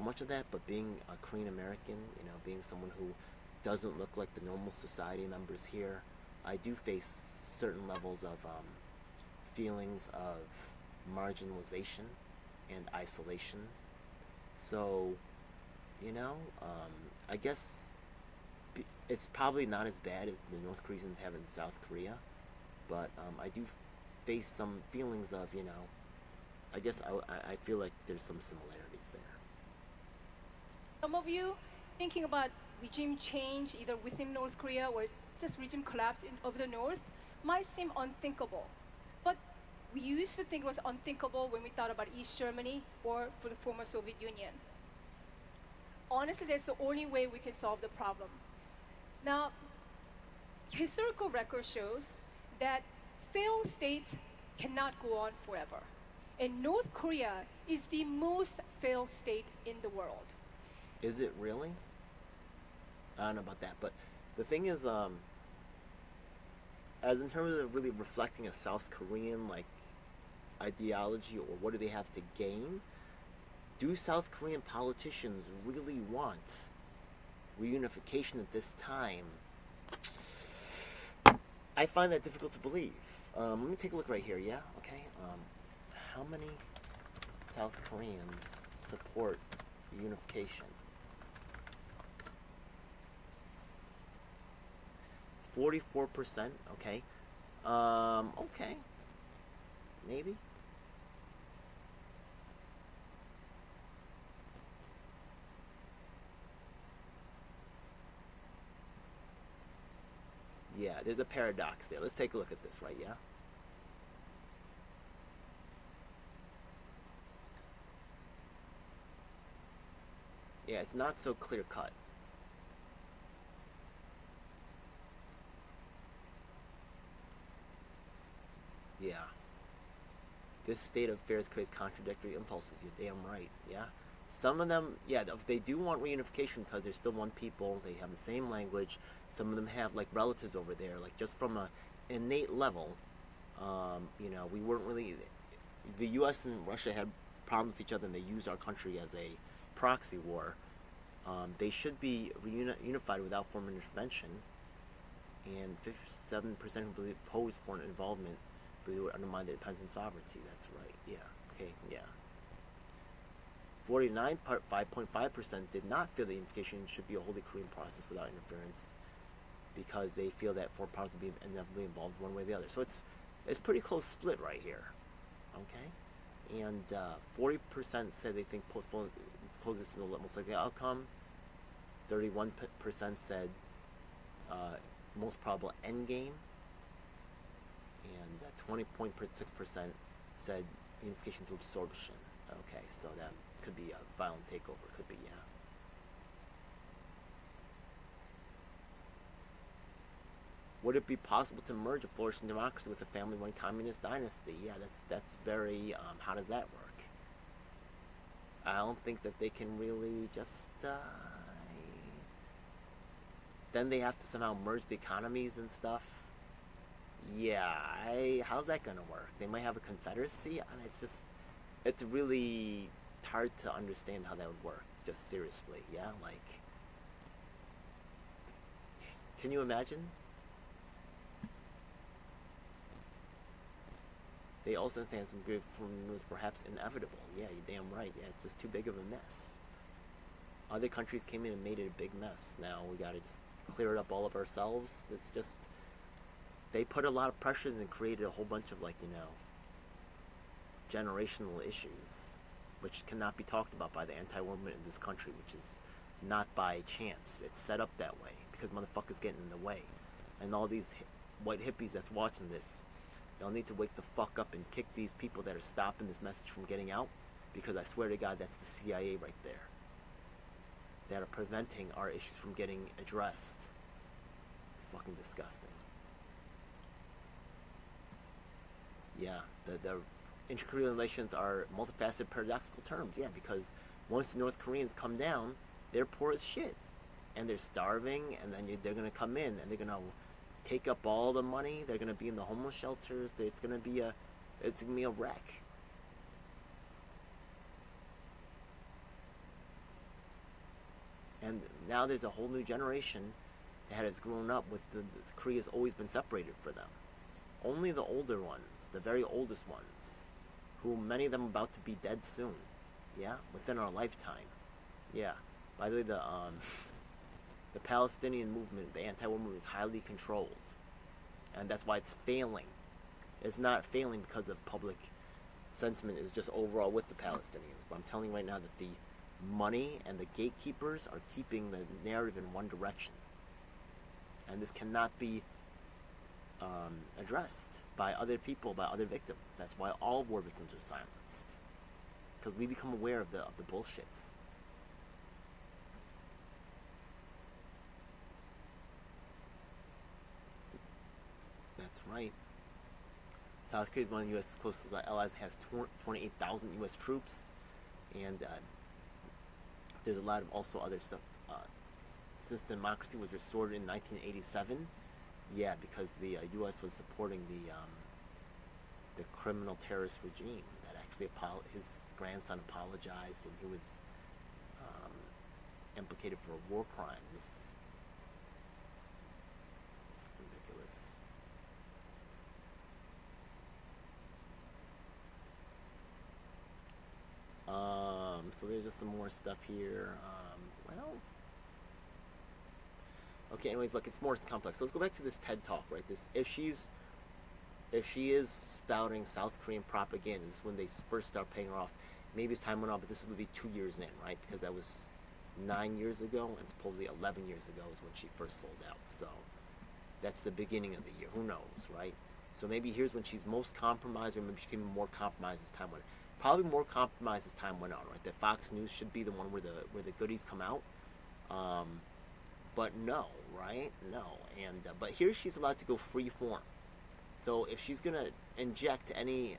much of that, but being a Korean American, being someone who doesn't look like the normal society members here, I do face certain levels of feelings of marginalization and isolation. So, I guess it's probably not as bad as the North Koreans have in South Korea, but I do face some feelings of, I guess I feel like there's some similarities there. Some of you thinking about regime change either within North Korea or just regime collapse of the North might seem unthinkable. But we used to think it was unthinkable when we thought about East Germany or for the former Soviet Union. Honestly, that's the only way we can solve the problem. Now, historical record shows that failed states cannot go on forever. And North Korea is the most failed state in the world. Is it really? I don't know about that, but the thing is, as in terms of really reflecting a South Korean ideology, or what do they have to gain, do South Korean politicians really want reunification at this time? I find that difficult to believe. Let me take a look right here, yeah? Okay. How many South Koreans support reunification? 44%, okay. Okay. Maybe. Yeah, there's a paradox there. Let's take a look at this, right, yeah? Yeah, it's not so clear-cut. Yeah. This state of affairs creates contradictory impulses. You're damn right, yeah? Some of them, yeah, they do want reunification because they're still one people. They have the same language. Some of them have, relatives over there. Just from a innate level, we weren't really... The U.S. and Russia had problems with each other, and they used our country as a proxy war. They should be reunified without foreign intervention. And 57% who believe oppose foreign involvement believe it would undermine their independence and sovereignty. That's right. Yeah. Okay. Yeah. 5.5% did not feel the unification should be a wholly Korean process without interference, because they feel that foreign powers would be inevitably involved one way or the other. So it's pretty close split right here. Okay. And 40% said they think coexistence is the most likely outcome. 31% said most probable endgame. And 20.6% said unification through absorption. Okay, so that could be a violent takeover. Could be, yeah. Would it be possible to merge a flourishing democracy with a family-run communist dynasty? Yeah, that's very. How does that work? I don't think that they can really just. then they have to somehow merge the economies and stuff. Yeah, how's that gonna work? They might have a confederacy, and it's really hard to understand how that would work. Just seriously, yeah, like, can you imagine? They also stand some good from perhaps inevitable. Yeah, you're damn right. Yeah, it's just too big of a mess. Other countries came in and made it a big mess. Now we gotta just clear it up all of ourselves. It's just, they put a lot of pressures and created a whole bunch of, like, generational issues, which cannot be talked about by the anti-war movement in this country, which is not by chance. It's set up that way because motherfuckers getting in the way. And all these white hippies that's watching this, they'll need to wake the fuck up and kick these people that are stopping this message from getting out, because I swear to God, that's the CIA right there, that are preventing our issues from getting addressed. It's fucking disgusting. Yeah, the inter-Korean relations are multifaceted, paradoxical terms. Yeah, because once the North Koreans come down, they're poor as shit, and they're starving, and then they're gonna come in and they're gonna take up all the money. They're gonna be in the homeless shelters. It's gonna be a wreck. And now there's a whole new generation that has grown up with Korea's always been separated for them. Only the older ones, the very oldest ones, who many of them are about to be dead soon. Yeah, within our lifetime. Yeah. By the way, the Palestinian movement, the anti-war movement, is highly controlled, and that's why it's failing. It's not failing because of public sentiment. It's just overall with the Palestinians. But I'm telling you right now that the money and the gatekeepers are keeping the narrative in one direction, and this cannot be addressed by other people, by other victims. That's why all war victims are silenced, because we become aware of the bullshits. That's right. South Korea is one of the U.S. closest allies. Has 28,000 U.S. troops, and there's a lot of also other stuff. Since democracy was restored in 1987, yeah, because the U.S. was supporting the criminal terrorist regime that actually his grandson apologized, and he was implicated for a war crime. This ridiculous. So there's just some more stuff here. Well, okay. Anyways, look, it's more complex. So let's go back to this TED Talk, right? If she is spouting South Korean propaganda, this is when they first start paying her off. Maybe as time went on, but this would be 2 years in, right? Because that was 9 years ago, and supposedly 11 years ago is when she first sold out. So that's the beginning of the year. Who knows, right? So maybe here's when she's most compromised, or maybe she became more compromised as time went on. Probably more compromised as time went on, right? That Fox News should be the one where the goodies come out. But no, right? No. And but here she's allowed to go free form. So if she's gonna inject any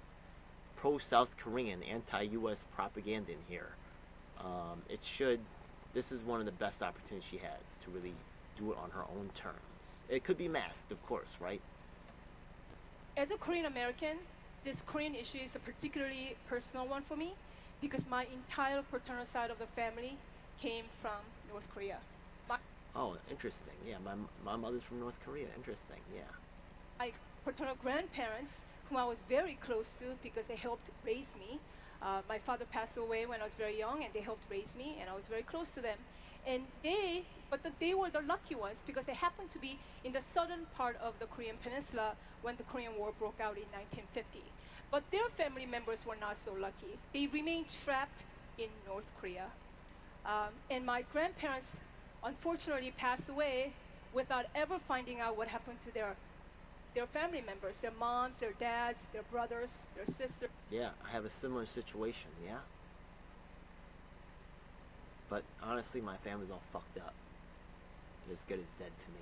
pro-South Korean, anti-U.S. propaganda in here, it should. This is one of the best opportunities she has to really do it on her own terms. It could be masked, of course, right? As a Korean American, this Korean issue is a particularly personal one for me, because my entire paternal side of the family came from North Korea. Oh, interesting. Yeah, my mother's from North Korea. Interesting. Yeah. My paternal grandparents, whom I was very close to because they helped raise me. My father passed away when I was very young, and they helped raise me, and I was very close to them. And they were the lucky ones because they happened to be in the southern part of the Korean peninsula when the Korean War broke out in 1950. But their family members were not so lucky. They remained trapped in North Korea. And my grandparents unfortunately passed away without ever finding out what happened to their family members, their moms, their dads, their brothers, their sisters. Yeah, I have a similar situation, yeah. But honestly, my family's all fucked up. They're as good as dead to me.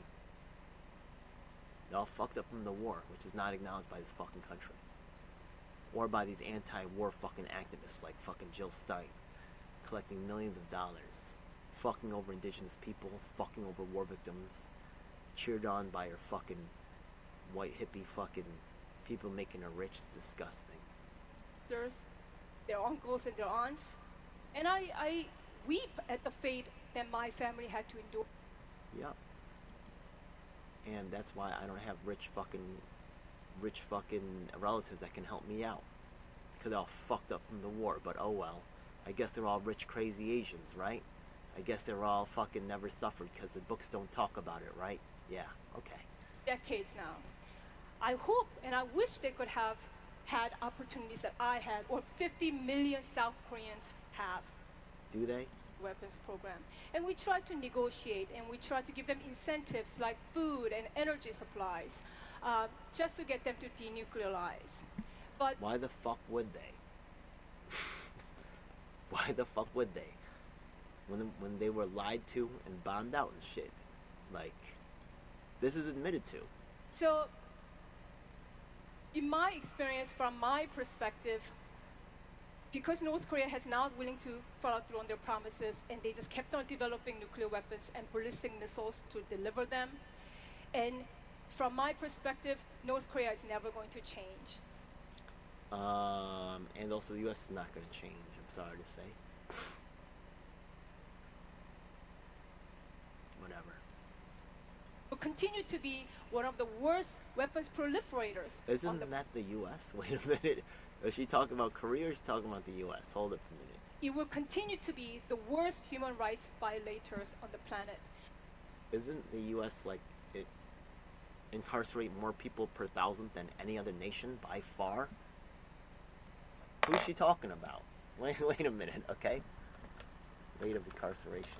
They're all fucked up from the war, which is not acknowledged by this fucking country. Or by these anti-war fucking activists like fucking Jill Stein, collecting millions of dollars fucking over indigenous people, fucking over war victims, cheered on by your fucking white hippie fucking people making her rich. It's disgusting. Their uncles and their aunts, and I weep at the fate that my family had to endure. Yep. And that's why I don't have rich fucking relatives that can help me out, because they're all fucked up from the war. But oh well. I guess they're all rich, crazy Asians, right? I guess they're all fucking never suffered because the books don't talk about it, right? Yeah, okay. Decades now. I hope and I wish they could have had opportunities that I had, or 50 million South Koreans have. Do they? Weapons program. And we try to negotiate, and we try to give them incentives like food and energy supplies, just to get them to denuclearize. But why the fuck would they? Why the fuck would they? When they were lied to and bombed out and shit. Like, this is admitted to. So, in my experience, from my perspective, because North Korea has not willing to follow through on their promises, and they just kept on developing nuclear weapons and ballistic missiles to deliver them, and from my perspective, North Korea is never going to change. And also the U.S. is not going to change, I'm sorry to say. Whatever. Will continue to be one of the worst weapons proliferators. Isn't that the U.S.? Wait a minute. Is she talking about Korea or is she talking about the U.S.? Hold it for a minute. It will continue to be the worst human rights violators on the planet. Isn't the U.S. like it incarcerate more people per thousand than any other nation by far? Who's she talking about? Wait a minute, okay? Rate of incarceration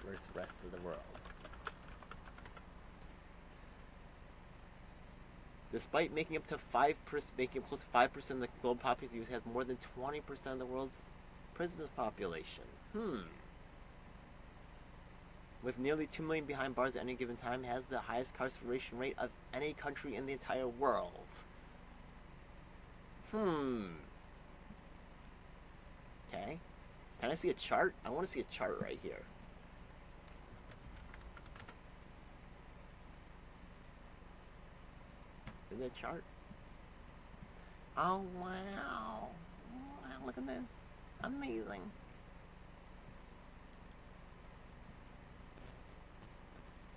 versus the rest of the world. Despite making up to 5%, making close to 5% of the global population, the U.S. has more than 20% of the world's prisoners population. With nearly 2 million behind bars at any given time, has the highest incarceration rate of any country in the entire world. Okay. Can I see a chart? I want to see a chart right here. Is there a chart? Oh, wow. Wow, look at this. Amazing.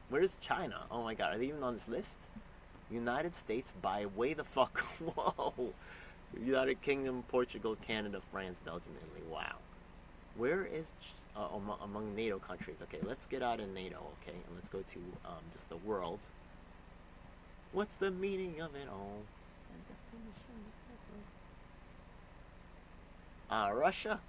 Where's China? Oh my god, are they even on this list? United States by way the fuck. Whoa. United Kingdom, Portugal, Canada, France, Belgium, Italy. Wow. Where is among NATO countries? Okay, let's get out of NATO, okay, and let's go to just the world. What's the meaning of it all? Russia?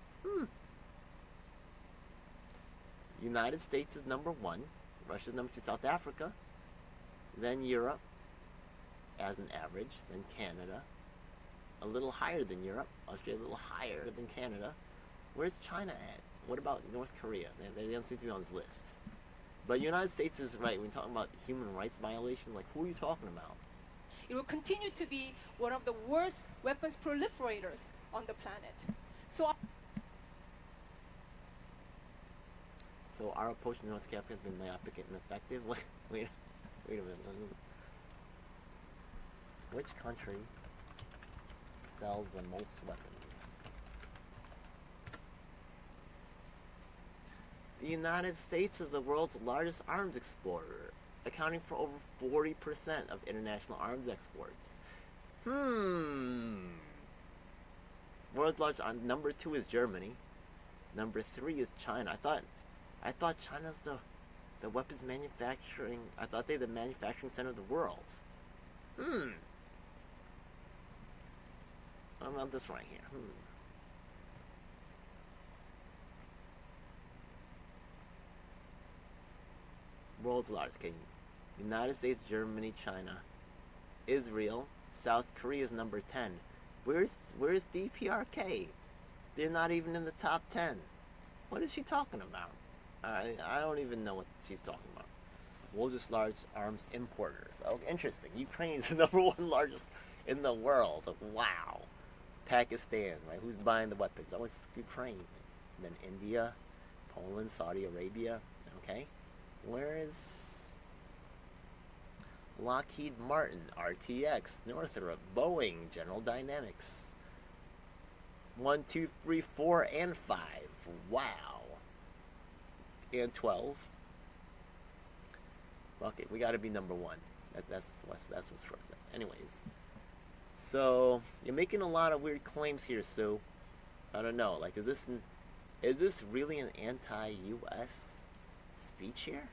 United States is number 1. Russia's number 2. South Africa. Then Europe, as an average. Then Canada. A little higher than Europe. Australia a little higher than Canada. Where's China at? What about North Korea? They don't seem to be on this list. But United States is right. When you're talking about human rights violations, like, who are you talking about? It will continue to be one of the worst weapons proliferators on the planet. So our approach to North Korea has been myopic and ineffective? Wait a minute. Which country sells the most weapons? The United States is the world's largest arms exporter, accounting for over 40% of international arms exports. World's largest, number 2 is Germany. Number 3 is China. I thought China's the weapons manufacturing. I thought they're the manufacturing center of the world. What about this right here? World's largest. Okay. United States, Germany, China, Israel, South Korea is number 10. Where's DPRK? They're not even in the top 10. What is she talking about? I don't even know what she's talking about. World's largest arms importers. Oh, interesting. Ukraine is the number 1 largest in the world. Wow. Pakistan, right? Who's buying the weapons? Oh, it's Ukraine. And then India, Poland, Saudi Arabia. Okay, where is Lockheed Martin, RTX, Northrop, Boeing, General Dynamics? 1, 2, 3, 4, and 5. Wow. And 12. Okay, we got to be number 1. That's what's short. Anyways, so you're making a lot of weird claims here, Sue. I don't know. Like, is this really an anti-U.S. speech here?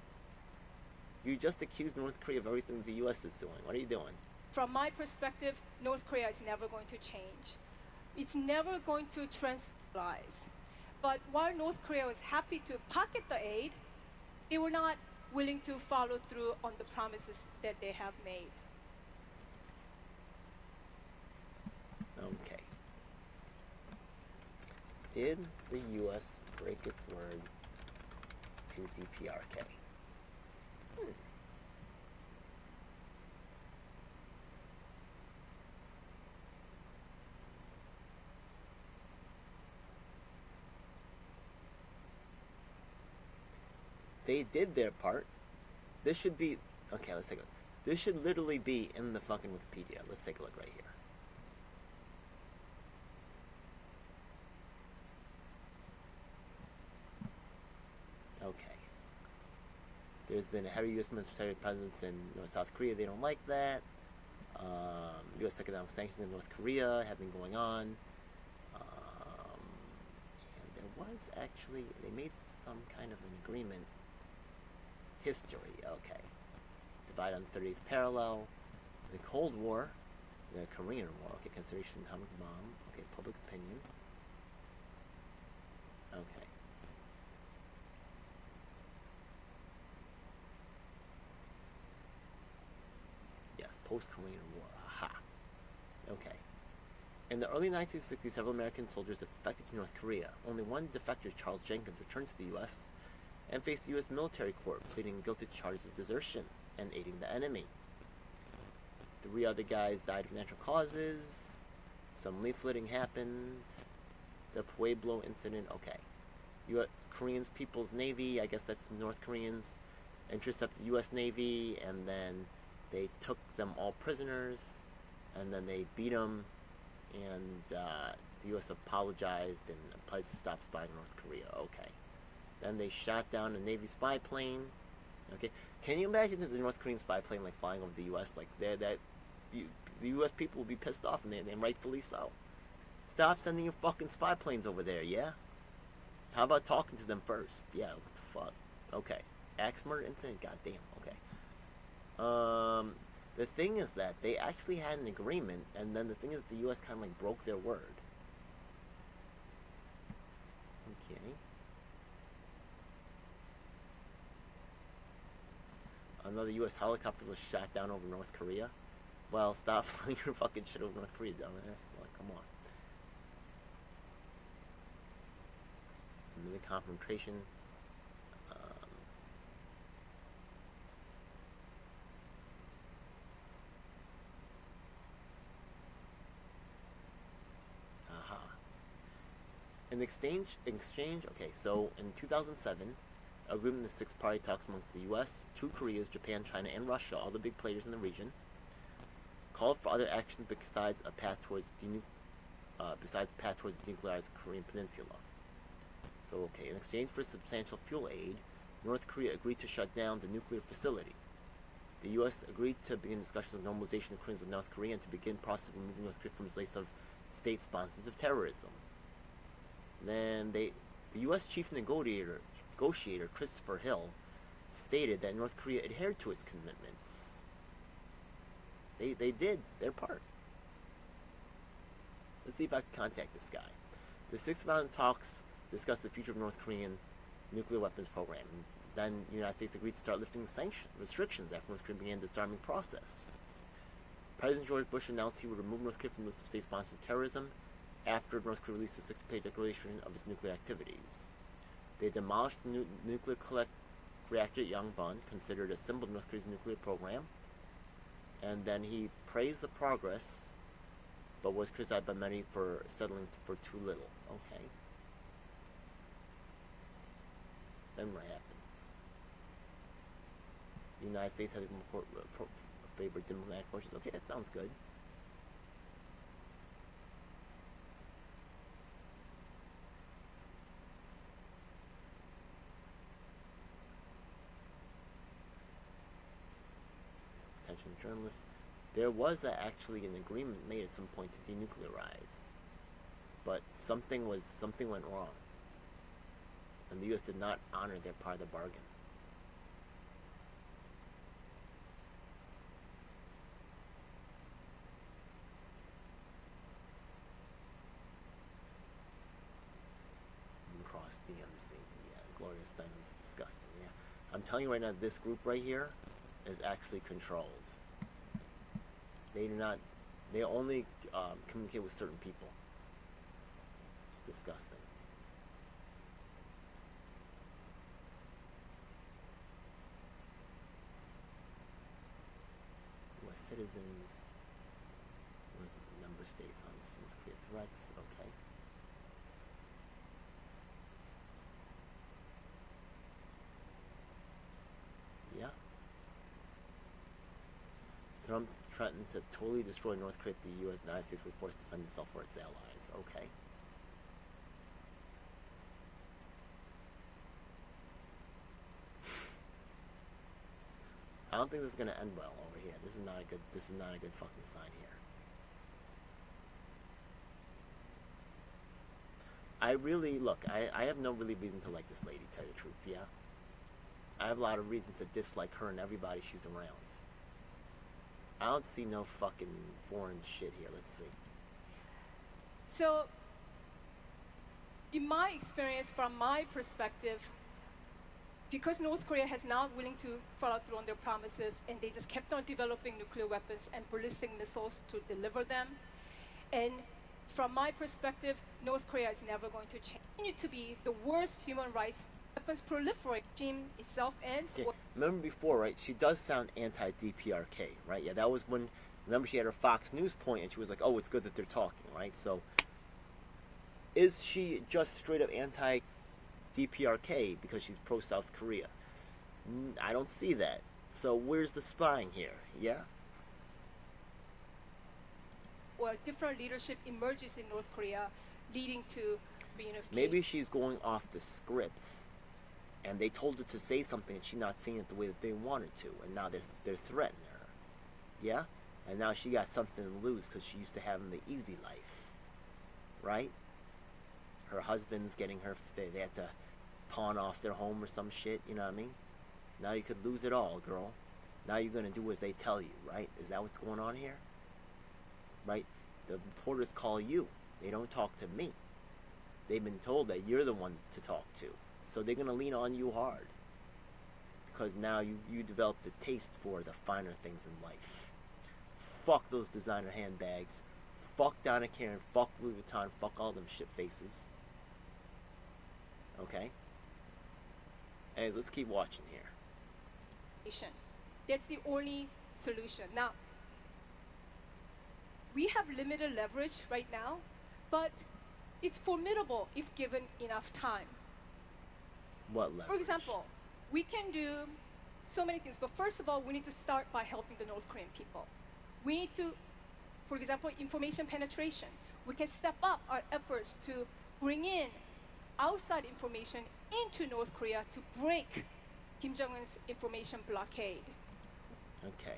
You just accused North Korea of everything the U.S. is doing. What are you doing? From my perspective, North Korea is never going to change. It's never going to transferize. But while North Korea was happy to pocket the aid, they were not willing to follow through on the promises that they have made. Okay. Did the U.S. break its word to DPRK? They did their part. This should be... Okay, let's take a look. This should literally be in the fucking Wikipedia. Let's take a look right here. Okay. There's been a heavy U.S. military presence in South Korea. They don't like that. U.S. economic sanctions in North Korea have been going on. And there was actually... They made some kind of an agreement. History, okay. Divide on 30th parallel. The Cold War. The Korean War. Okay, consideration atomic bomb. Okay, public opinion. Okay. Yes, post-Korean War. Aha. Okay. In the early 1960s, several American soldiers defected to North Korea. Only one defector, Charles Jenkins, returned to the U.S. and faced the U.S. military court, pleading guilty to charges of desertion and aiding the enemy. 3 other guys died of natural causes. Some leafleting happened. The Pueblo incident, okay. Korean People's Navy, I guess that's North Koreans, intercepted the U.S. Navy, and then they took them all prisoners, and then they beat them, and the U.S. apologized and pledged to stop spying on North Korea, okay. Then they shot down a Navy spy plane. Okay, can you imagine the North Korean spy plane like flying over the U.S. like the U.S. people will be pissed off, and rightfully so. Stop sending your fucking spy planes over there, yeah? How about talking to them first? Yeah, what the fuck? Okay, axe murder incident. Goddamn. Okay. The thing is that they actually had an agreement, and then the thing is that the U.S. kind of like broke their word. Okay. Another U.S. helicopter was shot down over North Korea. Well, stop flying your fucking shit over North Korea, dumbass. Like, come on. And then the confrontation. In exchange, okay, so in 2007, agreement in the six-party talks amongst the U.S., 2 Koreas, Japan, China, and Russia, all the big players in the region, called for other actions besides a path towards denuclearized Korean Peninsula. So, okay, in exchange for substantial fuel aid, North Korea agreed to shut down the nuclear facility. The U.S. agreed to begin discussions of normalization of Koreans with North Korea and to begin process of removing North Korea from its list of state sponsors of terrorism. Then the U.S. chief negotiator Christopher Hill stated that North Korea adhered to its commitments. They did their part. Let's see if I can contact this guy. The 6th round of talks discussed the future of North Korean nuclear weapons program. Then the United States agreed to start lifting restrictions after North Korea began the disarming process. President George Bush announced he would remove North Korea from the list of state sponsors of terrorism after North Korea released a 60-page declaration of its nuclear activities. They demolished the nuclear reactor at Yongbyon, considered a symbol of North Korea's nuclear program, and then he praised the progress, but was criticized by many for settling for too little. Okay. Then what happens? The United States has favored diplomatic approaches. Okay, that sounds good. Attention journalists. There was actually an agreement made at some point to denuclearize, but something went wrong, and the U.S. did not honor their part of the bargain. Cross DMZ, yeah, Gloria Steinem's disgusting, yeah. I'm telling you right now, this group right here is actually controlled. They only communicate with certain people. It's disgusting. U.S. citizens, member states on nuclear threats, okay. Yeah. Trump threatened to totally destroy North Korea if the United States were forced to defend itself or its allies. Okay. I don't think this is gonna end well over here. This is not a good fucking sign here. I have no really reason to like this lady, to tell you the truth, yeah? I have a lot of reasons to dislike her and everybody she's around. I don't see no fucking foreign shit here. Let's see. So, in my experience, from my perspective, because North Korea has not willing to follow through on their promises, and they just kept on developing nuclear weapons and ballistic missiles to deliver them, and from my perspective, North Korea is never going to continue to be the worst human rights weapons proliferate regime itself ends. Okay. Remember before, right? She does sound anti-DPRK, right? Yeah, that was when. Remember, she had her Fox News point, and she was like, "Oh, it's good that they're talking," right? So, is she just straight up anti-DPRK because she's pro-South Korea? I don't see that. So, where's the spying here? Yeah. Or different leadership emerges in North Korea, leading to reunification. Maybe she's going off the scripts, and they told her to say something, and she's not saying it the way that they wanted to, and now they're threatening her. Yeah, and now she got something to lose because she used to have the easy life, right? Her husband's getting her. They had to pawn off their home or some shit. You know what I mean? Now you could lose it all, girl. Now you're gonna do as they tell you, right? Is that what's going on here? Right? The reporters call you. They don't talk to me. They've been told that you're the one to talk to. So they're going to lean on you hard. Because now you developed a taste for the finer things in life. Fuck those designer handbags. Fuck Donna Karan. Fuck Louis Vuitton. Fuck all them shit faces. Okay? Hey, let's keep watching here. That's the only solution. Now, we have limited leverage right now, but it's formidable if given enough time. What leverage? For example, we can do so many things, but first of all, we need to start by helping the North Korean people. We need to, for example, information penetration. We can step up our efforts to bring in outside information into North Korea to break Kim Jong-un's information blockade. Okay.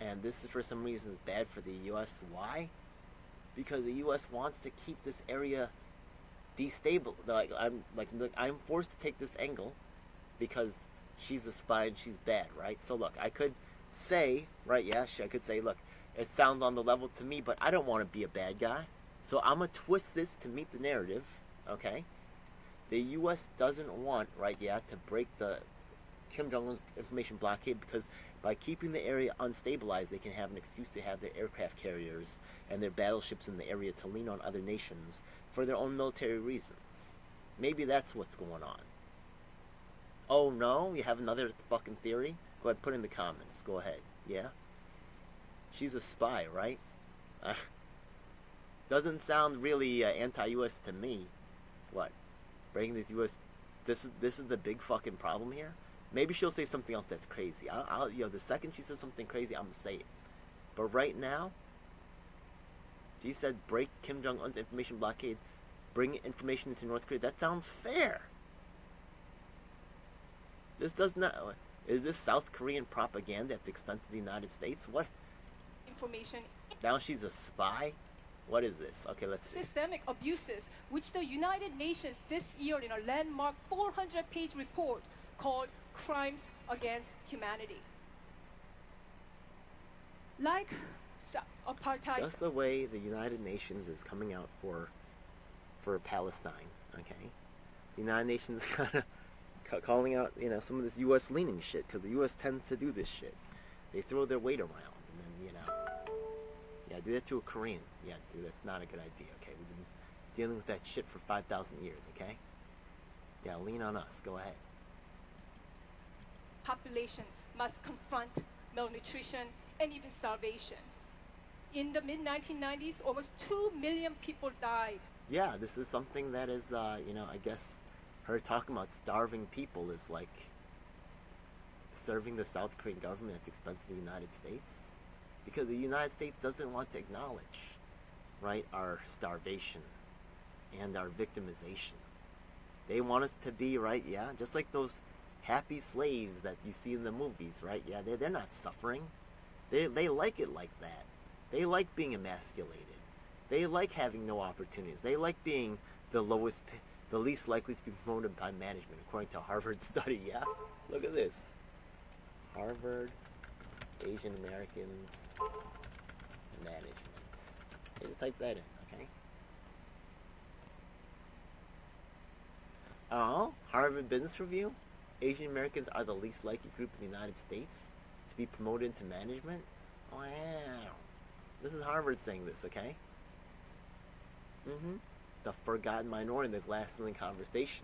And this is for some reasons bad for the U.S. Why? Because the U.S. wants to keep this area destable. I'm forced to take this angle because she's a spy and she's bad, right? So look, I could say, right? Yeah, I could say, look, it sounds on the level to me, but I don't want to be a bad guy. So I'm gonna twist this to meet the narrative. Okay? The U.S. doesn't want, right? Yeah, to break the Kim Jong-un's information blockade because by keeping the area unstabilized, they can have an excuse to have their aircraft carriers and their battleships in the area to lean on other nations for their own military reasons. Maybe that's what's going on. Oh no? You have another fucking theory? Go ahead, put it in the comments. Go ahead. Yeah? She's a spy, right? Doesn't sound really anti-U.S. to me. What? Breaking these U.S. this is the big fucking problem here. Maybe she'll say something else that's crazy. The second she says something crazy, I'm gonna say it. But right now, she said break Kim Jong-un's information blockade, bring information into North Korea. That sounds fair. This does not. Is this South Korean propaganda at the expense of the United States? What? Information. Now she's a spy? What is this? Okay, let's see. Systemic abuses, which the United Nations this year in a landmark 400-page report called Crimes Against Humanity. Like apartheid. Just the way the United Nations is coming out for Palestine, okay? The United Nations kind of calling out, some of this U.S. leaning shit, because the U.S. tends to do this shit. They throw their weight around, and then, yeah, do that to a Korean. Yeah, dude, that's not a good idea, okay? We've been dealing with that shit for 5,000 years, okay? Yeah, lean on us. Go ahead. Population must confront malnutrition and even starvation. In the mid-1990s, almost 2 million people died. Yeah, this is something that is, I guess her talking about starving people is like serving the South Korean government at the expense of the United States. Because the United States doesn't want to acknowledge, right, our starvation and our victimization. They want us to be, right, yeah, just like those happy slaves that you see in the movies, right? Yeah, they're not suffering. They like it like that. They like being emasculated. They like having no opportunities. They like being the least likely to be promoted by management, according to a Harvard study, yeah? Look at this. Harvard, Asian Americans, management. You just type that in, okay? Oh, Harvard Business Review? Asian Americans are the least likely group in the United States to be promoted into management? Wow. This is Harvard saying this, okay? The forgotten minority in the glass ceiling conversation.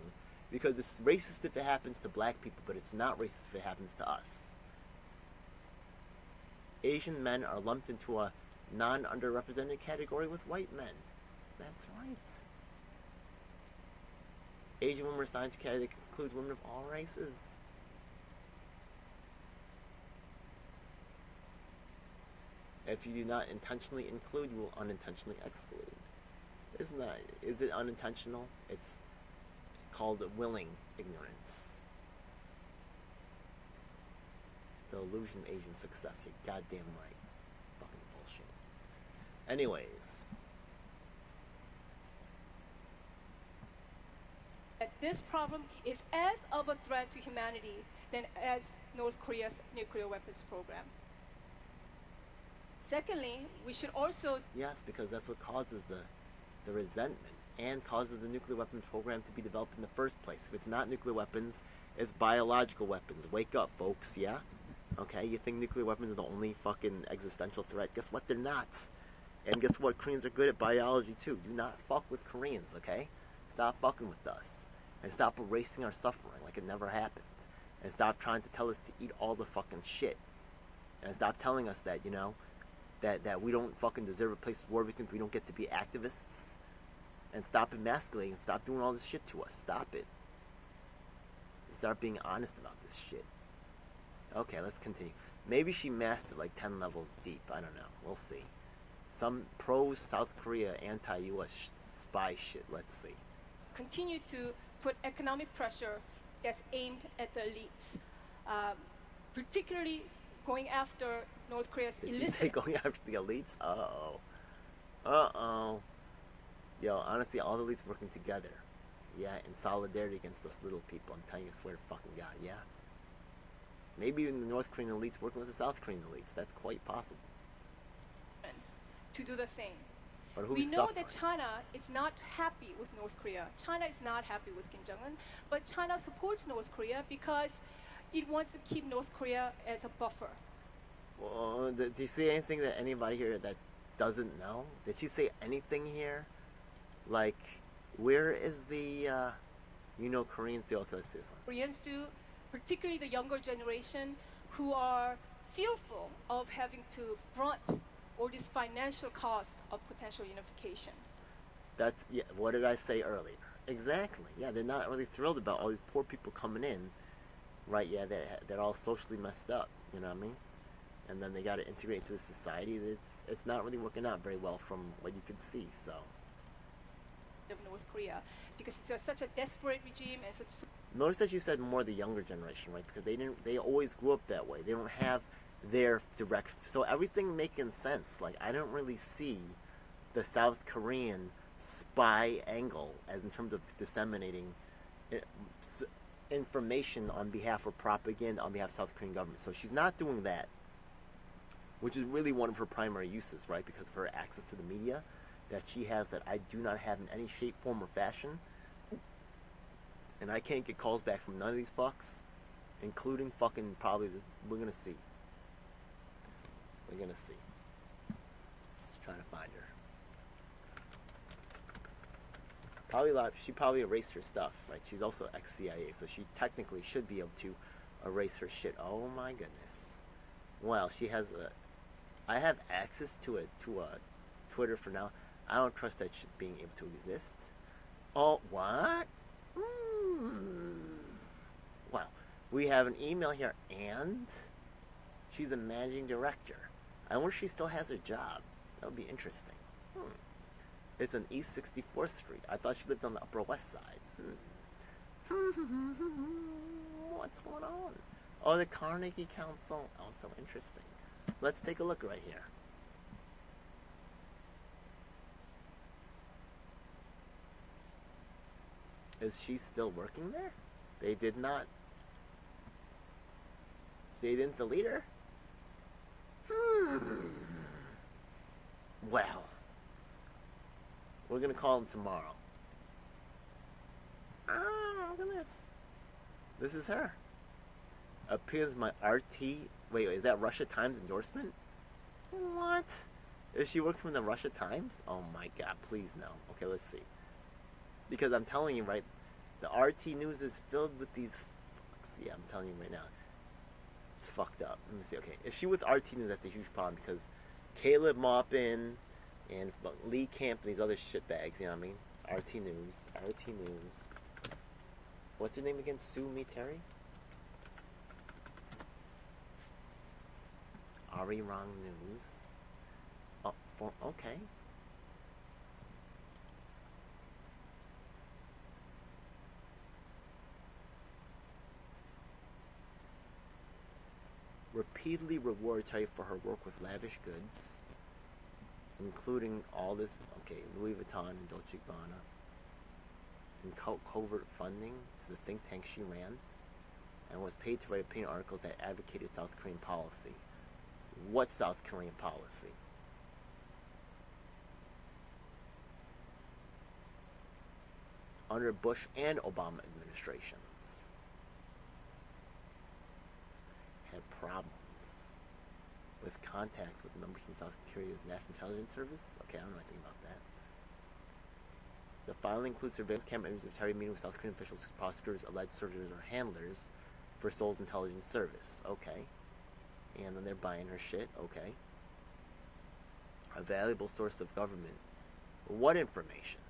Because it's racist if it happens to black people, but it's not racist if it happens to us. Asian men are lumped into a non-underrepresented category with white men. That's right. Asian women are assigned to a category that includes women of all races. If you do not intentionally include, you will unintentionally exclude. Is it unintentional? It's called willing ignorance. The illusion of Asian success. You're goddamn right. Fucking bullshit. Anyways. That this problem is as of a threat to humanity than as North Korea's nuclear weapons program. Secondly, we should also... Yes, because that's what causes the resentment and causes the nuclear weapons program to be developed in the first place. If it's not nuclear weapons, it's biological weapons. Wake up, folks, yeah? Okay, you think nuclear weapons are the only fucking existential threat? Guess what? They're not. And guess what? Koreans are good at biology, too. Do not fuck with Koreans, okay? Stop fucking with us. And stop erasing our suffering like it never happened. And stop trying to tell us to eat all the fucking shit. And stop telling us that, that we don't fucking deserve a place of war victims, we don't get to be activists. And stop emasculating and stop doing all this shit to us. Stop it. And start being honest about this shit. Okay, let's continue. Maybe she mastered like 10 levels deep. I don't know. We'll see. Some pro-South Korea, anti-US spy shit. Let's see. Continue to put economic pressure that's aimed at the elites. Particularly going after North Korea's illicit... Did you say going after the elites? Uh-oh. Uh-oh. Yo, honestly, all the elites working together. Yeah, in solidarity against us little people. I'm telling you, I swear to fucking God, yeah? Maybe even the North Korean elites working with the South Korean elites. That's quite possible. To do the same. But who's we know suffering? that China is not happy with North Korea. China is not happy with Kim Jong-un, but China supports North Korea because it wants to keep North Korea as a buffer. Well, did you see anything that anybody here that doesn't know? Did she say anything here? Like, where is the, Koreans do? Okay, let's see this one. Koreans do, particularly the younger generation, who are fearful of having to brunt all this financial cost of potential unification. What did I say earlier? Exactly. Yeah, they're not really thrilled about all these poor people coming in, right? Yeah, they're all socially messed up. You know what I mean? And then they got to integrate into the society. It's not really working out very well from what you can see. So. Of North Korea, because it's such a desperate regime and such. Notice that you said more the younger generation, right? Because they always grew up that way. They don't have their direct. So everything making sense. Like I don't really see the South Korean spy angle as in terms of disseminating information on behalf of propaganda on behalf of South Korean government. So she's not doing that, which is really one of her primary uses, right? Because of her access to the media that she has that I do not have in any shape, form, or fashion. And I can't get calls back from none of these fucks, including fucking probably this. We're gonna see. We're gonna see. Let's try to find her. She probably erased her stuff, right? She's also ex-CIA, so she technically should be able to erase her shit. Oh my goodness. Well, she has I have access to a Twitter for now. I don't trust that shit being able to exist. Oh, what? Wow. We have an email here, and she's a managing director. I wonder if she still has her job. That would be interesting. It's on East 64th Street. I thought she lived on the Upper West Side. What's going on? Oh, the Carnegie Council. Oh, so interesting. Let's take a look right here. Is she still working there? They didn't delete her? Well, we're gonna call him tomorrow. Oh, look at this. This is her. Appears my RT. Wait, is that Russia Times endorsement? What? Is she working from the Russia Times? Oh my god, please no. Okay, let's see. Because I'm telling you, right, the RT News is filled with these fucks. Yeah, I'm telling you right now. It's fucked up. Let me see. Okay, if she was RT News, that's a huge problem because Caleb Maupin and Lee Camp and these other shitbags, you know what I mean? RT News. What's her name again? Sue Me Terry? Arirang News. Oh, okay. Repeatedly reward Terry for her work with lavish goods, including all this, okay, Louis Vuitton and Dolce & Gabbana, and covert funding to the think tank she ran, and was paid to write opinion articles that advocated South Korean policy. What South Korean policy? Under Bush and Obama administrations. Had problems with contacts with members from South Korea's National Intelligence Service. Okay, I don't know anything about that. The filing includes surveillance camera images of Terry meeting with South Korean officials, prosecutors, alleged servitors, or handlers for Seoul's intelligence service. Okay. And then they're buying her shit. Okay. A valuable source of government. What information?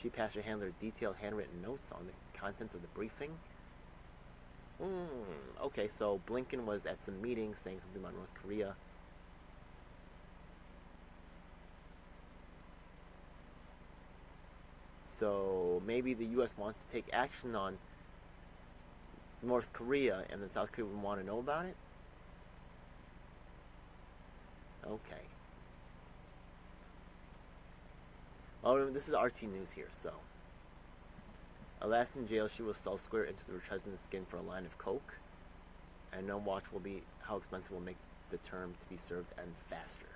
She passed her handler detailed handwritten notes on the contents of the briefing. Okay, so Blinken was at some meeting saying something about North Korea. So maybe the U.S. wants to take action on North Korea, and then South Korea would want to know about it? Okay. Oh, this is RT News here, so. Last in jail, she will sell square inches of her president's skin for a line of coke, and no watch will be how expensive will make the term to be served and faster.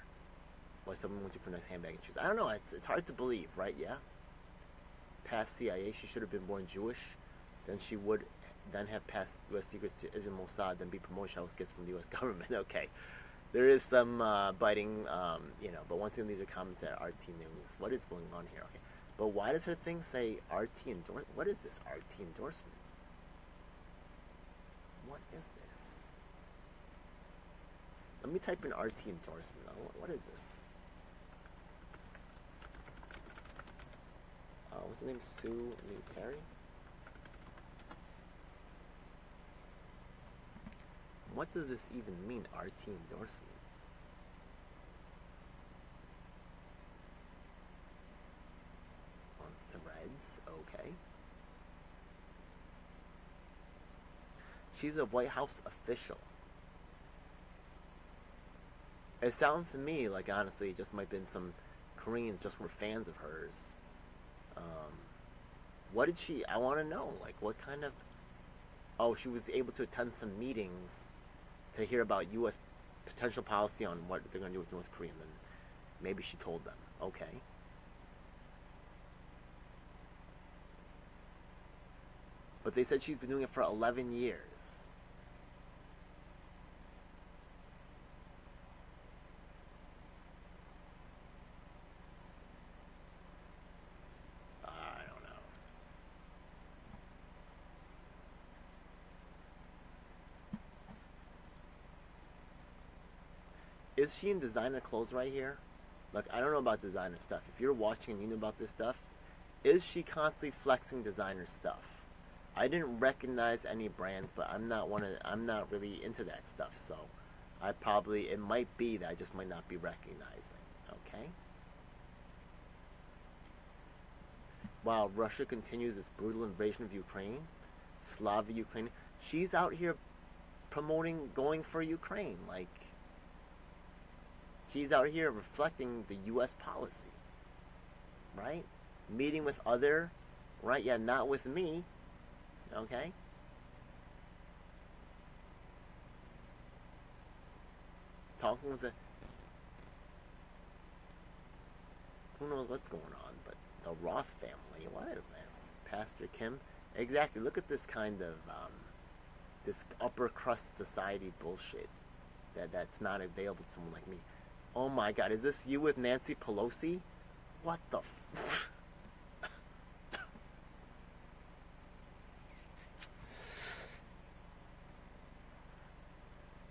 Why someone went to for nice handbag and shoes? I don't know. It's hard to believe, right? Yeah. Past CIA, she should have been born Jewish. Then she would then have passed U.S. secrets to Israel Mossad, then be promoted with gifts from the U.S. government. Okay. There is some biting, but once again, these are comments at RT News. What is going on here? Okay. But why does her thing say RT endorsement? What is this RT endorsement? What is this? Let me type in RT endorsement. What is this? what's her name? Sue Terry? What does this even mean, RT endorsement? On Threads, okay. She's a White House official. It sounds to me like, honestly, it just might have been some Koreans just were fans of hers. What did she, I want to know, like, what kind of, oh, she was able to attend some meetings to hear about U.S. potential policy on what they're going to do with North Korea, and then maybe she told them. Okay. But they said she's been doing it for 11 years. I don't know. Is she in designer clothes right here? Look, I don't know about designer stuff. If you're watching and you know about this stuff, is she constantly flexing designer stuff? I didn't recognize any brands, but I'm not really into that stuff, so it might be that I just might not be recognizing, okay? While Russia continues its brutal invasion of Ukraine, Slava Ukraine, she's out here promoting going for Ukraine, like, she's out here reflecting the U.S. policy, right? Meeting with other, right? Yeah, not with me. Okay? Talking with who knows what's going on, but the Roth family, what is this? Pastor Kim? Exactly, look at this kind of, this upper crust society bullshit that's not available to someone like me. Oh my god, is this you with Nancy Pelosi? What the f...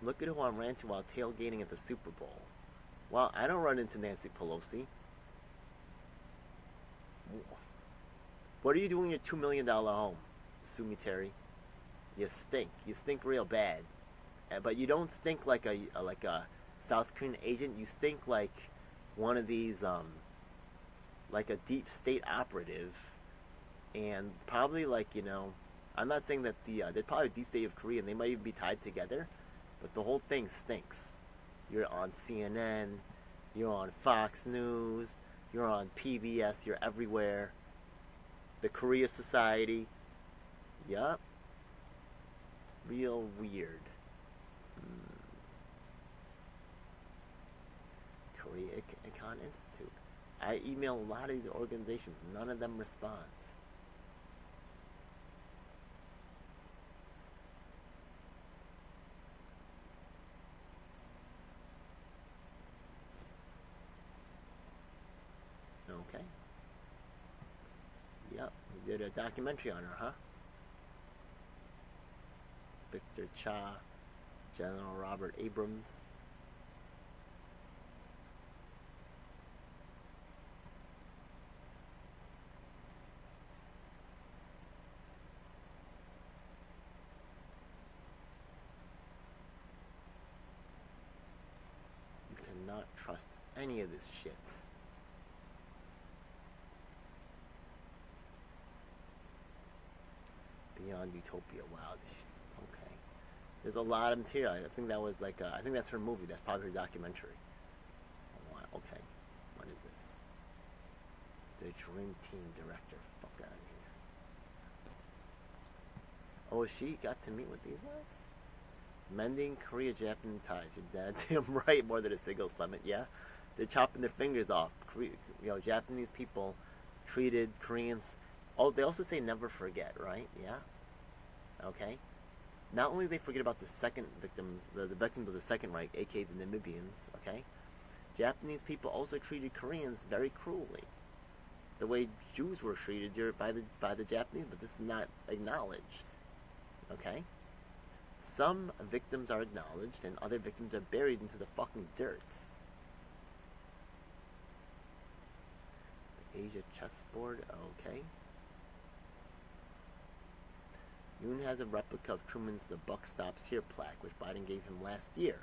Look at who I ran to while tailgating at the Super Bowl. Well, I don't run into Nancy Pelosi. What are you doing in your $2 million home, Sumi Terry? You stink. You stink real bad. But you don't stink like a South Korean agent. You stink like one of these, like a deep state operative. And probably like, you know, I'm not saying that they're probably deep state of Korea and they might even be tied together. But the whole thing stinks. You're on CNN, you're on Fox News, you're on PBS, you're everywhere. The Korea Society. Yup. Real weird. Korea Econ Institute. I email a lot of these organizations. None of them respond. Okay. Yep, you did a documentary on her, huh? Victor Cha, General Robert Abrams. You cannot trust any of this shit. Beyond Utopia. Wow. Okay. There's a lot of material. I think that was like, I think that's her movie. That's probably her documentary. Oh, wow. Okay. What is this? The Dream Team director. Fuck out of here. Oh, she got to meet with these guys? Mending Korea-Japan ties. You're damn right, more than a single summit. Yeah. They're chopping their fingers off. Japanese people treated Koreans. Oh, they also say never forget, right? Yeah. Okay. Not only do they forget about the second victims, the victims of the Second Reich, aka the Namibians, okay? Japanese people also treated Koreans very cruelly. The way Jews were treated by the Japanese, but this is not acknowledged. Okay? Some victims are acknowledged and other victims are buried into the fucking dirt. The Asia chessboard. Okay. Yoon has a replica of Truman's "The Buck Stops Here" plaque, which Biden gave him last year.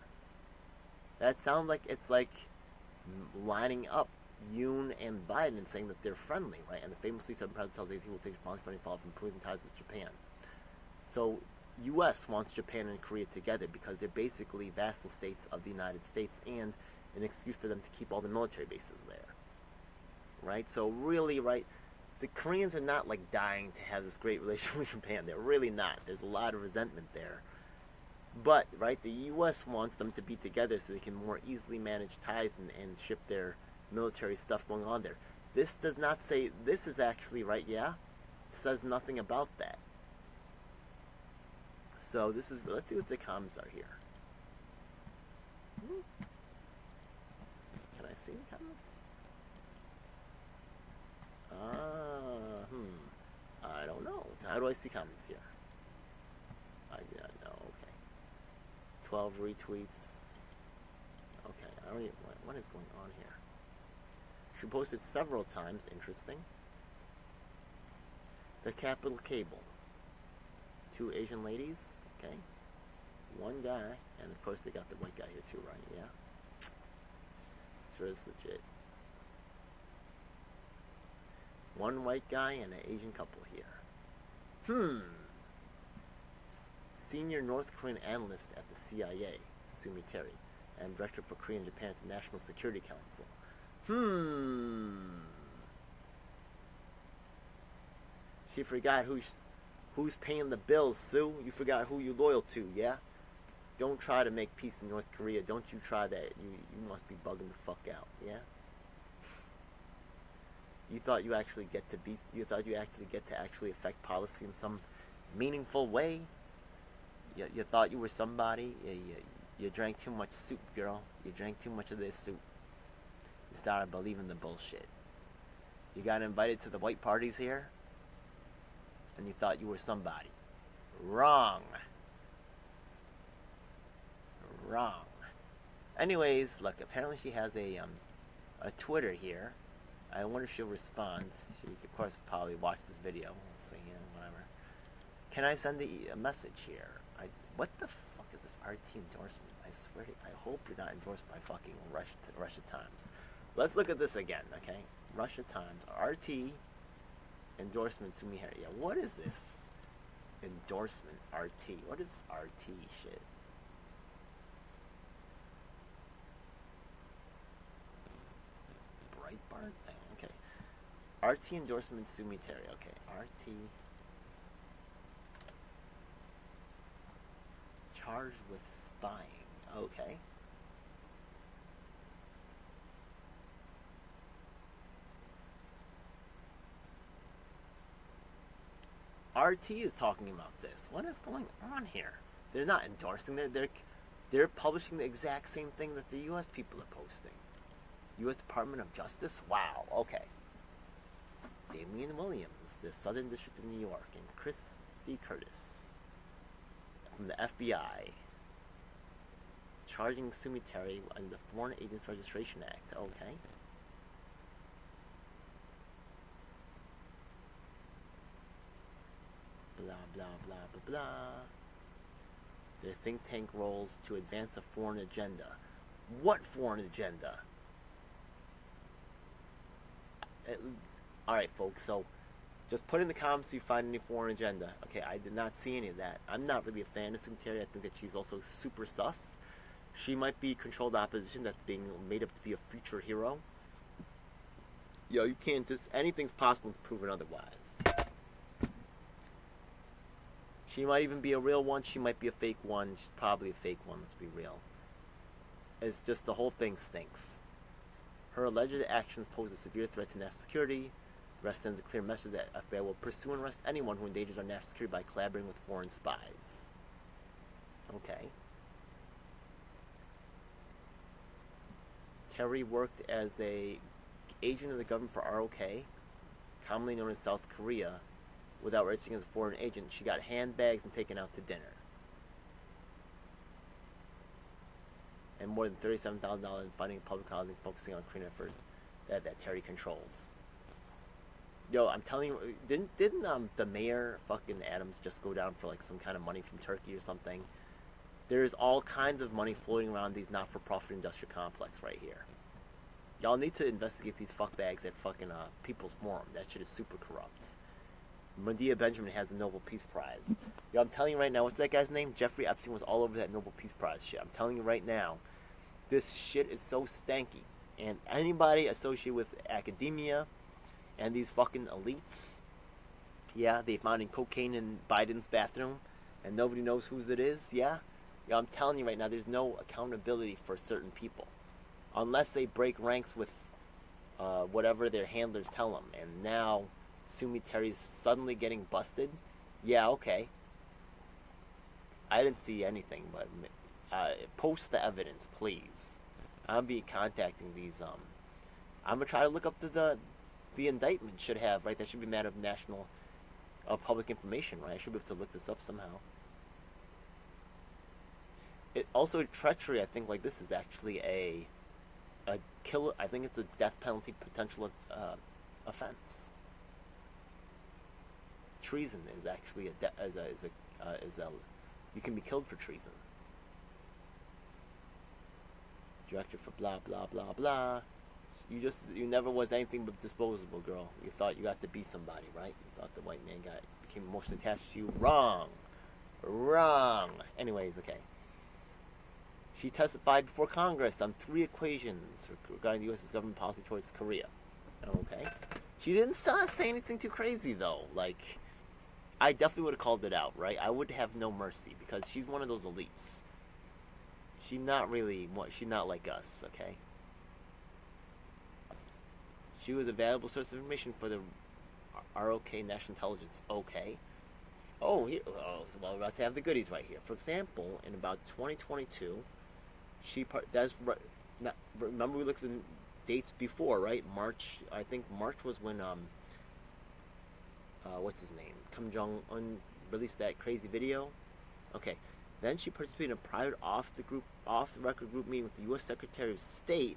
That sounds like it's like lining up Yoon and Biden and saying that they're friendly, right? And the famously said President tells us he will take responsibility for any fall from improving ties with Japan. So, U.S. wants Japan and Korea together because they're basically vassal states of the United States and an excuse for them to keep all the military bases there, right? So really, right, the Koreans are not like dying to have this great relationship with Japan. They're really not. There's a lot of resentment there. But, right, the U.S. wants them to be together so they can more easily manage ties and ship their military stuff going on there. This does not say, this is actually, right, yeah? It says nothing about that. So this is, let's see what the comments are here. Can I see the comments? I don't know. How do I see comments here? I do not know. Okay. 12 retweets. Okay. I don't even. What is going on here? She posted several times. Interesting. The Capital Cable. 2 Asian ladies. Okay. 1 guy, and of course they got the white guy here too, right? Yeah. Sure is legit. 1 white guy and an Asian couple here. Senior North Korean analyst at the CIA, Sumi Terry, and director for Korea and Japan's National Security Council. She forgot who's paying the bills, Sue. You forgot who you're loyal to, yeah? Don't try to make peace in North Korea. Don't you try that. You must be bugging the fuck out, yeah? You thought you actually get to actually affect policy in some meaningful way? You thought you were somebody? You drank too much soup, girl. You drank too much of this soup. You started believing the bullshit. You got invited to the white parties here, and you thought you were somebody. Wrong. Wrong. Anyways, look, apparently she has a Twitter here. I wonder if she'll respond. She, of course, probably watch this video. We'll see, whatever. Can I send a message here? What the fuck is this RT endorsement? I swear to I hope you're not endorsed by fucking Russia Times. Let's look at this again, okay? Russia Times. RT endorsement Sumi Terry. Yeah, what is this? Endorsement RT. What is RT shit? Breitbart thing. Okay. RT endorsement Sumi Terry. Okay. RT charged with spying. Okay. RT is talking about this. What is going on here? They're not endorsing. They're publishing the exact same thing that the U.S. people are posting. U.S. Department of Justice? Wow, okay. Damian Williams, the Southern District of New York, and Christy Curtis from the FBI, charging Sumi Terry under the Foreign Agents Registration Act. Okay. Blah, blah, blah, blah, blah. Their think tank roles to advance a foreign agenda. What foreign agenda? Alright, folks, so just put in the comments if you find any foreign agenda. Okay, I did not see any of that. I'm not really a fan of Sumi Terry. I think that she's also super sus. She might be controlled opposition that's being made up to be a future hero. Yo, you can't anything's possible to prove it otherwise. She might even be a real one. She might be a fake one. She's probably a fake one, let's be real. It's just the whole thing stinks. Her alleged actions pose a severe threat to national security. The rest sends a clear message that FBI will pursue and arrest anyone who endangers our national security by collaborating with foreign spies. Okay. Terry worked as a agent of the government for ROK, commonly known as South Korea. Without registering as a foreign agent, she got handbags and taken out to dinner. And more than $37,000 in funding public housing, focusing on Korean efforts that Terry controlled. Yo, I'm telling you, didn't the mayor fucking Adams just go down for like some kind of money from Turkey or something? There's all kinds of money floating around these not-for-profit industrial complex right here. Y'all need to investigate these fuckbags at fucking People's Forum. That shit is super corrupt. Medea Benjamin has the Nobel Peace Prize. Yo, I'm telling you right now, what's that guy's name? Jeffrey Epstein was all over that Nobel Peace Prize shit. I'm telling you right now, this shit is so stanky. And anybody associated with academia and these fucking elites, yeah, they found in cocaine in Biden's bathroom, and nobody knows whose it is, yeah? Yo, I'm telling you right now, there's no accountability for certain people. Unless they break ranks with whatever their handlers tell them. And now, Sumi Terry's suddenly getting busted? Yeah, okay. I didn't see anything, but post the evidence, please. I'll be contacting these. I'm gonna try to look up the indictment should have, right? That should be a matter of national, public information, right? I should be able to look this up somehow. It also treachery. I think like this is actually a kill. I think it's a death penalty potential offense. Treason is actually you can be killed for treason. Director for blah blah blah blah. You never was anything but disposable, girl. You thought you got to be somebody, right? You thought the white man became emotionally attached to you. Wrong. Anyways, okay. She testified before Congress on 3 equations regarding the U.S.'s government policy towards Korea. Okay. She didn't say anything too crazy, though. Like, I definitely would have called it out, right? I would have no mercy because she's one of those elites. She's not like us, okay? She was a valuable source of information for the ROK National Intelligence. Okay. Well, we're about to have the goodies right here. For example, in about 2022, remember we looked at the dates before, right? March, I think March was when, what's his name? Kim Jong-un released that crazy video. Okay. Then she participated in a private off-the-record group meeting with the U.S. Secretary of State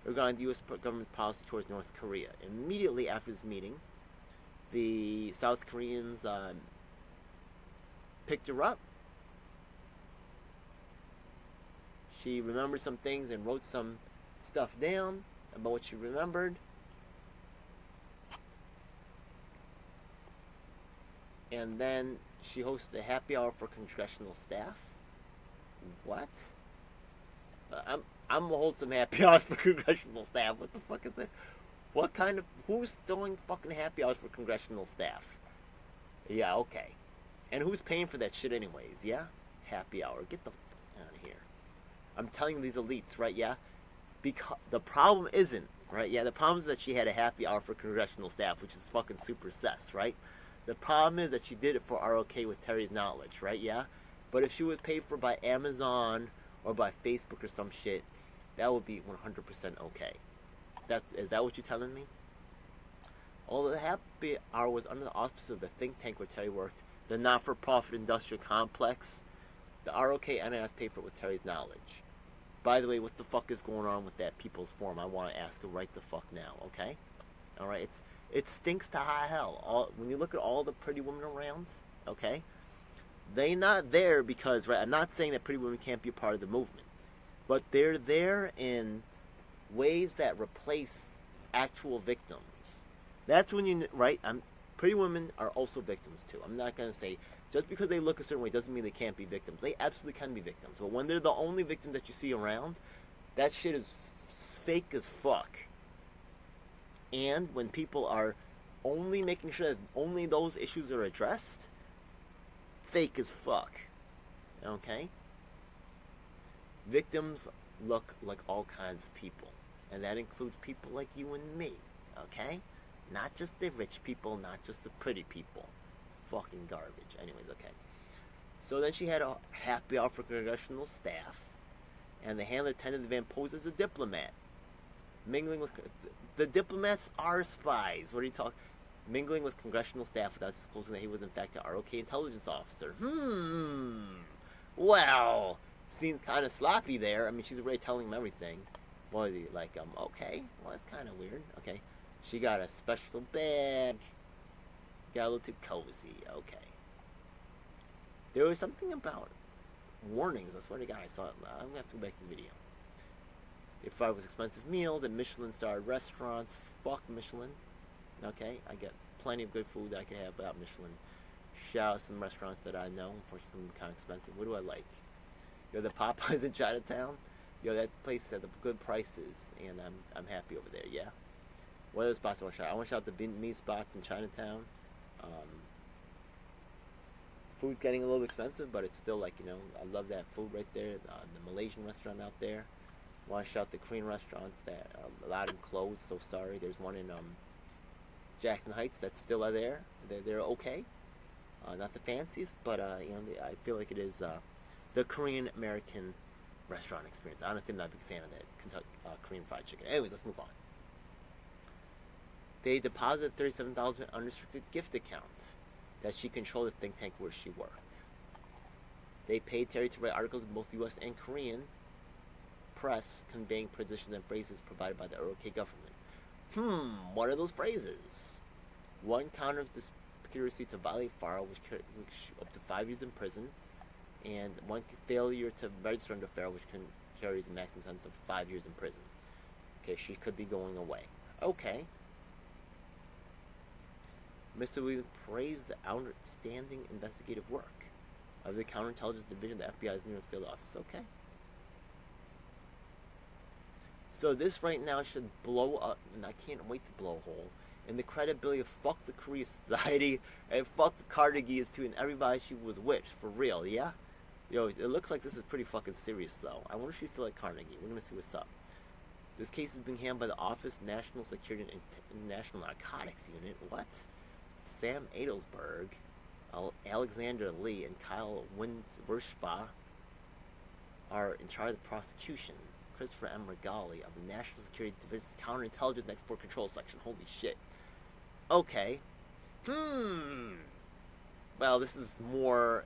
regarding the U.S. government policy towards North Korea. Immediately after this meeting, the South Koreans picked her up. She remembered some things and wrote some stuff down about what she remembered. And then she hosted a happy hour for congressional staff. What? I'm gonna hold some happy hours for congressional staff. What the fuck is this? Who's throwing fucking happy hours for congressional staff? Yeah, okay. And who's paying for that shit anyways, yeah? Happy hour. Get the fuck out of here. I'm telling you, these elites, right, yeah? Because the problem isn't, right, yeah? The problem is that she had a happy hour for congressional staff, which is fucking super sus, right? The problem is that she did it for ROK with Terry's knowledge, right, yeah? But if she was paid for by Amazon or by Facebook or some shit, that would be 100% okay. Is that what you're telling me? Although the happy hour was under the auspices of the think tank where Terry worked, the not-for-profit industrial complex, the ROK NIS paid for it with Terry's knowledge. By the way, what the fuck is going on with that People's Forum? I want to ask her right the fuck now, okay? Alright, it stinks to high hell. When you look at all the pretty women around, okay? They're not there because, right, I'm not saying that pretty women can't be a part of the movement, but they're there in ways that replace actual victims. That's when you, right, pretty women are also victims too. I'm not going to say, just because they look a certain way doesn't mean they can't be victims. They absolutely can be victims. But when they're the only victim that you see around, that shit is fake as fuck. And when people are only making sure that only those issues are addressed, fake as fuck. Okay? Victims look like all kinds of people. And that includes people like you and me. Okay? Not just the rich people, not just the pretty people. Fucking garbage. Anyways, okay. So then she had a happy hour for congressional staff. And the handler attended the van posed as a diplomat. Mingling with... The diplomats are spies. What are you talking... Mingling with congressional staff without disclosing that he was in fact an ROK intelligence officer. Well, seems kind of sloppy there. I mean, she's already telling him everything. What is he, like, okay? Well, that's kind of weird. Okay. She got a special bag. Got a little too cozy. Okay. There was something about warnings. I swear to God, I saw it. I'm gonna have to go back to the video. If I was expensive meals at Michelin-starred restaurants, fuck Michelin. Okay, I get plenty of good food that I can have without Michelin. Shout out some restaurants that I know, unfortunately some kind of expensive. What do I like? Yo, the Popeyes in Chinatown. Yo, that place had the good prices, and I'm happy over there. Yeah. What other spots I want to shout? I want to shout out the Vietnamese spots in Chinatown. Food's getting a little expensive, but it's still like, you know, I love that food right there. The Malaysian restaurant out there. I want to shout out the Korean restaurants that a lot of them closed. So sorry. There's one in Jackson Heights that's still there. They're okay. Not the fanciest, but you know, I feel like it is the Korean American restaurant experience. Honestly, I'm not a big fan of that Kentucky Korean fried chicken. Anyways, let's move on. They deposited $37,000 in unrestricted gift account that she controlled the think tank where she worked. They paid Terry to write articles in both U.S. and Korean press conveying positions and phrases provided by the ROK government. What are those phrases? One counter of conspiracy to violate FARA, which up to 5 years in prison, and one failure to register under FARA, which carries a maximum sentence of 5 years in prison. Okay, she could be going away. Okay. Mr. Williams praised the outstanding investigative work of the Counterintelligence Division of the FBI's New York field office. Okay. So this right now should blow up, and I can't wait to blow a hole in the credibility of fuck the Korea Society and fuck Carnegie Institute and everybody she was with, for real, yeah? Yo, it looks like this is pretty fucking serious, though. I wonder if she's still at Carnegie. We're gonna see what's up. This case is being handled by the Office of National Security and National Narcotics Unit. What? Sam Adelsberg, Alexander Lee, and Kyle Winsverspa are in charge of the prosecution. Christopher M. Regali of the National Security Division's Counterintelligence and Export Control Section. Holy shit. Okay. Well, this is more,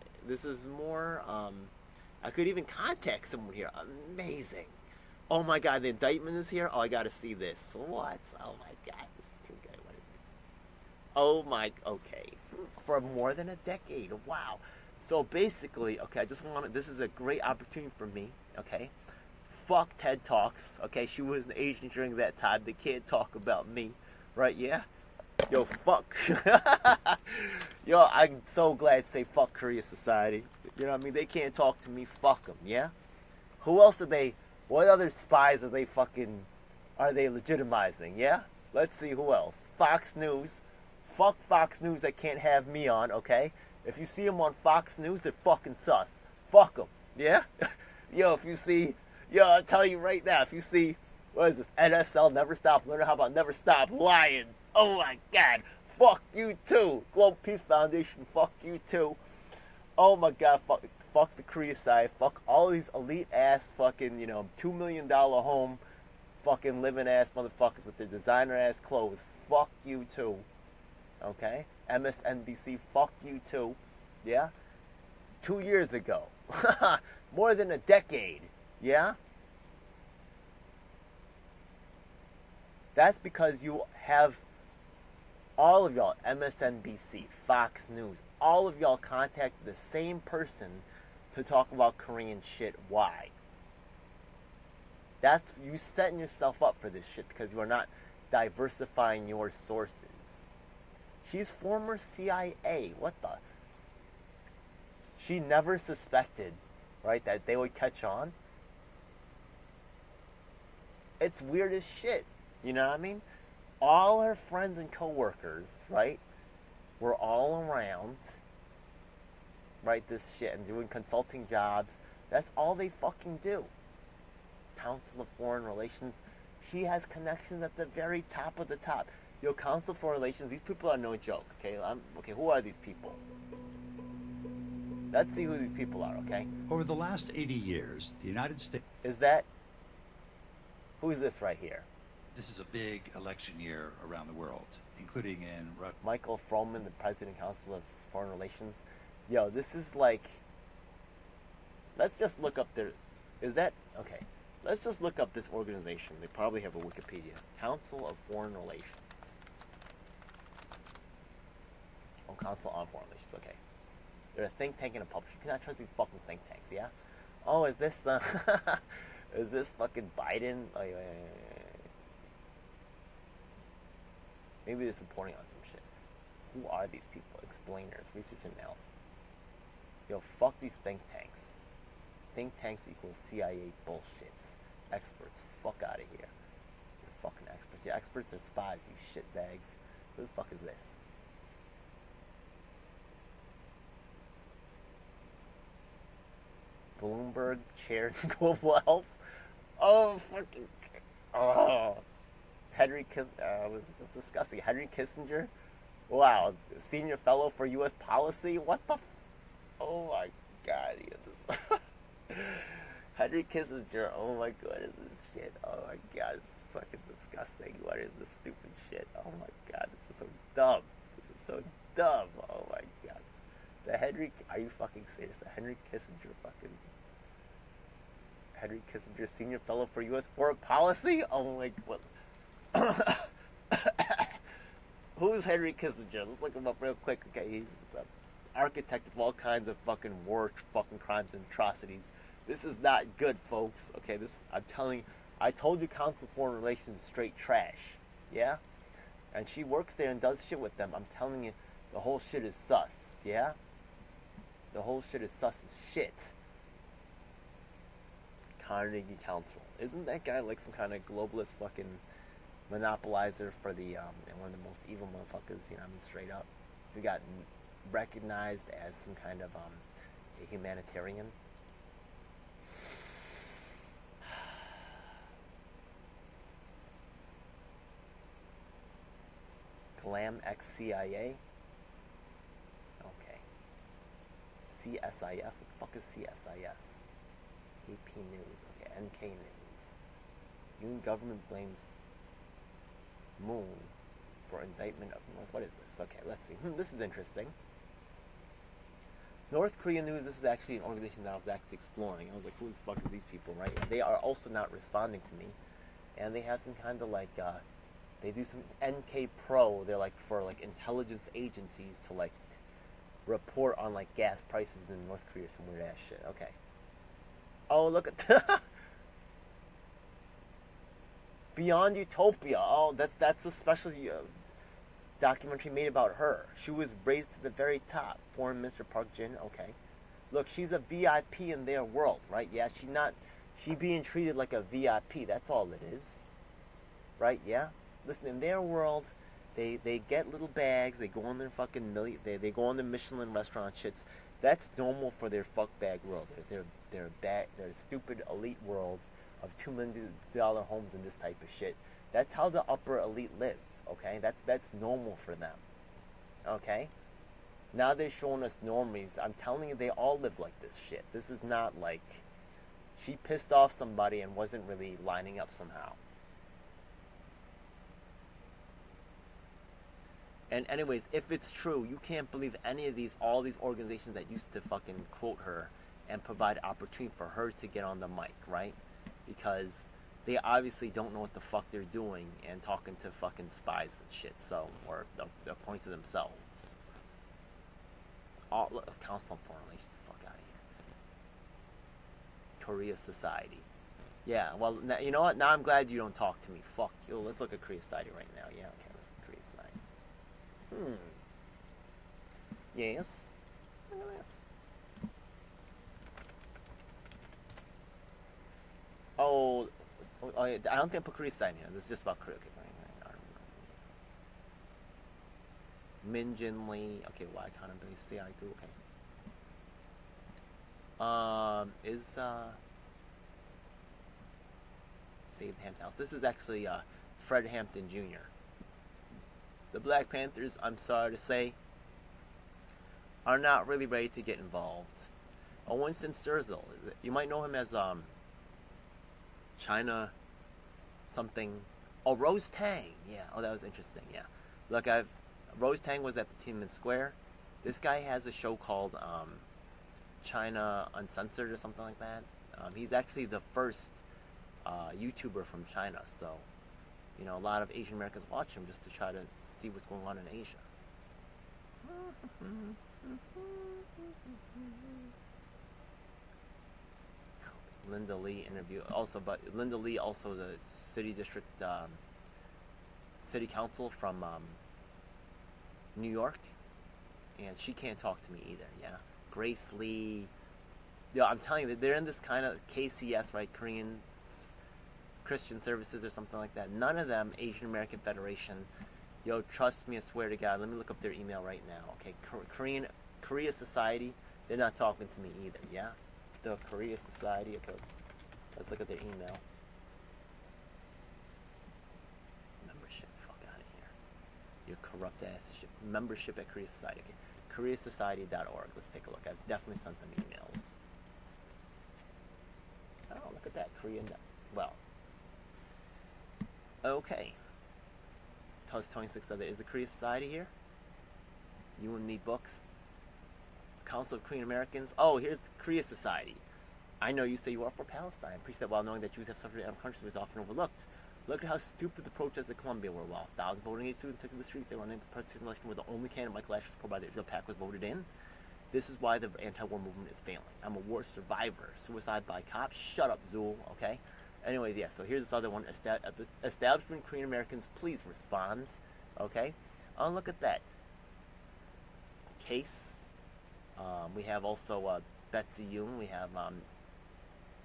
I could even contact someone here. Amazing. Oh my god, the indictment is here? Oh, I gotta see this. What? Oh my god, this is too good. What is this? Oh my, okay. For more than a decade. Wow. So basically, okay, I just wanted, this is a great opportunity for me, okay? Fuck TED Talks, okay? She was an Asian during that time. They can't talk about me, right? Yeah? Yo, fuck. Yo, I'm so glad to say fuck Korea Society. You know what I mean? They can't talk to me. Fuck them, yeah? Who else are they, what other spies are they legitimizing, yeah? Let's see who else. Fox News. Fuck Fox News that can't have me on, okay? If you see them on Fox News, they're fucking sus. Fuck them, yeah? Yo, if you see... Yo, I'll tell you right now, if you see, what is this, NSL, Never Stop Learning, how about Never Stop Lying? Oh my god, fuck you too. Global Peace Foundation, fuck you too. Oh my god, fuck the Korea side, fuck all these elite ass fucking, you know, $2 million home fucking living ass motherfuckers with their designer ass clothes. Fuck you too. Okay? MSNBC, fuck you too. Yeah? 2 years ago. More than a decade. Yeah? That's because you have all of y'all, MSNBC, Fox News, all of y'all contact the same person to talk about Korean shit. Why? That's you setting yourself up for this shit because you are not diversifying your sources. She's former CIA. What the? She never suspected, right, that they would catch on. It's weird as shit. You know what I mean? All her friends and coworkers, right, were all around, right, this shit and doing consulting jobs. That's all they fucking do. Council of Foreign Relations. She has connections at the very top of the top. Yo, Council of Foreign Relations, these people are no joke, okay? Okay, who are these people? Let's see who these people are, okay? Over the last 80 years, the United States... Is that... Who's this right here? This is a big election year around the world, including in... Michael Froman, the President Council of Foreign Relations. Yo, this is like... Let's just look up their... Is that... Okay. Let's just look up this organization. They probably have a Wikipedia. Council of Foreign Relations. on Council on Foreign Relations. Okay, they're a think tank and a publisher. You cannot trust these fucking think tanks. Yeah. Oh, is this is this fucking Biden? Oh, yeah. Maybe they're reporting on some shit. Who are these people? Explainers, research analysis. Yo, fuck these think tanks. Think tanks equals CIA bullshit. Experts, fuck out of here. You're fucking experts. Your experts are spies, you shitbags. Who the fuck is this? Bloomberg chairs global health. Oh, fucking. Oh. Henry Kissinger was just disgusting. Henry Kissinger? Wow. Senior fellow for U.S. policy? What the oh my god. Henry Kissinger. Oh my god, is this shit? Oh my god, it's fucking disgusting. What is this stupid shit? Oh my god, this is so dumb. This is so dumb. Oh my god. Are you fucking serious? The Henry Kissinger senior fellow for U.S. foreign policy? Oh my god. Who's Henry Kissinger? Let's look him up real quick. Okay, he's the architect of all kinds of fucking war, fucking crimes and atrocities. This is not good, folks. Okay, I told you Council of Foreign Relations is straight trash. Yeah? And she works there and does shit with them. I'm telling you, the whole shit is sus. Yeah? The whole shit is sus as shit. Carnegie Council. Isn't that guy like some kind of globalist fucking monopolizer for the one of the most evil motherfuckers, you know, I mean, straight up, who got recognized as some kind of a humanitarian? Glam ex-CIA? Okay. CSIS? What the fuck is CSIS? AP News. Okay, NK News. UN government blames Moon for indictment of North. What is this? Okay, let's see. This is interesting. North Korea News. This is actually an organization that I was actually exploring. I was like, who the fuck are these people, right? And they are also not responding to me. And they have some kind of like, they do some NK Pro. They're like for like intelligence agencies to like report on like gas prices in North Korea, some weird ass shit. Okay. Oh, look at Beyond Utopia. Oh, that's a special documentary made about her. She was raised to the very top. Foreign Minister Park Jin. Okay. Look, she's a VIP in their world, right? Yeah, she being treated like a VIP. That's all it is. Right? Yeah? Listen, in their world, they get little bags. They go on their fucking they go on the Michelin restaurant shits. That's normal for their fuck bag world. Their stupid elite world of $2 million homes and this type of shit. That's how the upper elite live. Okay, that's normal for them. Okay, now they're showing us normies. I'm telling you, they all live like this shit. This is not like she pissed off somebody and wasn't really lining up somehow. And anyways, if it's true, you can't believe any of all these organizations that used to fucking quote her and provide opportunity for her to get on the mic, right? Because they obviously don't know what the fuck they're doing and talking to fucking spies and shit, so, or according to themselves. Council on Foreign Relations, fuck out of here. Korea Society. Yeah, well, you know what? Now I'm glad you don't talk to me. Fuck you. Let's look at Korea Society right now. Yeah, okay, let's look at Korea Society. Yes. Look at this. Oh, I don't think I put Korea Society here. This is just about Korea. Okay, fine. Min Jin Lee. Okay, why can't I see I go? Okay. Save the Hampton House. This is actually Fred Hampton Jr. The Black Panthers, I'm sorry to say, are not really ready to get involved. Winston Sturgill, you might know him as China something. Oh, Rose Tang. Yeah. Oh, that was interesting. Yeah. Look, Rose Tang was at the Tiananmen Square. This guy has a show called China Uncensored or something like that. He's actually the first YouTuber from China. So, you know, a lot of Asian Americans watch him just to try to see what's going on in Asia. Linda Lee interview also, but Linda Lee also the city district, city council from New York, and she can't talk to me either. Yeah, Grace Lee. Yeah, I'm telling you, they're in this kind of KCS, right? Korean Christian Services or something like that. None of them Asian American Federation. Yo, trust me, I swear to God. Let me look up their email right now. Okay, Korea Society. They're not talking to me either. Yeah, the Korea Society. Okay, let's look at their email. Membership. Fuck out of here. You corrupt ass shit. Membership at Korea Society. Okay, KoreaSociety.org. Let's take a look. I've definitely sent them emails. Oh, look at that. Korean. Well. Okay. Tell us 26 other. Is the Korea Society here? You and Me Books. Council of Korean Americans. Oh, here's the Korea Society. I know you say you are for Palestine. Preach that while knowing that Jews have suffered in other countries was often overlooked. Look at how stupid the protests at Columbia were. While thousands of voting age students took to the streets, they were unable to participate in the election where the only candidate Michael Asher supported by the Israel PAC was voted in. This is why the anti-war movement is failing. I'm a war survivor. Suicide by cops. Shut up, Zool. Okay. Anyways, yeah. So here's this other one. Establishment Korean Americans, please respond. Okay. Oh, look at that. Case. We have also Betsy Yoon. We have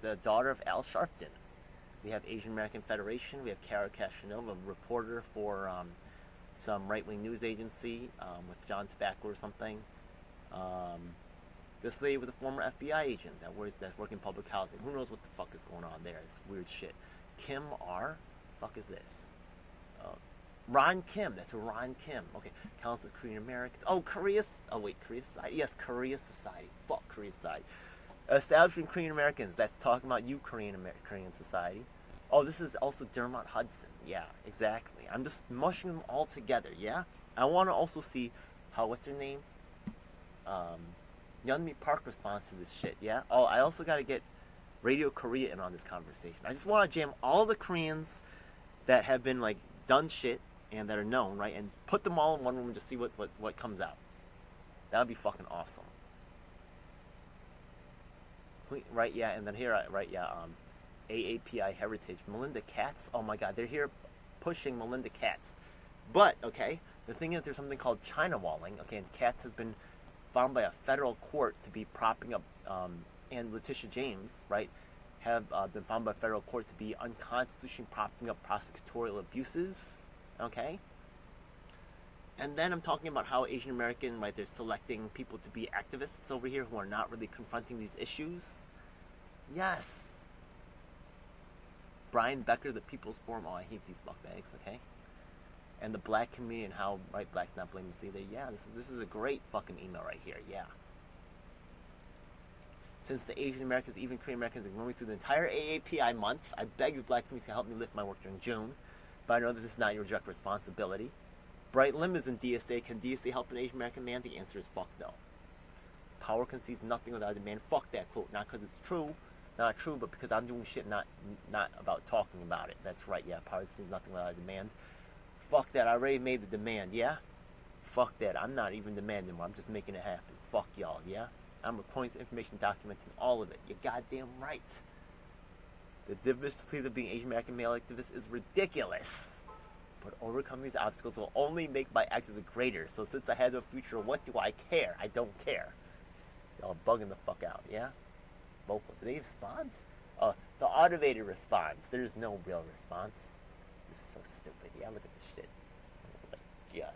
the daughter of Al Sharpton. We have Asian American Federation. We have Kara Cashinova, a reporter for some right-wing news agency with John Tobacco or something. This lady was a former FBI agent that's working in public housing. Who knows what the fuck is going on there? It's weird shit. Kim R. Fuck is this? Ron Kim. That's a Ron Kim. Okay. Council of Korean Americans. Oh, Korea. Oh, wait. Korea Society. Yes, Korea Society. Fuck Korea Society. Establishment Korean Americans. That's talking about you, Korean Society. Oh, this is also Dermot Hudson. Yeah, exactly. I'm just mushing them all together. Yeah. I want to also see how. What's her name? Yeonmi Park responds to this shit. Yeah. Oh, I also got to get Radio Korea in on this conversation. I just want to jam all the Koreans that have been like done shit and that are known, right, and put them all in one room and just see what comes out. That would be fucking awesome. Right, yeah, and then here, right, yeah, AAPI Heritage, Melinda Katz. Oh my God, they're here pushing Melinda Katz. But okay, the thing is, there's something called China walling. Okay, and Katz has been found by a federal court to be propping up, and Letitia James, right, have been found by a federal court to be unconstitutionally propping up prosecutorial abuses. Okay. And then I'm talking about how Asian American, right, they're selecting people to be activists over here who are not really confronting these issues. Yes. Brian Becker, the People's Forum. Oh, I hate these fuckbags, okay? And the black community and how, right, blacks not blaming see that. Yeah, this is a great fucking email right here. Yeah. Since the Asian Americans, even Korean Americans, ignore me through the entire AAPI month, I beg the black community to help me lift my work during June. But I know that this is not your direct responsibility. Bright Lim is in DSA. Can DSA help an Asian American man? The answer is fuck no. Power concedes nothing without a demand. Fuck that quote. Not because it's true, not true, but because I'm doing shit not about talking about it. That's right, yeah. Power concedes nothing without a demand. Fuck that. I already made the demand, yeah? Fuck that. I'm not even demanding anymore. I'm just making it happen. Fuck y'all, yeah? I'm recording this information, documenting all of it. You're goddamn right. The difficulties of being Asian American male activist is ridiculous. But overcoming these obstacles will only make my activism greater. So since I have no future, what do I care? I don't care. Y'all bugging the fuck out, yeah? Vocal. Do they respond? The automated response. There's no real response. This is so stupid. Yeah, look at this shit. Oh my God.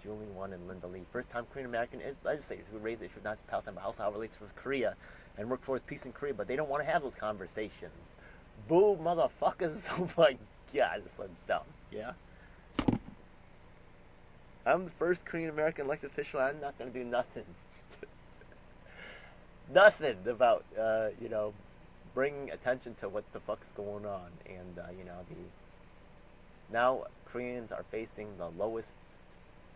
Julie Won and Linda Lee. First time Korean American legislators who raised the issue of not just Palestine, but also how it relates with Korea and work towards peace in Korea, but they don't want to have those conversations. Boo, motherfuckers. Oh my God, it's so dumb. Yeah? I'm the first Korean American elected official. I'm not going to do nothing. Nothing about, bringing attention to what the fuck's going on. And, now Koreans are facing the lowest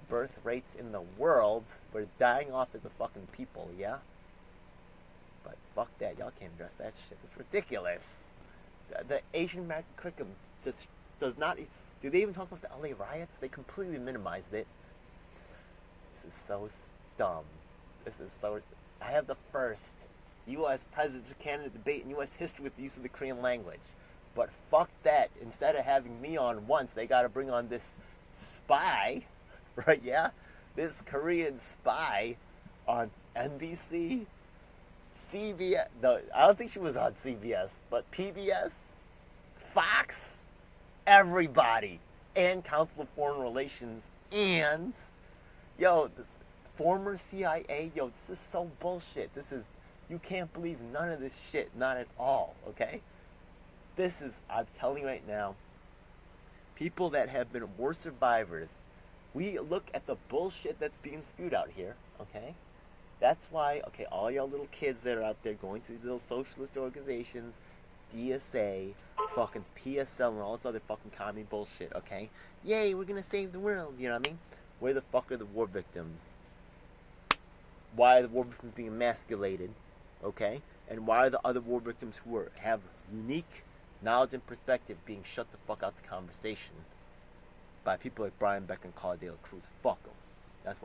birth rates in the world. We're dying off as a fucking people, yeah? But fuck that. Y'all can't address that shit. It's ridiculous. The Asian American curriculum just does not... Do they even talk about the LA riots? They completely minimized it. this is so dumb. This is so. I have the first U.S. president to Canada debate in U.S. history with the use of the Korean language. But fuck that. Instead of having me on once, they got to bring on this spy, right? Yeah, this Korean spy on NBC, CBS. No, I don't think she was on CBS, but PBS, Fox, everybody, and Council of Foreign Relations, and this former CIA. This is so bullshit. This is, you can't believe none of this shit, not at all. Okay, this is, I'm telling you right now, people that have been war survivors. We look at the bullshit that's being spewed out here. Okay. That's why, okay, all y'all little kids that are out there going to these little socialist organizations, DSA, fucking PSL, and all this other fucking commie bullshit, okay? Yay, we're gonna save the world, you know what I mean? Where the fuck are the war victims? Why are the war victims being emasculated, okay? And why are the other war victims who have unique knowledge and perspective being shut the fuck out the conversation by people like Brian Becker and Carla De La Cruz? Fuck them. That's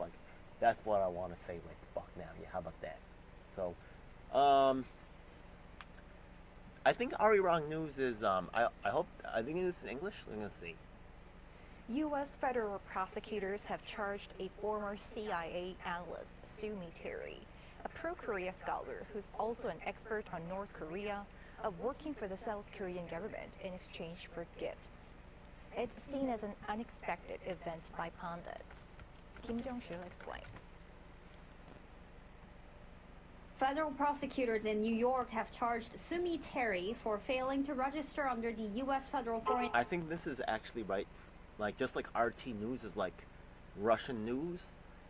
what I want to say right the fuck now. Yeah, how about that? So, I think Ari Wrong News is, I think it is in English. Let me see. U.S. federal prosecutors have charged a former CIA analyst, Sue Mi Terry, a pro-Korea scholar who's also an expert on North Korea, of working for the South Korean government in exchange for gifts. It's seen as an unexpected event by pundits. Kim Jong-shil explains. Federal prosecutors in New York have charged Sue Mi Terry for failing to register under the U.S. federal foreign... I think this is actually right. Like, just like RT News is like Russian news,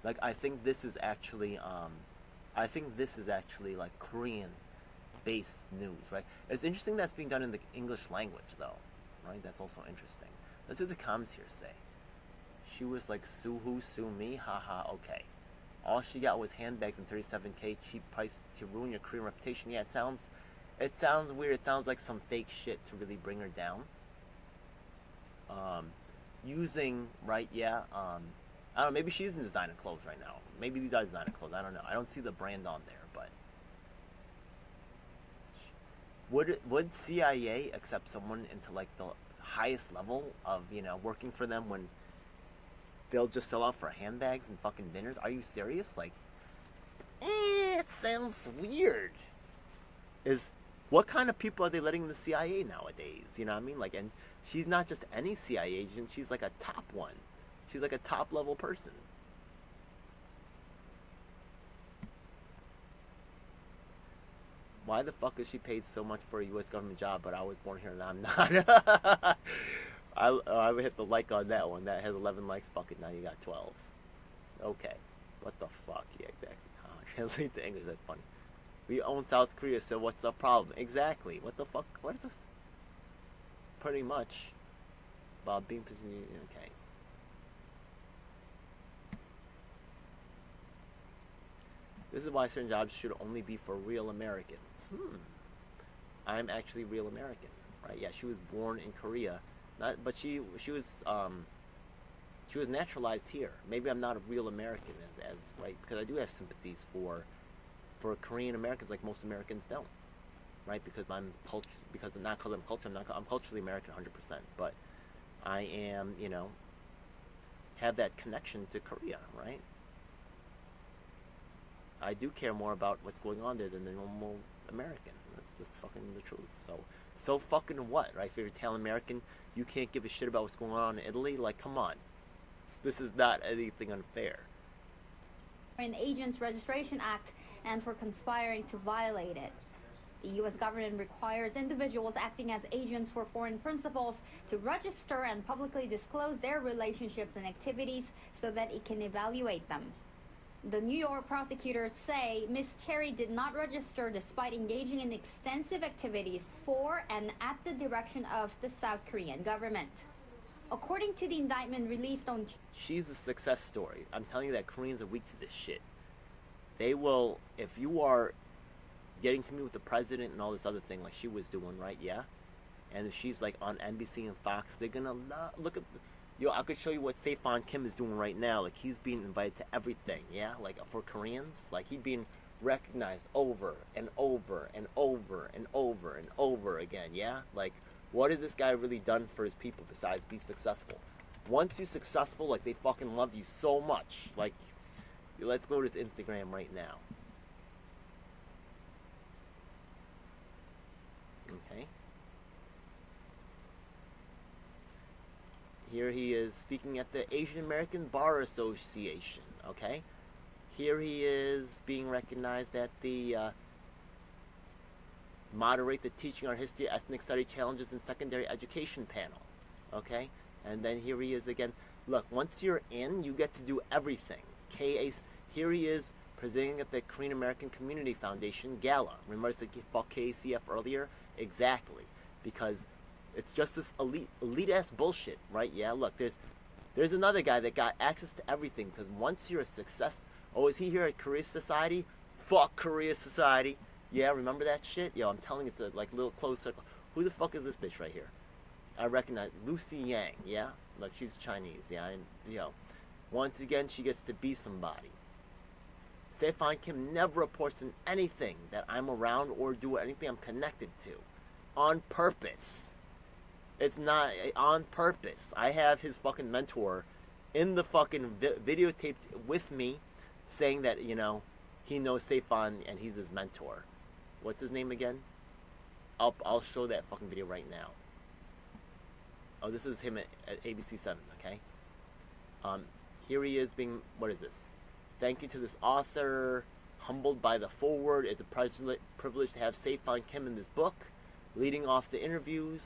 like, I think this is actually, like Korean-based news, right? It's interesting that's being done in the English language, though, right? That's also interesting. Let's see what the comments here say. She was like, sue who, sue me? Haha, okay. All she got was handbags and $37K cheap price to ruin your Korean reputation. Yeah, it sounds weird. It sounds like some fake shit to really bring her down. Using, right, yeah, I don't know, maybe she's in designer clothes right now. Maybe these are designer clothes, I don't know. I don't see the brand on there, but would CIA accept someone into like the highest level of, working for them when they'll just sell out for handbags and fucking dinners? Are you serious? Like, it sounds weird. What kind of people are they letting in the CIA nowadays? You know what I mean? Like, and she's not just any CIA agent. She's like a top one. She's like a top level person. Why the fuck is she paid so much for a U.S. government job, but I was born here and I'm not? I would hit the like on that one. That has 11 likes. Fuck it, now you got 12. Okay. What the fuck? Yeah, exactly. Translate to English, that's funny. We own South Korea, so what's the problem? Exactly. What the fuck? What is this? Pretty much. About being... Okay. This is why certain jobs should only be for real Americans. I'm actually real American, right? Yeah, she was born in Korea, but she was naturalized here. Maybe I'm not a real American as right, because I do have sympathies for Korean Americans, like most Americans don't, right? Because I'm culturally American 100%, but I am, have that connection to Korea, right? I do care more about what's going on there than the normal American. That's just fucking the truth. So fucking what, right? If you're Italian American, you can't give a shit about what's going on in Italy? Like, come on. This is not anything unfair. Foreign Agents Registration Act and for conspiring to violate it. The U.S. government requires individuals acting as agents for foreign principals to register and publicly disclose their relationships and activities so that it can evaluate them. The New York prosecutors say Ms. Terry did not register despite engaging in extensive activities for and at the direction of the South Korean government. According to the indictment released on... She's a success story. I'm telling you that Koreans are weak to this shit. They will, if you are getting to meet with the president and all this other thing like she was doing, right? Yeah? And if she's like on NBC and Fox, they're gonna look at... Yo, I could show you what Saifon Kim is doing right now. Like, he's being invited to everything, yeah? Like, for Koreans, like, he's being recognized over and over and over and over and over again, yeah? Like, what has this guy really done for his people besides be successful? Once you're successful, like, they fucking love you so much. Like, let's go to his Instagram right now. Okay. Here he is speaking at the Asian American Bar Association, okay? Here he is being recognized at the Moderate the Teaching Our History Ethnic Study Challenges in Secondary Education panel, okay? And then here he is again. Look, once you're in, you get to do everything. Here he is presenting at the Korean American Community Foundation Gala. Remember I said fuck KACF earlier? Exactly. Because it's just this elite ass bullshit, right? Yeah, look, there's another guy that got access to everything, because once you're a success, oh, is he here at Korea Society? Fuck Korea Society. Yeah, remember that shit? Yo, I'm telling you, it's a like little closed circle. Who the fuck is this bitch right here? I recognize Lucy Yang, yeah? Look, she's Chinese, yeah? And, yo, once again, she gets to be somebody. Saifon Kim never reports in anything that I'm around or do anything I'm connected to. On purpose. It's not on purpose. I have his fucking mentor in the fucking videotaped with me saying that, you know, he knows Saifon and he's his mentor. What's his name again? I'll show that fucking video right now. Oh, this is him at ABC7, okay? Here he is being, what is this? Thank you to this author, humbled by the foreword. It's a privilege to have Saifon Kim in this book, leading off the interviews.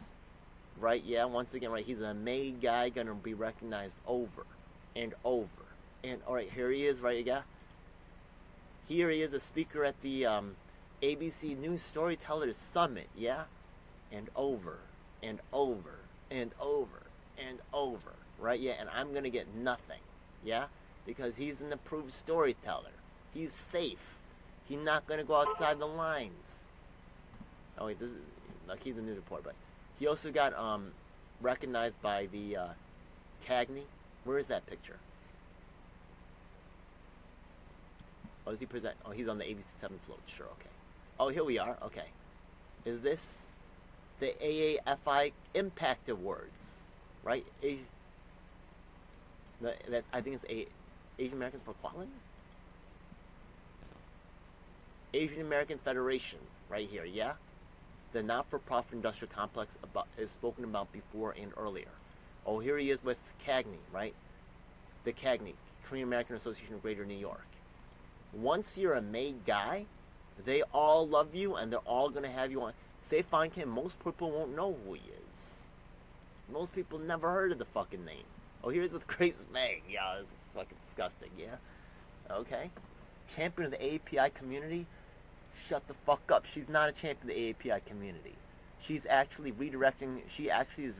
Right, yeah, once again, right, he's a made guy, gonna be recognized over and over. And, alright, here he is, right, yeah? Here he is, a speaker at the ABC News Storytellers Summit, yeah? And over, and over, and over, and over, right, yeah? And I'm gonna get nothing, yeah? Because he's an approved storyteller. He's safe. He's not gonna go outside the lines. Oh, wait, this is, like, he's a news reporter, but he also got recognized by the Cagney. Where is that picture? Oh, is he present? Oh, he's on the ABC7 float. Sure, okay. Oh, here we are. Okay. Is this the AAFI Impact Awards? Right? I think it's Asian Americans for Equality? Asian American Federation, right here, yeah? The not-for-profit industrial complex is spoken about before and earlier. Oh, here he is with Cagney, right? The Cagney, Korean American Association of Greater New York. Once you're a made guy, they all love you and they're all going to have you on. Saifon Kim, most people won't know who he is. Most people never heard of the fucking name. Oh, here's with Grace Meng. Yeah, this is fucking disgusting, yeah? Okay. Champion of the AAPI community? Shut the fuck up. She's not a champion of the AAPI community. She's actually redirecting, she actually has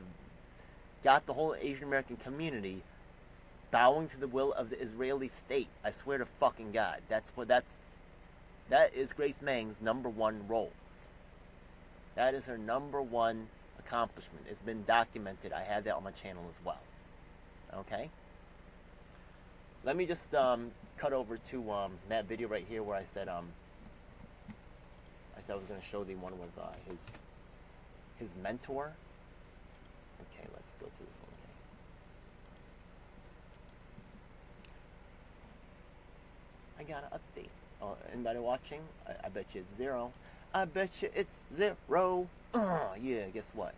got the whole Asian American community bowing to the will of the Israeli state. I swear to fucking God. That is Grace Meng's #1 role. That is her #1 accomplishment. It's been documented. I have that on my channel as well. Okay? Let me just cut over to that video right here where I said I was going to show the one with his mentor. Okay, let's go to this one. Okay. I got an update. Oh, anybody watching? I bet you it's 0. I bet you it's 0. Yeah, guess what?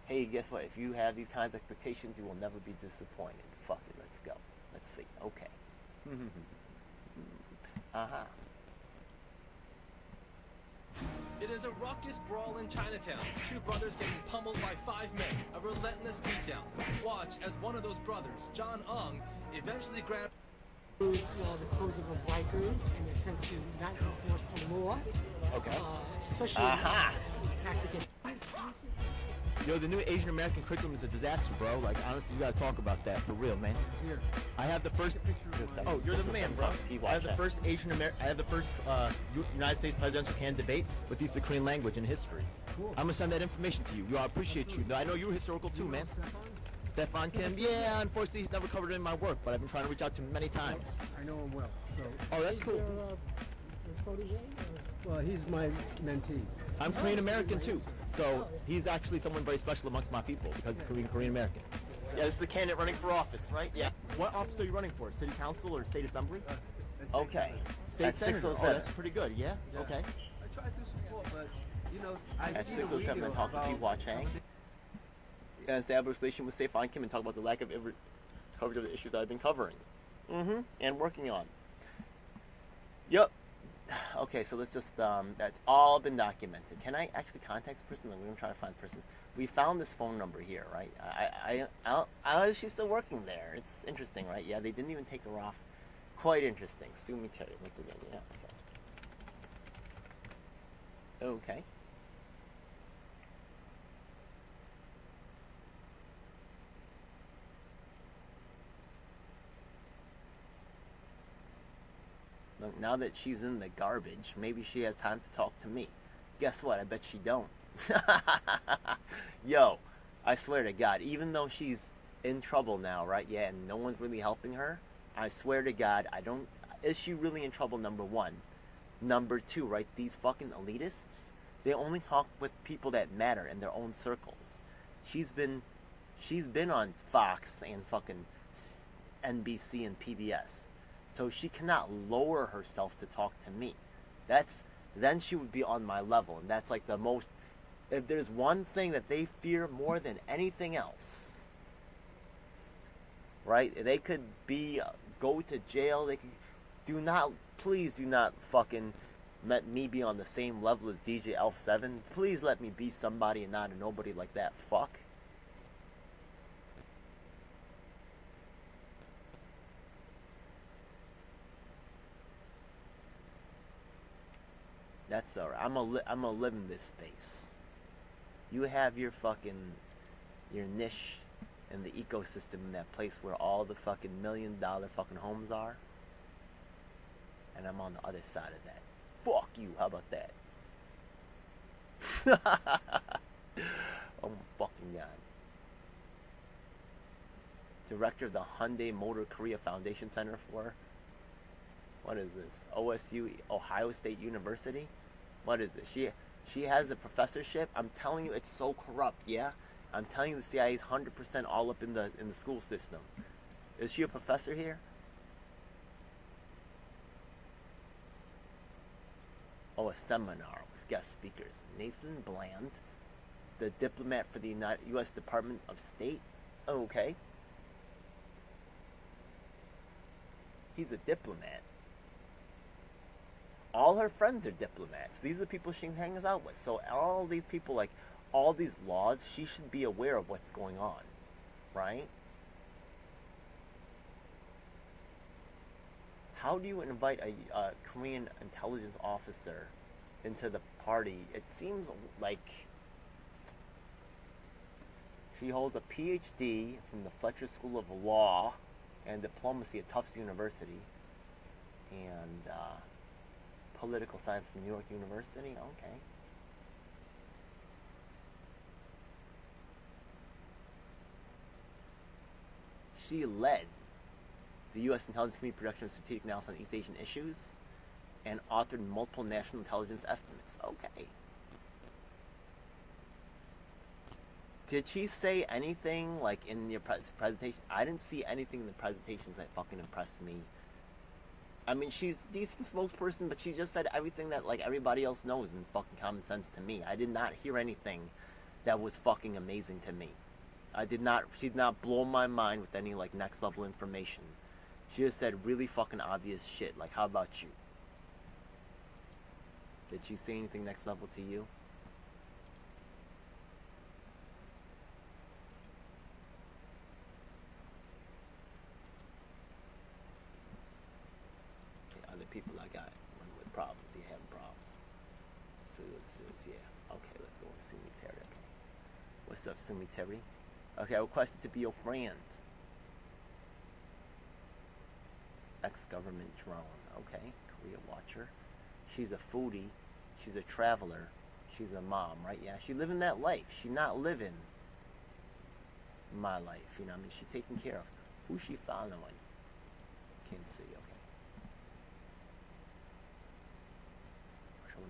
Hey, guess what? If you have these kinds of expectations, you will never be disappointed. Fuck it, let's go. Let's see. Okay. Uh-huh. It is a raucous brawl in Chinatown. 2 brothers getting pummeled by 5 men. A relentless beatdown. Watch as one of those brothers, John Ung, eventually grabs the closing of Rikers in an attempt to not enforce the law. Okay. Especially tax against. Yo, the new Asian American curriculum is a disaster, bro. Like, honestly, you gotta talk about that for real, man. Here. I have the first. Oh, you're the man, bro. I have the first United States presidential candidate debate with use of Korean language and history. Cool. I'm gonna send that information to you. Yo, I appreciate you. I know you're historical too, man. Stefan Kim, yeah, unfortunately he's never covered in my work, but I've been trying to reach out to him many times. I know him well. So. Oh, that's He's cool. Your protege? Well, he's my mentee. I'm Korean American too, so he's actually someone very special amongst my people because he's Korean American. Yeah, this is the candidate running for office, right? Yeah. What office are you running for? City Council or State Assembly? Okay. State At Senator. 607. Oh, that's pretty good. Yeah. Yeah. Okay. I try to support, but you know, I At see 607, I'm talking to Hua Chang. And establish relation with Stefan Kim and talk about the lack of coverage of the issues I've been covering. And working on. Yep. Okay, so let's just, that's all been documented. Can I actually contact this person? We're going to try to find this person. We found this phone number here, right? She's still working there. It's interesting, right? Yeah, they didn't even take her off. Quite interesting. Sumi Terry, once again, yeah, okay. Okay. Look, now that she's in the garbage, maybe she has time to talk to me. Guess what? I bet she don't. Yo, I swear to God, even though she's in trouble now, right? Yeah, and no one's really helping her. I swear to God, is she really in trouble, number one? Number two, right? These fucking elitists, they only talk with people that matter in their own circles. She's been on Fox and fucking NBC and PBS. So she cannot lower herself to talk to me. Then she would be on my level. And that's like the most, if there's one thing that they fear more than anything else, right? They could go to jail. They could, please do not fucking let me be on the same level as DJ Elf 7. Please let me be somebody and not a nobody like that. Fuck. That's alright. I'm gonna live in this space. You have your niche in the ecosystem in that place where all the fucking $1 million fucking homes are. And I'm on the other side of that. Fuck you, how about that? Oh my fucking God. Director of the Hyundai Motor Korea Foundation Center for, what is this? OSU, Ohio State University? What is this? She has a professorship. I'm telling you, it's so corrupt, yeah? I'm telling you, the CIA is 100% all up in the school system. Is she a professor here? Oh, a seminar with guest speakers. Nathan Bland, the diplomat for the U.S. Department of State. Oh, okay. He's a diplomat. All her friends are diplomats. These are the people she hangs out with. So all these people, like, all these laws, she should be aware of what's going on, right? How do you invite a Korean intelligence officer into the party? It seems like she holds a PhD from the Fletcher School of Law and Diplomacy at Tufts University, and Political Science from New York University. Okay. She led the U.S. intelligence community production of strategic analysis on East Asian issues and authored multiple national intelligence estimates. Okay. Did she say anything, like, in your presentation? I didn't see anything in the presentations that fucking impressed me. I mean, she's a decent spokesperson, but she just said everything that, like, everybody else knows in fucking common sense to me. I did not hear anything that was fucking amazing to me. She did not blow my mind with any, like, next level information. She just said really fucking obvious shit. Like, how about you? Did she say anything next level to you? Other people I got with problems. You having problems. So yeah. Okay, let's go with Sumi Terry. Okay. What's up, Sumi Terry? Okay, I requested to be your friend. Ex-government drone. Okay, Korea watcher. She's a foodie. She's a traveler. She's a mom, right? Yeah, she living that life. She not living my life. You know, I mean, she's taken care of. Who's she following? Can't see. Okay.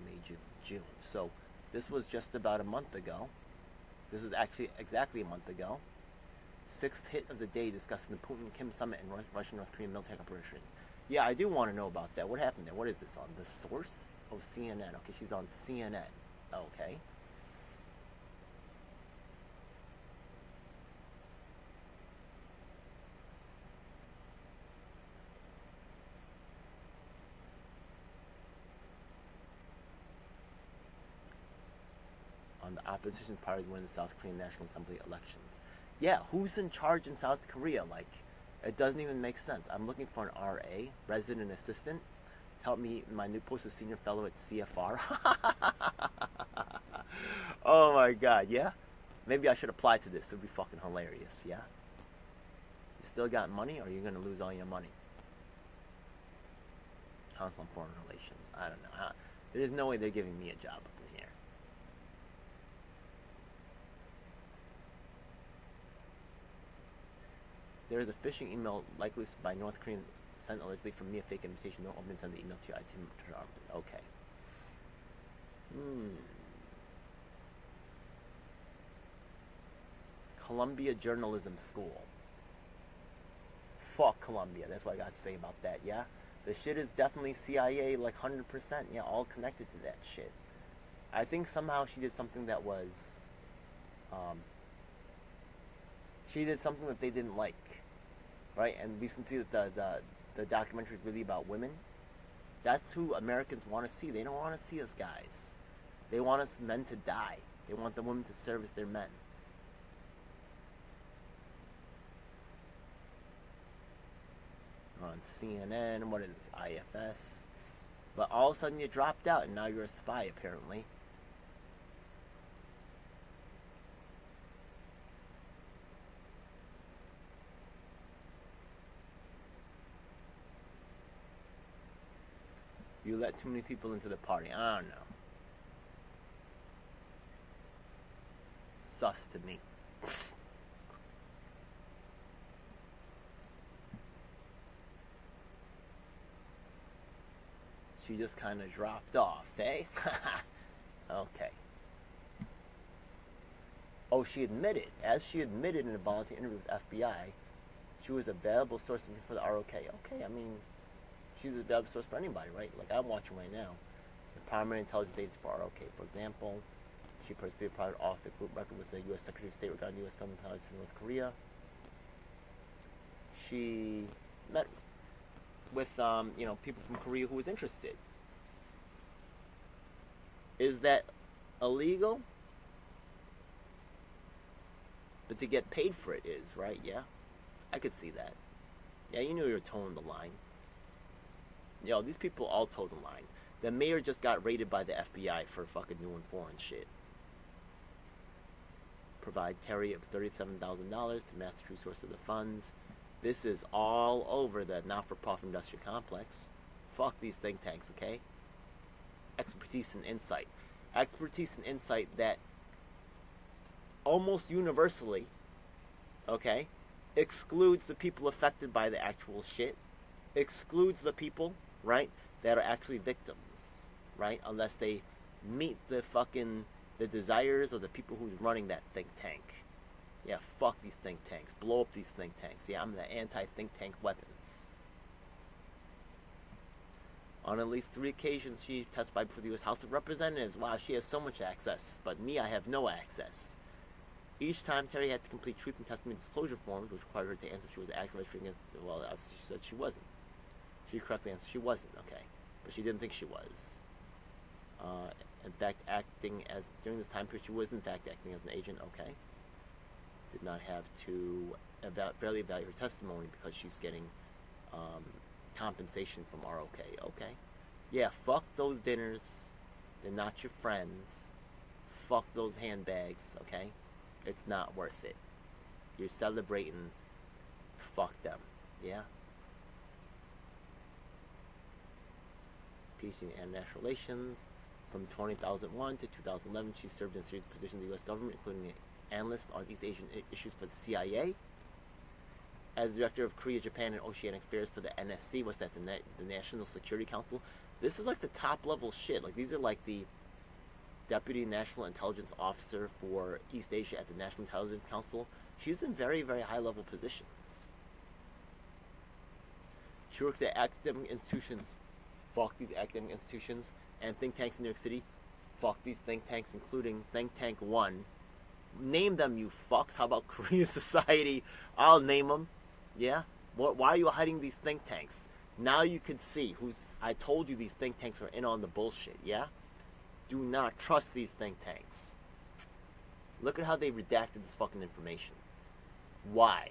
May, June. So this was just about a month ago. This is actually exactly a month ago. 6th hit of the day discussing the Putin-Kim summit and Russian-North Korean military operation. Yeah, I do want to know about that. What happened there? What is this on? The Source? Oh, CNN. Okay, she's on CNN. Okay. On the opposition party to win the South Korean National Assembly elections. Yeah, who's in charge in South Korea? Like, it doesn't even make sense. I'm looking for an RA, resident assistant. Help me, my new post is senior fellow at CFR. Oh my god, yeah? Maybe I should apply to this. It would be fucking hilarious, yeah? You still got money, or are you going to lose all your money? Council on Foreign Relations. I don't know. There's no way they're giving me a job up in here. There is a phishing email likely by North Korean sent allegedly from me, a fake invitation. Don't open and send the email to your IT army. Okay. Columbia Journalism School. Fuck Columbia. That's what I got to say about that, yeah? The shit is definitely CIA, like 100%. Yeah, all connected to that shit. I think somehow she did something that was... she did something that they didn't like. Right? And we can see that the documentary is really about women. That's who Americans want to see. They don't want to see us guys. They want us men to die. They want the women to service their men. On CNN, what is this? IFS. But all of a sudden you dropped out and now you're a spy apparently. You let too many people into the party. I don't know. Sus to me. She just kind of dropped off, eh? Okay. Oh, she admitted, as she admitted in a volunteer interview with FBI, she was a valuable source for the ROK. Okay, I mean, she's a valuable source for anybody, right? Like I'm watching right now. The primary intelligence agency for ROK, for example. She participated prior off the group record with the U.S. Secretary of State regarding the U.S. government policy in North Korea. She met with people from Korea who was interested. Is that illegal? But to get paid for it is, right? Yeah, I could see that. Yeah, you knew you were towing the line. Yo, these people all toe the line. The mayor just got raided by the FBI for fucking doing foreign shit. Provide Terry of $37,000 to match the true source of the funds. This is all over the not-for-profit industrial complex. Fuck these think tanks, okay? Expertise and insight. Expertise and insight that almost universally, okay, excludes the people affected by the actual shit. Excludes the people, right, that are actually victims, right? Unless they meet the desires of the people who's running that think tank. Yeah, fuck these think tanks. Blow up these think tanks. Yeah, I'm the anti-think tank weapon. On at least 3 occasions, she testified before the U.S. House of Representatives. Wow, she has so much access. But me, I have no access. Each time, Terry had to complete truth and testimony disclosure forms, which required her to answer if she was actually registering against... Well, she said she wasn't. She correctly answered she wasn't, okay. But she didn't think she was. In fact, during this time period, she was in fact acting as an agent, okay. Did not have to fairly evaluate her testimony because she's getting compensation from ROK, okay. Yeah, fuck those dinners. They're not your friends. Fuck those handbags, okay. It's not worth it. You're celebrating. Fuck them, yeah. PhD in International Relations. From 2001 to 2011, she served in a series of positions in the U.S. government, including analyst on East Asian issues for the CIA. As director of Korea, Japan, and Oceanic Affairs for the NSC, what's that? The National Security Council. This is like the top level shit. Like these are like the Deputy National Intelligence Officer for East Asia at the National Intelligence Council. She's in very, very high level positions. She worked at academic institutions. Fuck these academic institutions. And think tanks in New York City. Fuck these think tanks, including Think Tank 1. Name them, you fucks. How about Korea Society? I'll name them. Yeah? Why are you hiding these think tanks? Now you can see who's... I told you these think tanks are in on the bullshit, yeah? Do not trust these think tanks. Look at how they redacted this fucking information. Why?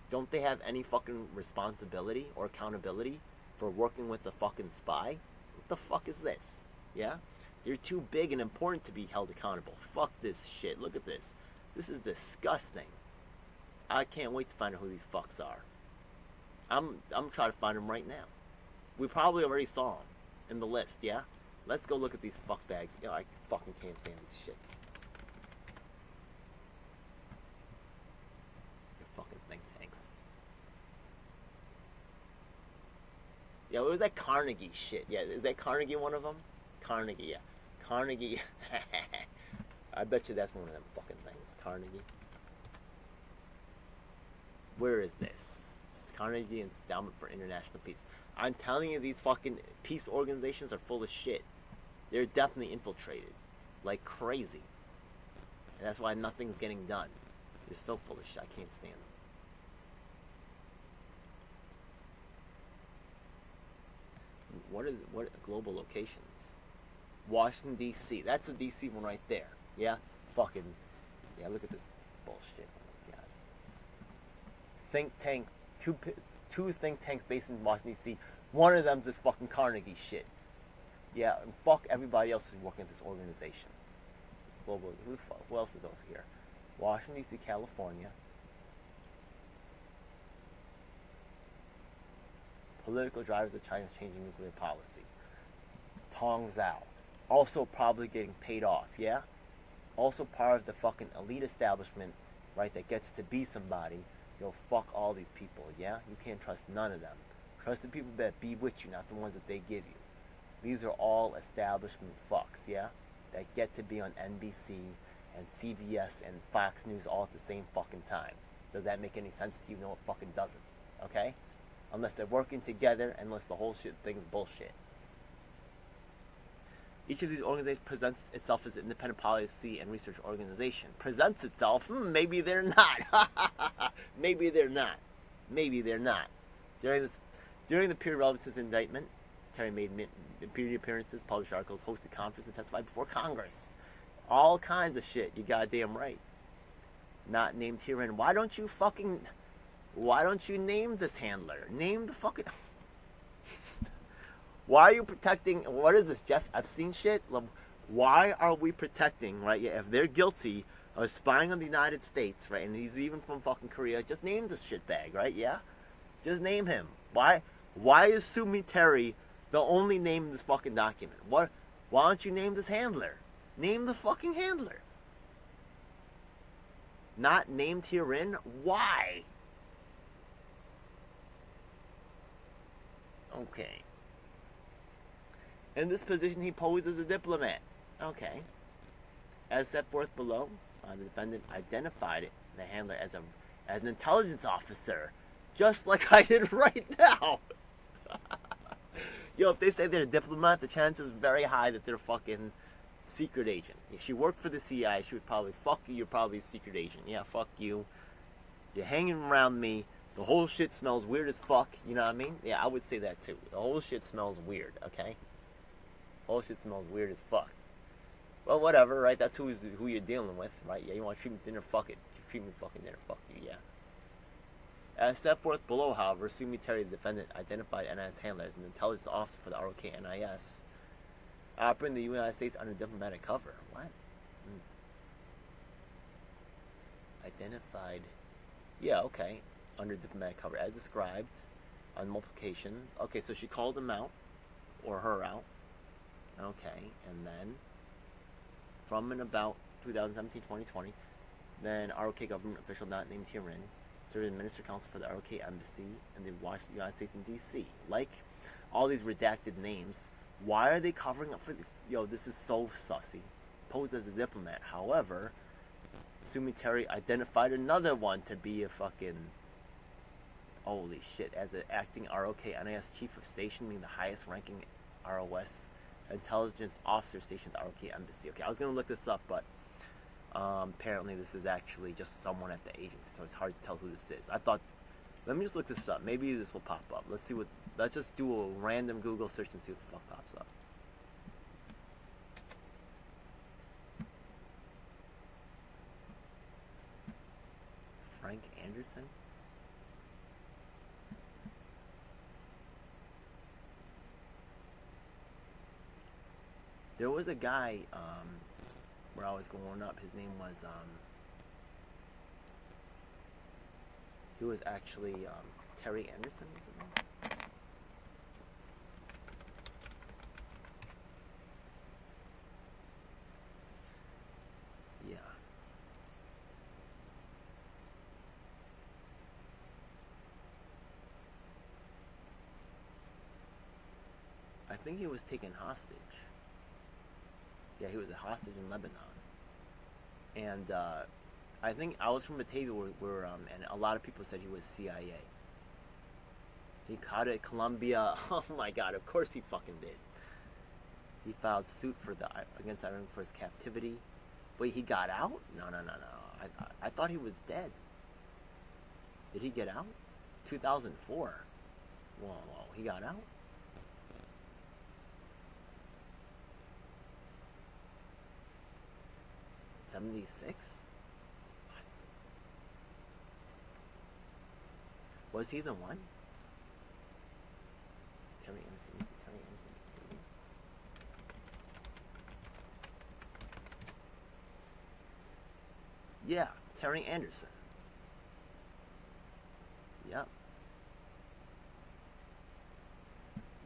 Don't they have any fucking responsibility or accountability for working with a fucking spy? What the fuck is this? Yeah? You're too big and important to be held accountable. Fuck this shit. Look at this. This is disgusting. I can't wait to find out who these fucks are. I'm trying to find them right now. We probably already saw them in the list, yeah? Let's go look at these fuckbags. You know, I fucking can't stand these shits. They're fucking think tanks. Yeah, what was that Carnegie shit? Yeah, is that Carnegie one of them? Carnegie, yeah. Carnegie. I bet you that's one of them fucking things. Carnegie. Where is this? It's Carnegie Endowment for International Peace. I'm telling you, these fucking peace organizations are full of shit. They're definitely infiltrated. Like crazy. And that's why nothing's getting done. They're so full of shit. I can't stand them. What global locations? Washington, D.C. That's the D.C. one right there. Yeah? Fucking... Yeah, look at this bullshit. Oh, my God. Think tank... Two think tanks based in Washington, D.C. One of them's this fucking Carnegie shit. Yeah, and fuck everybody else who's working at this organization. Global... Who else is over here? Washington, D.C., California. Political drivers of China's changing nuclear policy. Tong Zhao. Also probably getting paid off, yeah? Also part of the fucking elite establishment, right, that gets to be somebody. Yo, fuck all these people, yeah? You can't trust none of them. Trust the people that be with you, not the ones that they give you. These are all establishment fucks, yeah? That get to be on NBC and CBS and Fox News all at the same fucking time. Does that make any sense to you? No, it fucking doesn't, okay? Unless they're working together, unless the whole shit thing's bullshit. Each of these organizations presents itself as an independent policy and research organization. Presents itself? Maybe they're not. Maybe they're not. Maybe they're not. During the period relevant to this indictment, Terry made media appearances, published articles, hosted conferences, testified before Congress. All kinds of shit. You goddamn right. Not named herein. Why don't you name this handler? Name the fucking... Why are you protecting... What is this, Jeff Epstein shit? Why are we protecting, right? Yeah, if they're guilty of spying on the United States, right, and he's even from fucking Korea, just name this shitbag, right? Yeah? Just name him. Why is Sumi Terry the only name in this fucking document? Why don't you name this handler? Name the fucking handler. Not named herein? Why? Okay. In this position, he posed as a diplomat. Okay. As set forth below, the defendant identified the handler as an intelligence officer, just like I did right now. Yo, if they say they're a diplomat, the chance is very high that they're a fucking secret agent. If she worked for the CIA, she would probably, fuck you, you're probably a secret agent. Yeah, fuck you. You're hanging around me. The whole shit smells weird as fuck. You know what I mean? Yeah, I would say that too. The whole shit smells weird, okay? The whole shit smells weird as fuck. Well, whatever, right? That's who you're dealing with, right? Yeah, you want to treat me dinner, fuck it. Treat me fucking dinner, fuck you, yeah. As set forth below, however, Sumi Terry, the defendant, identified NIS handler as an intelligence officer for the ROK NIS, operating in the United States under diplomatic cover. What? Identified. Yeah, okay. Under diplomatic cover, as described on multiplication. Okay, so she called him out, or her out. Okay, and then from and about 2017-2020, Then ROK government official not named herein served as Minister Counsel for the ROK Embassy in the United States in D.C. Like all these redacted names, why are they covering up for this? Yo, this is so sussy. Posed as a diplomat. However, Sue Mi Terry identified another one to be a fucking... Holy shit. As an acting ROK NIS Chief of Station, meaning the highest ranking ROS intelligence officer stationed at the ROK Embassy. Okay, I was going to look this up, but apparently this is actually just someone at the agency, so it's hard to tell who this is. I thought, let me just look this up. Maybe this will pop up. Let's just do a random Google search and see what the fuck pops up. Frank Anderson? There was a guy where I was growing up. His name was he was actually Terry Anderson. Was his name? Yeah. I think he was taken hostage. Yeah, he was a hostage in Lebanon. And I think I was from Batavia where and a lot of people said he was CIA. He caught it at Colombia. Oh my god, of course he fucking did. He filed suit against Iran for his captivity. Wait, he got out? No. I thought he was dead. Did he get out? 2004. Whoa, he got out? '76? What? Was he the one? Terry Anderson. Terry Anderson. Yeah, Terry Anderson. Yep.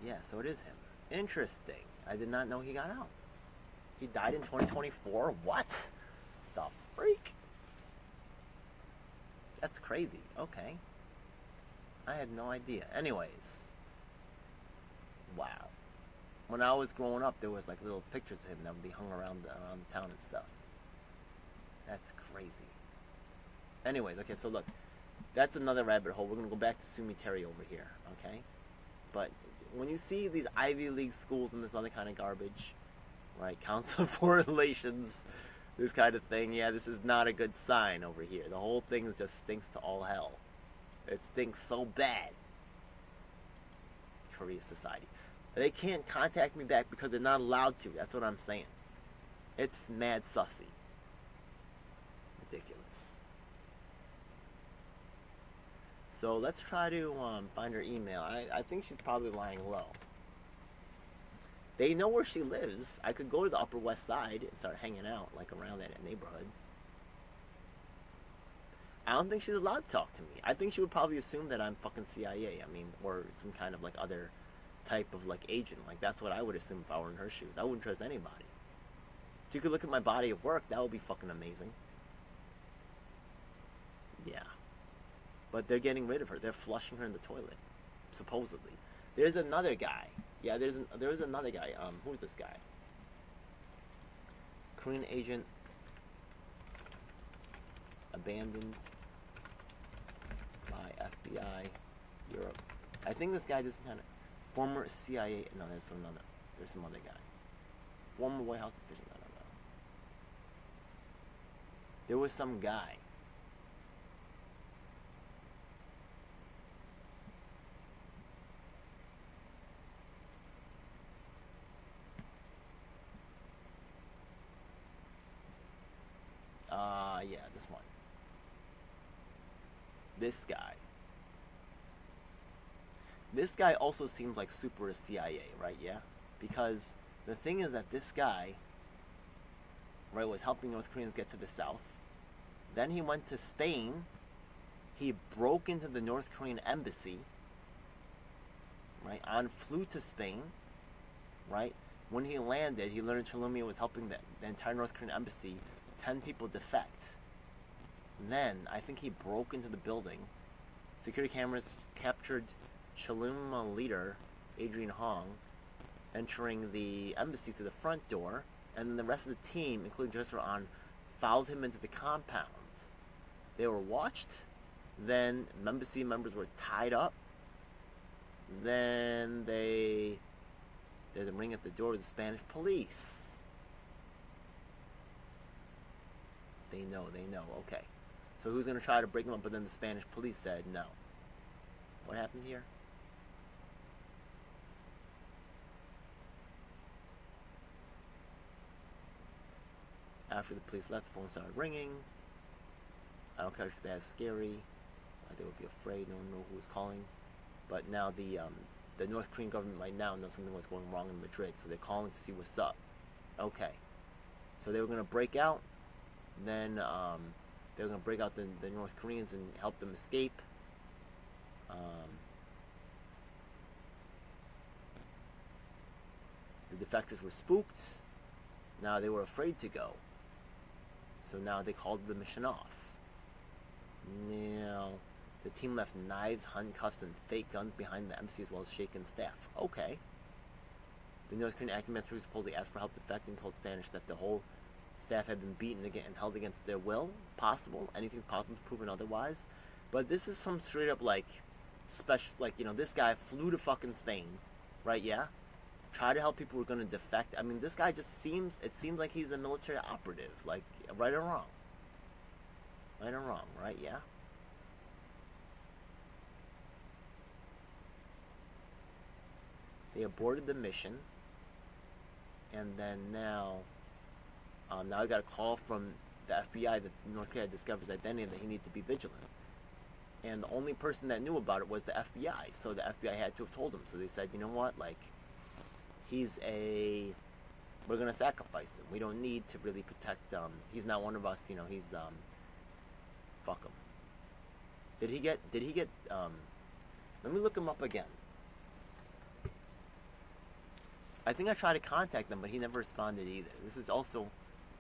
Yeah, so it is him. Interesting. I did not know he got out. He died in 2024? What? The freak? That's crazy. Okay. I had no idea. Anyways. Wow. When I was growing up, there was like little pictures of him that would be hung around the town and stuff. That's crazy. Anyways, okay, so look. That's another rabbit hole. We're going to go back to Sue Mi Terry over here, okay? But when you see these Ivy League schools and this other kind of garbage, right, Council of Foreign Relations, this kind of thing, yeah, this is not a good sign over here. The whole thing just stinks to all hell. It stinks so bad. Korea Society. They can't contact me back because they're not allowed to. That's what I'm saying. It's mad sussy. Ridiculous. So let's try to find her email. I think she's probably lying low. They know where she lives. I could go to the Upper West Side and start hanging out, like around that neighborhood. I don't think she's allowed to talk to me. I think she would probably assume that I'm fucking CIA. I mean, or some kind of like other type of like agent. Like that's what I would assume if I were in her shoes. I wouldn't trust anybody. If you could look at my body of work, that would be fucking amazing. Yeah. But they're getting rid of her. They're flushing her in the toilet, supposedly. There's another guy. Yeah, there's another guy. Who's this guy? Korean agent abandoned by FBI Europe. I think this guy doesn't kind of former CIA. No, there's some other guy. Former White House official. I don't know. There was some guy. Yeah, this one. This guy. This guy also seems like super CIA, right? Yeah? Because the thing is that this guy, right, was helping North Koreans get to the south. Then he went to Spain. He broke into the North Korean embassy, right, flew to Spain, right? When he landed, he learned Cholumia was helping the entire North Korean embassy. 10 people defect. Then, I think he broke into the building. Security cameras captured Chaluma leader Adrian Hong entering the embassy through the front door, and then the rest of the team, including Joseph An, followed him into the compound. They were watched. Then embassy members were tied up. Then there's a ring at the door with the Spanish police. They know, okay. So who's going to try to break them up? But then the Spanish police said no. What happened here? After the police left, the phone started ringing. I don't care if that's scary. They would be afraid. No one knew who was calling. But now the North Korean government right now knows something was going wrong in Madrid, so they're calling to see what's up. Okay. So they were going to break out. Then they were going to break out the North Koreans and help them escape. The defectors were spooked. Now they were afraid to go. So now they called the mission off. Now, the team left knives, handcuffs, and fake guns behind the embassy as well as shaken staff. Okay. The North Korean acting minister supposedly asked for help defecting, told Spanish that the whole staff had been beaten again and held against their will. Possible. Anything's possible, proven otherwise. But this is some straight up, like, special, like, you know, this guy flew to fucking Spain, right? Yeah? Try to help people who are going to defect. I mean, this guy just seems like he's a military operative. Like, right or wrong? Right or wrong, right? Yeah? They aborted the mission. And then now I got a call from the FBI that North Korea discovers identity and that he needs to be vigilant. And the only person that knew about it was the FBI. So the FBI had to have told him. So they said, you know what, like, we're going to sacrifice him. We don't need to really protect, he's not one of us, you know, he's, fuck him. Did he get, let me look him up again. I think I tried to contact him, but he never responded either. This is also,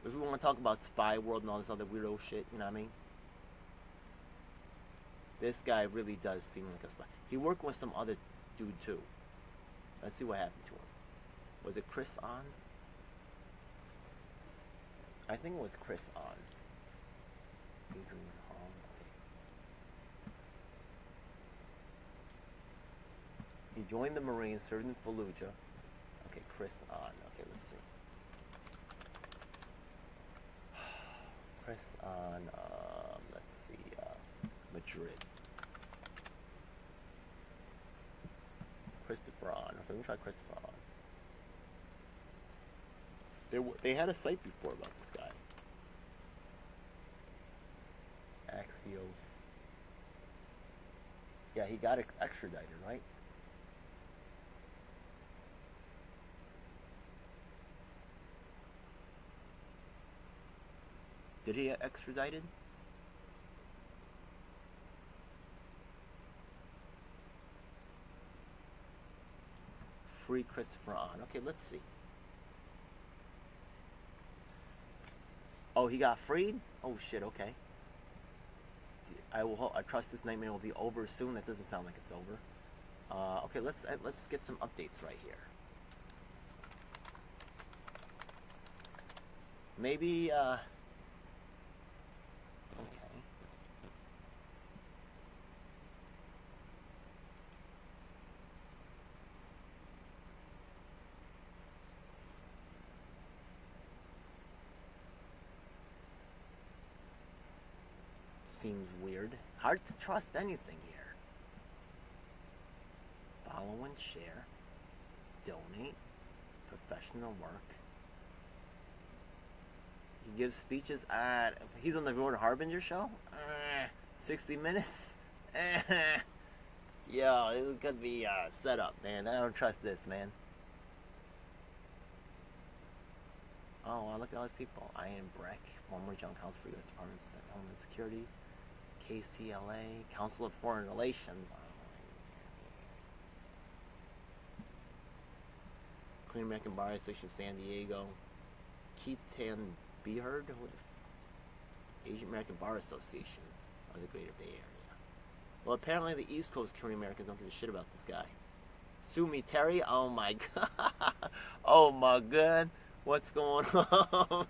if we want to talk about spy world and all this other weirdo shit, you know what I mean? This guy really does seem like a spy. He worked with some other dude too. Let's see what happened to him. Was it Chris On? I think it was Chris On. Adrian Hong. Okay. He joined the Marines, served in Fallujah. Okay, Chris On. Okay, let's see. Chris On. Let's see. Madrid. Christopher On. Okay, let me try Christopher On. They had a site before about this guy. Axios. Yeah, he got extradited, right? Did he get extradited? Free Christopher On. Okay, let's see. Oh, he got freed? Oh shit, okay. I trust this nightmare will be over soon. That doesn't sound like it's over. Okay, let's get some updates right here. Maybe okay. Seems weird. Hard to trust anything here. Follow and share. Donate. Professional work. He gives speeches at... He's on the Road Harbinger show? 60 Minutes? Yo, it could be set up, man. I don't trust this, man. Oh, wow, look at all these people. Ian Breck, former General Counsel for U.S. Department of Homeland Security. KCLA, Council of Foreign Relations. Korean American Bar Association of San Diego. Keaton Beard. Asian American Bar Association of the Greater Bay Area. Well, apparently the East Coast Korean Americans don't give a shit about this guy. Sue Me Terry? Oh my god. Oh my god. What's going on?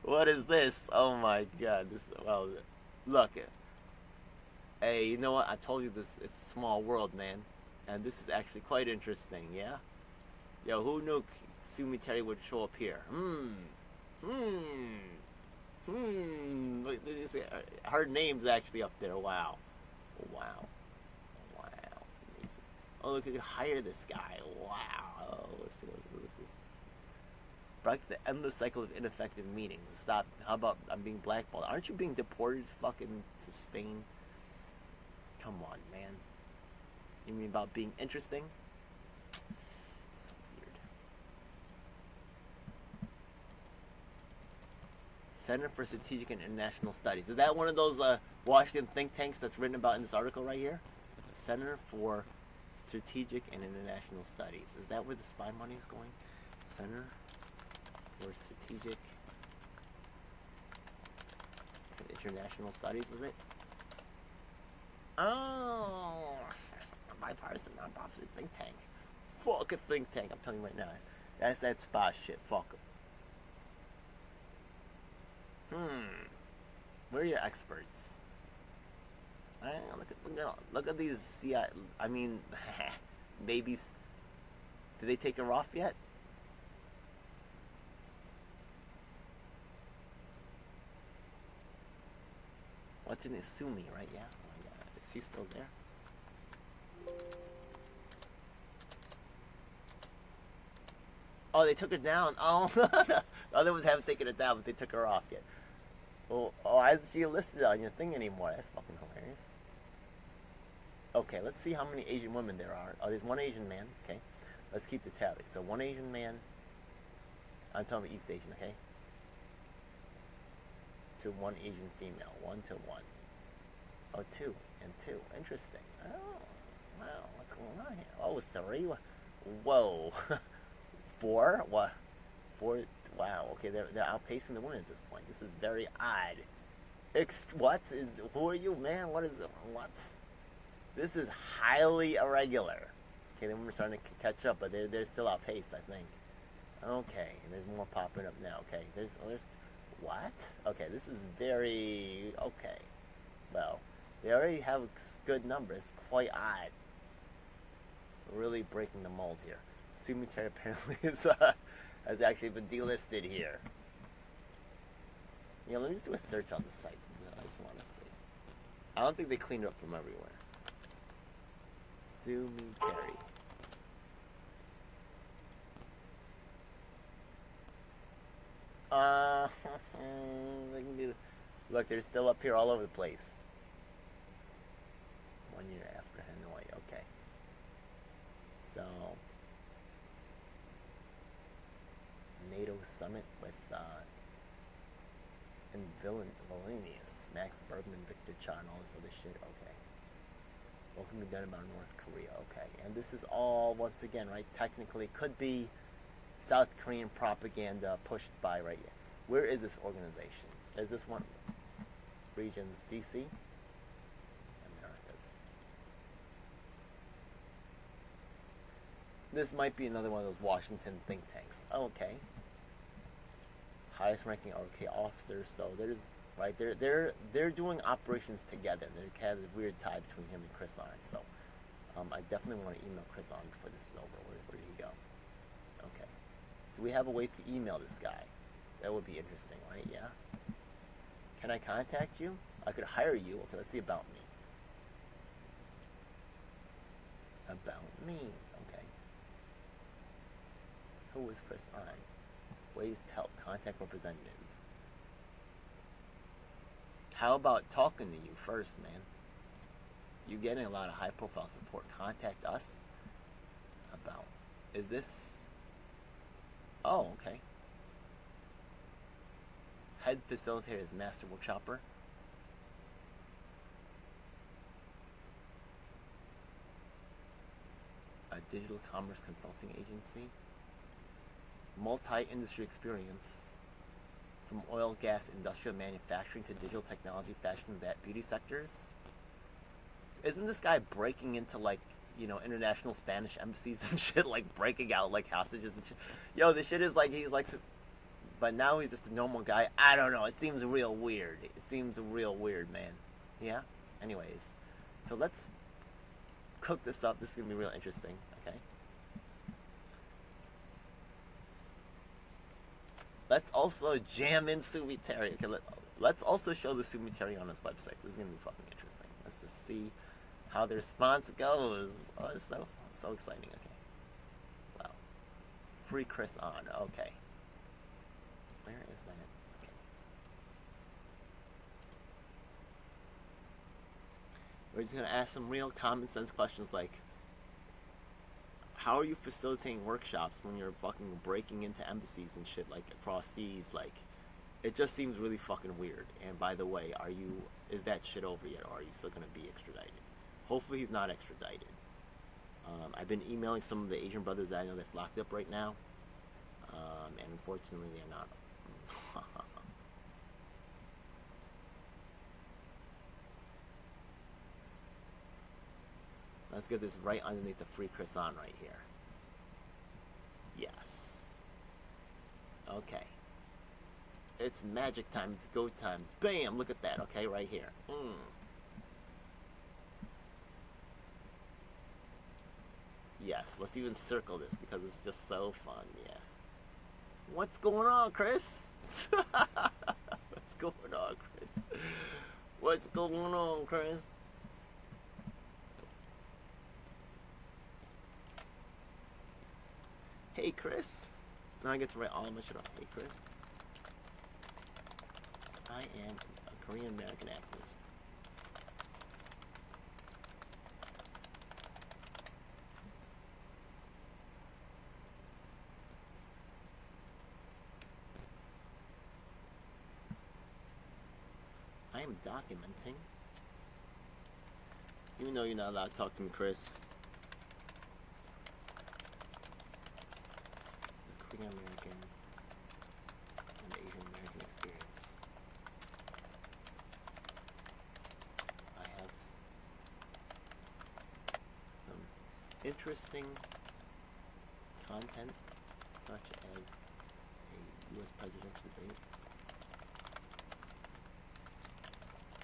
What is this? Oh my god. This, well, look. Hey, you know what? I told you this. It's a small world, man. And this is actually quite interesting, yeah? Yo, who knew Sue Me Terry would show up here? Look, her name's actually up there. Wow. Wow. Wow. Oh, look, we could hire this guy. Wow. Oh, let's see what this is. Break the endless cycle of ineffective meetings. Stop. How about I'm being blackballed? Aren't you being deported fucking to Spain? Come on, man. You mean about being interesting? So weird. Center for Strategic and International Studies. Is that one of those Washington think tanks that's written about in this article right here? Center for Strategic and International Studies. Is that where the spy money is going? Center for Strategic and International Studies, was it? Oh, a bipartisan nonprofit think tank. Fuck a think tank, I'm telling you right now. That's that spy shit. Fuck 'em. Where are your experts? Look at these CIA. I mean, babies. Did they take her off yet? What's in it? Sumi, right? Yeah. Oh my god. Is she still there? Oh, they took her down. Oh, the other ones haven't taken her down, but they took her off yet. Oh, why isn't she listed on your thing anymore? That's fucking hilarious. Okay, let's see how many Asian women there are. Oh, there's one Asian man. Okay, let's keep the tally. So one Asian man. I'm talking about East Asian, okay? To one Asian female. 1 to 1. Oh, 2 and 2. Interesting. Oh, wow. What's going on here? Oh, 3. Whoa. 4? What? 4? Wow. Okay, they're outpacing the women at this point. This is very odd. What is? Who are you, man? What is? What? This is highly irregular. Okay, the women are starting to catch up, but they're still outpaced, I think. Okay, there's more popping up now. Okay, there's what? Okay, this is very okay. Well, they already have good numbers. Quite odd. Really breaking the mold here. Sumitary apparently has actually been delisted here. Yeah, let me just do a search on the site. I just want to see. I don't think they cleaned it up from everywhere. Sumitary. Look, they're still up here all over the place. 1 year after Hanoi, okay. So, NATO summit with and Vilnius, Max Bergman, Victor Chan, all this other shit, okay. Welcome to Denmark, North Korea, okay. And this is all, once again, right, technically could be South Korean propaganda pushed by, right here. Where is this organization? Is this one? Regions, DC? Americas. This might be another one of those Washington think tanks. Okay. Highest ranking RK officer, so there's, right, they're doing operations together. There's kind of a weird tie between him and Chris On, so I definitely want to email Chris On before this is over. Where did he go? Okay. Do we have a way to email this guy? That would be interesting, right? Yeah. Can I contact you? I could hire you. Okay, let's see about me. About me. Okay. Who is Chris On? Ways to help. Contact representatives. How about talking to you first, man? You're getting a lot of high-profile support. Contact us about. Is this? Oh, okay. Head facilitator is master workshopper. A digital commerce consulting agency. Multi-industry experience. from oil, gas, industrial manufacturing to digital technology, fashion, and beauty sectors. Isn't this guy breaking into, like, you know, international Spanish embassies and shit, like breaking out like hostages and shit? Yo, this shit is like, he's like, but now he's just a normal guy. I don't know, it seems real weird. It seems real weird, man. Yeah? Anyways, so let's cook this up. This is gonna be real interesting, okay? Let's also jam in Sumi Terry. Okay, let's also show the Sumi Terry on his website. This is gonna be fucking interesting. Let's just see how the response goes. Oh, it's so exciting. Okay. Wow. Free Chris on. Okay. Where is that? Okay. We're just gonna ask some real common sense questions like, how are you facilitating workshops when you're fucking breaking into embassies and shit, like, across seas? Like, it just seems really fucking weird. And by the way, is that shit over yet, or are you still gonna be extradited? Hopefully he's not extradited. I've been emailing some of the Asian brothers that I know that's locked up right now, and unfortunately they're not. Let's get this right underneath the free croissant right here. Yes. Okay. It's magic time. It's go time. Bam! Look at that. Okay, right here. Yes, let's even circle this because it's just so fun. Yeah. What's going on, Chris? What's going on, Chris? What's going on, Chris? Hey, Chris. Now I get to write all my shit off. Hey, Chris. I am a Korean American activist. I am documenting. Even though you're not allowed to talk to me, Chris. The Korean American and Asian American experience. I have some interesting content, such as a U.S. presidential debate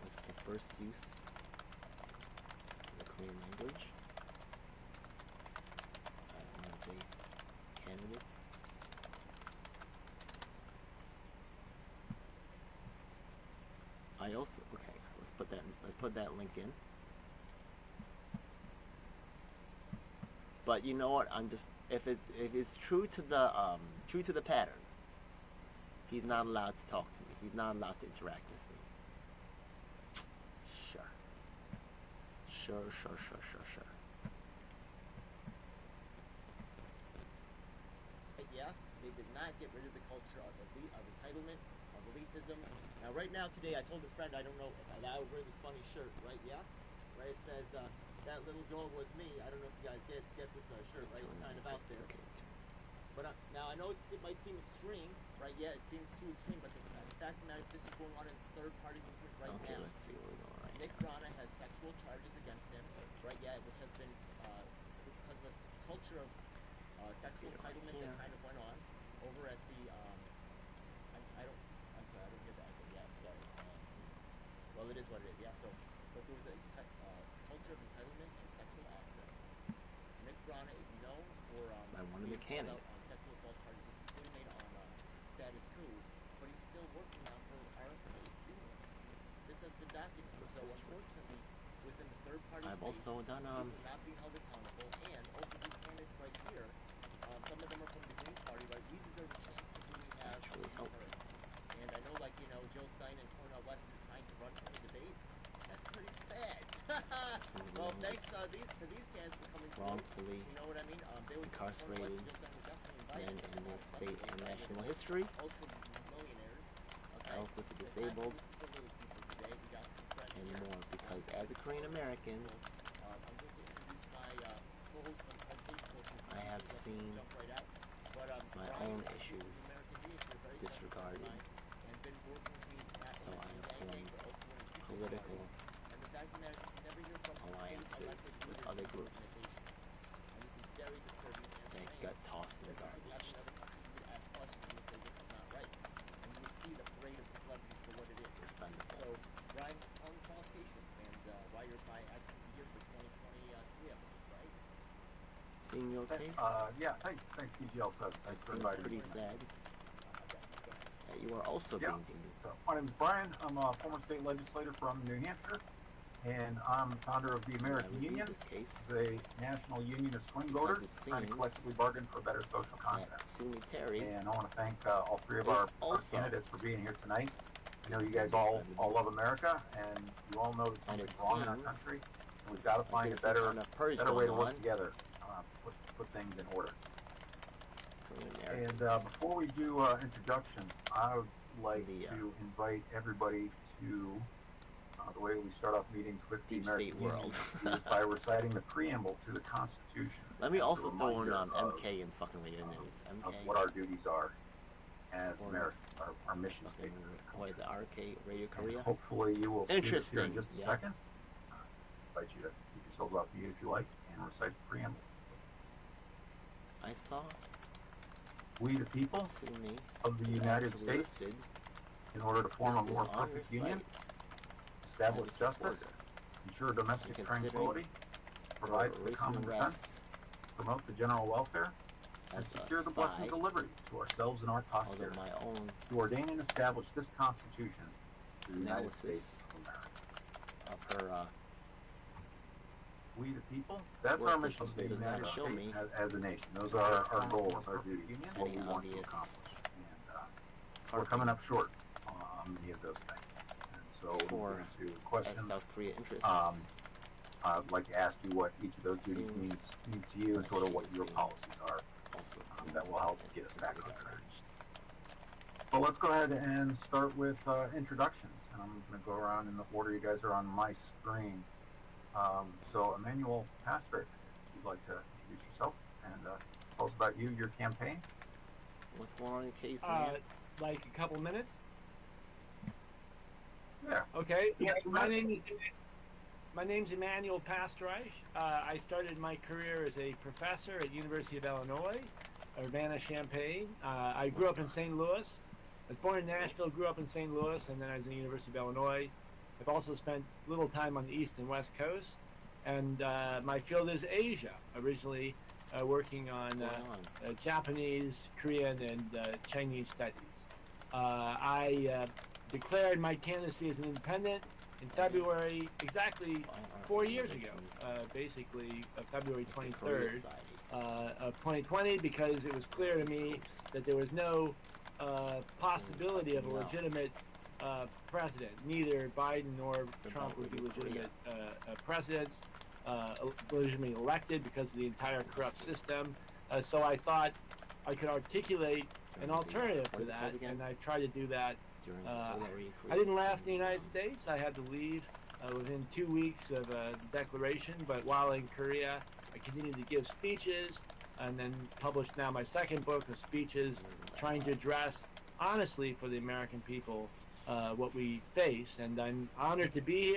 with the first use of the Korean language. One of the candidates. I also, okay, let's put that link in. But you know what? I'm just, if it's true to the pattern, he's not allowed to talk to me. He's not allowed to interact with me. Sure. Yeah, they did not get rid of the culture of entitlement, of elitism. Now, right now, today, I told a friend, I don't know if I would wear this funny shirt, right? Yeah? Right? It says, that little girl was me. I don't know if you guys get this shirt, right? It's kind of out there. But now, I know it might seem extreme, right? Yeah, it seems too extreme, but the fact of the matter, this is going on in the third-party movement right now. Okay, let's see where we're going right Nick Grana has sexual charges against him, right? Yeah, which has been because of a culture of sexual entitlement that kind of went on over at the, I'm sorry, I don't hear that. Yeah, I'm sorry. Well, it is what it is, yeah, so, but there was a culture of entitlement and sexual access. Nick Grana is known for, by one of the candidates. Sexual assault charges discriminate on status quo, but he's still working now for RFC Jr. This has been documented, so unfortunately, within the third-party space, also done, people not being held accountable, and also these candidates right here, some of them are from the Green Party, right? We deserve a chance to really have help. And I know, like, you know, Jill Stein and Cornel West are trying to run from the debate. That's pretty sad. Well, thanks to these candidates for coming wrongfully, you know what I mean? They would incarcerated men in New York State and national history. Ultra-millionaires. Help with the disabled. And more, because as a Korean American, I have seen my own issues disregarded So I formed political alliances with other groups that got tossed in the garbage. So, Brian, on qualifications and why you're by Acts of the Year for 2023, I believe, right? Seeing your case? Yeah, thanks, DGL. Thanks It for seems inviting pretty me. sad that you are also Yeah. being dinged. So, my name is Brian. I'm a former state legislator from New Hampshire, and I'm the founder of the American Union, the national union of swing voters, trying to collectively bargain for a better social contract. And I want to thank all three of our candidates for being here tonight. I know you guys all love America, and you all know that something's wrong in our country, and we've got to find a better way to work together, put things in order. And before we do introductions, I would like to invite everybody to the way we start off meetings with the American Union is by reciting the preamble to the Constitution. Let me also as a throw in reminder MK and fucking radio news. of MK. what our duties are as Americans, our mission statement. What is it? RK Radio Korea? And hopefully you will see this here Interesting. in just a second. I invite you to keep yourselves off mute if you like and recite the preamble. I saw. We the people of the United States, in order to form a more perfect union, establish justice, ensure domestic tranquility, provide for the common defense, promote the general welfare, and secure the blessings of liberty to ourselves and our posterity, to ordain and establish this Constitution to the United States of America. Of her, we the people, that's our mission statement as a nation. Those are our goals, our duties, what we want to accomplish. And we're coming up short on many of those things. And so we'll get into questions. South Korea interests. I'd like to ask you what each of those duties means to you and sort of what your policies are. That will help get us back on track. Well, let's go ahead and start with introductions. And I'm going to go around in the order you guys are on my screen. So, Emmanuel Pastrick, if you'd like to introduce yourself and tell us about you, your campaign. What's going on in your case, man? Like a couple minutes? Yeah. Okay. My name's Emmanuel Pastrick. I started my career as a professor at University of Illinois, Urbana-Champaign. I grew up in St. Louis. I was born in Nashville, grew up in St. Louis, and then I was at the University of Illinois. I've also spent little time on the East and West Coast, and my field is Asia, originally working on Japanese, Korean, and Chinese studies. I declared my candidacy as an independent in February, exactly 4 years ago, basically February 23rd of 2020, because it was clear to me that there was no possibility of a legitimate president. Neither Biden nor Trump would be legitimate presidents, legitimately elected because of the entire corrupt system. So I thought I could articulate an alternative to that, and I tried to do that. I didn't last in the United States. I had to leave within 2 weeks of the declaration, but while in Korea, I continued to give speeches, and then published now my second book of speeches trying to address honestly for the American people what we face. And I'm honored to be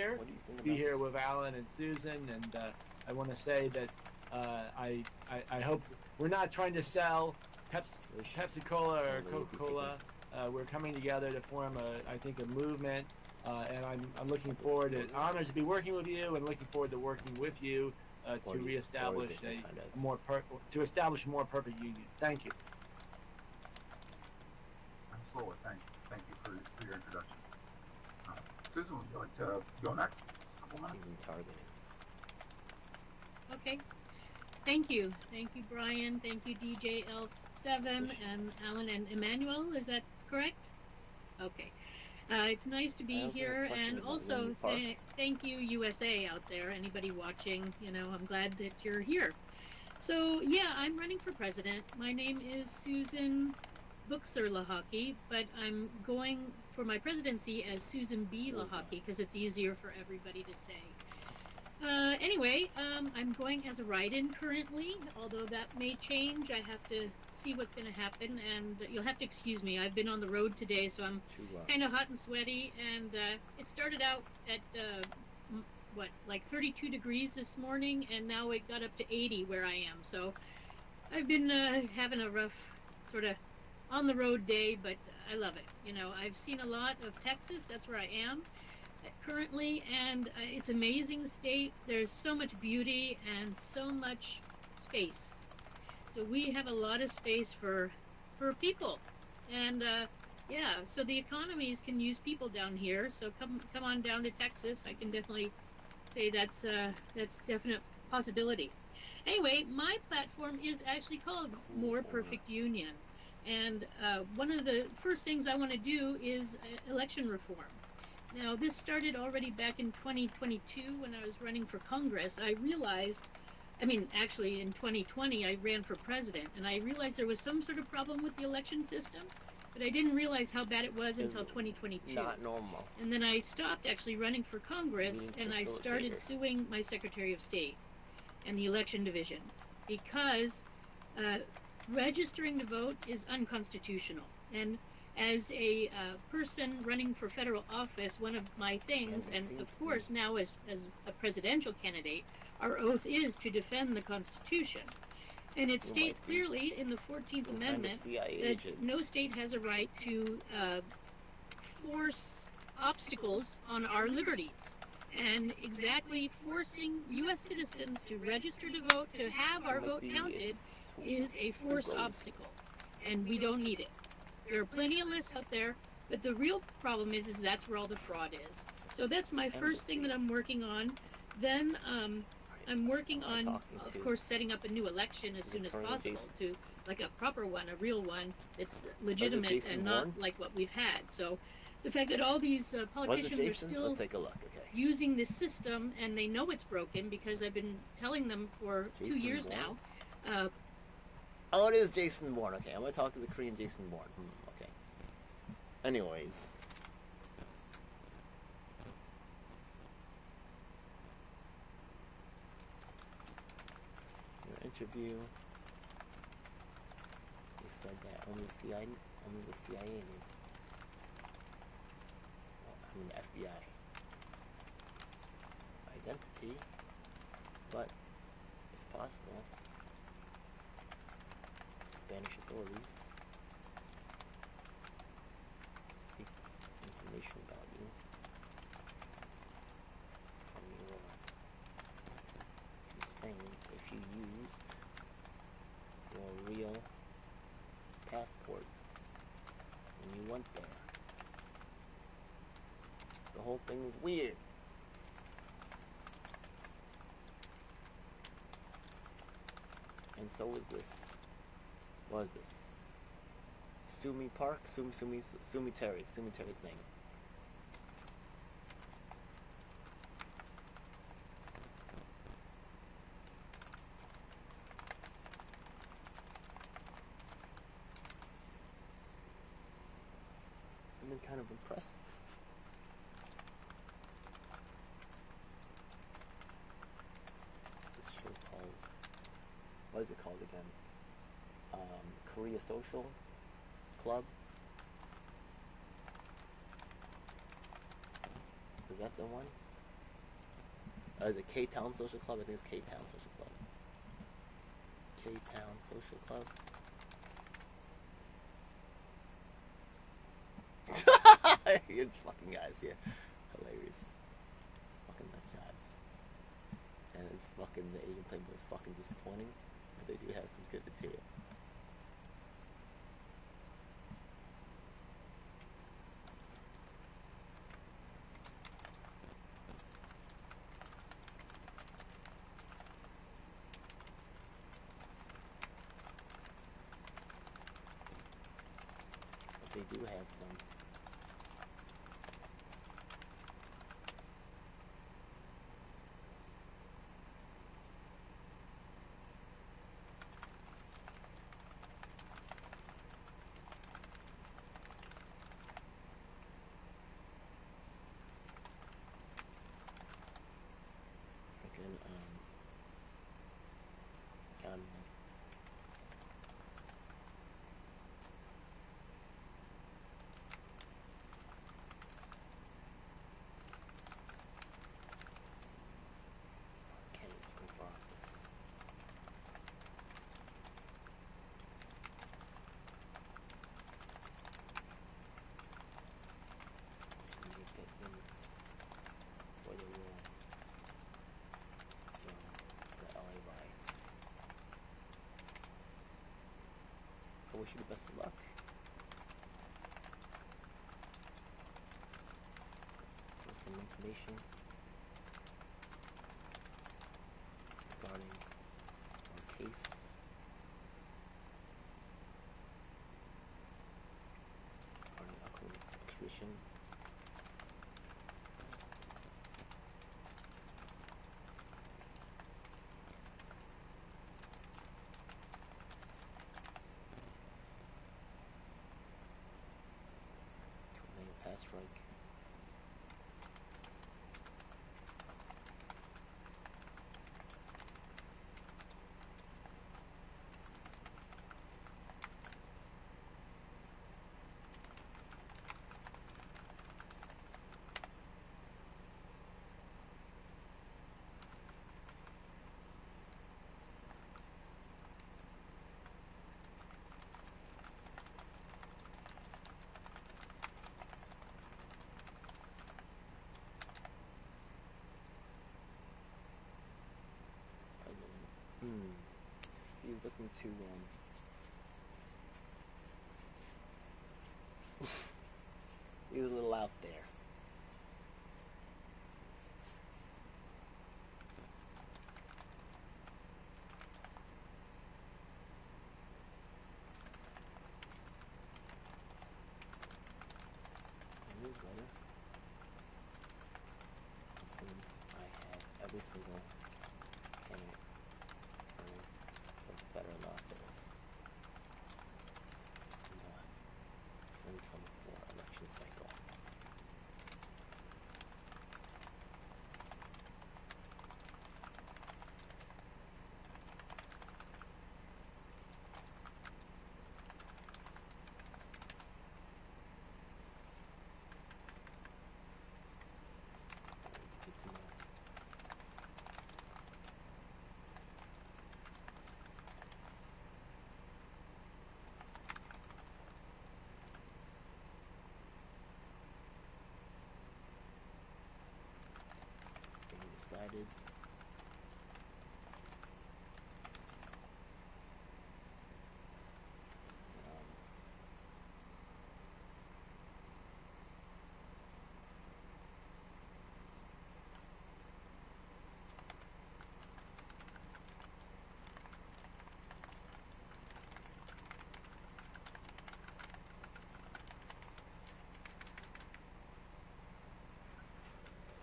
here with Alan and Susan, and I want to say that I hope we're not trying to sell Pepsi-Cola or Coca-Cola. We're coming together to form I think a movement, and I'm looking forward and honored to be working with you, and looking forward to working with you to reestablish to establish a more perfect union. Thank you. Absolutely. Thank you for your introduction. Susan, would you like to go next? Just a couple minutes. Okay. Thank you. Thank you, Brian. Thank you, DJ L7 and Alan and Emmanuel. Is that correct? Okay. It's nice to be here, and also thank you, USA out there. Anybody watching, I'm glad that you're here. So yeah, I'm running for president. My name is Susan Buxer Lahaki, but I'm going for my presidency as Susan B. Lahaki because it's easier for everybody to say. Anyway, I'm going as a write-in currently, although that may change. I have to see what's going to happen, and you'll have to excuse me. I've been on the road today, so I'm kind of hot and sweaty, and it started out at, like 32 degrees this morning, and now it got up to 80 where I am. So I've been having a rough sort of on-the-road day, but I love it. You know, I've seen a lot of Texas. That's where I am currently, and it's amazing state. There's so much beauty and so much space. So we have a lot of space for people, and yeah. So the economies can use people down here. So come on down to Texas. I can definitely say that's definite possibility. Anyway, my platform is actually called More Perfect Union, and one of the first things I want to do is election reform. Now, this started already back in 2022 when I was running for Congress. I realized, actually in 2020 I ran for president, and I realized there was some sort of problem with the election system, but I didn't realize how bad it was until 2022. Not normal. And then I stopped actually running for Congress, and I started suing my Secretary of State and the election division because registering to vote is unconstitutional. And as a person running for federal office, one of my things, and of course now as a presidential candidate, our oath is to defend the Constitution. And it states clearly in the 14th Amendment that no state has a right to force obstacles on our liberties. And exactly forcing U.S. citizens to register to vote, to have our vote counted, is a forced obstacle. And we don't need it. There are plenty of lists out there, but the real problem is that's where all the fraud is. So that's my first thing that I'm working on. Then I'm working on, of course, setting up a new election as soon as possible, to like a proper one, a real one that's legitimate and not like what we've had. So the fact that all these politicians are still using this system, and they know it's broken because I've been telling them for 2 years now. Oh, it is Jason Bourne. Okay, I'm gonna talk to the Korean Jason Bourne. Okay. Anyways. Your interview. You said that only the CIA knew. Well, FBI. Identity. But it's possible. Spanish authorities keep information about you from your to Spain if you used your real passport when you went there. The whole thing is weird. And so is this. What is this? Sumi Park? Sumi Terry thing. I've been kind of impressed. This show called, what is it called again? Korea Social Club. Is that the one? The K-Town Social Club? I think it's K-Town Social Club. K-Town Social Club. It's fucking guys, yeah. Hilarious. Fucking nut jobs. And it's fucking, the Asian Playboy is fucking disappointing, but they do have some good material. They do have some. information regarding our case. Regarding extradition. Pass strike. He's looking to he's a little out there. Newsletter. I have every single candidate for federal office in the 2024 election cycle. Good to know. Being decided.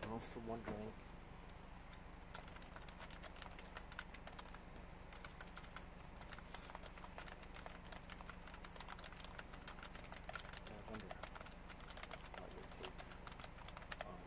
I'm also wondering what your takes on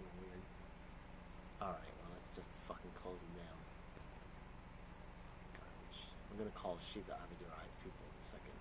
fucking weird. Alright, well, let's just fucking close it down. Garbage. I'm gonna call Shiga Abidurai's people in a second.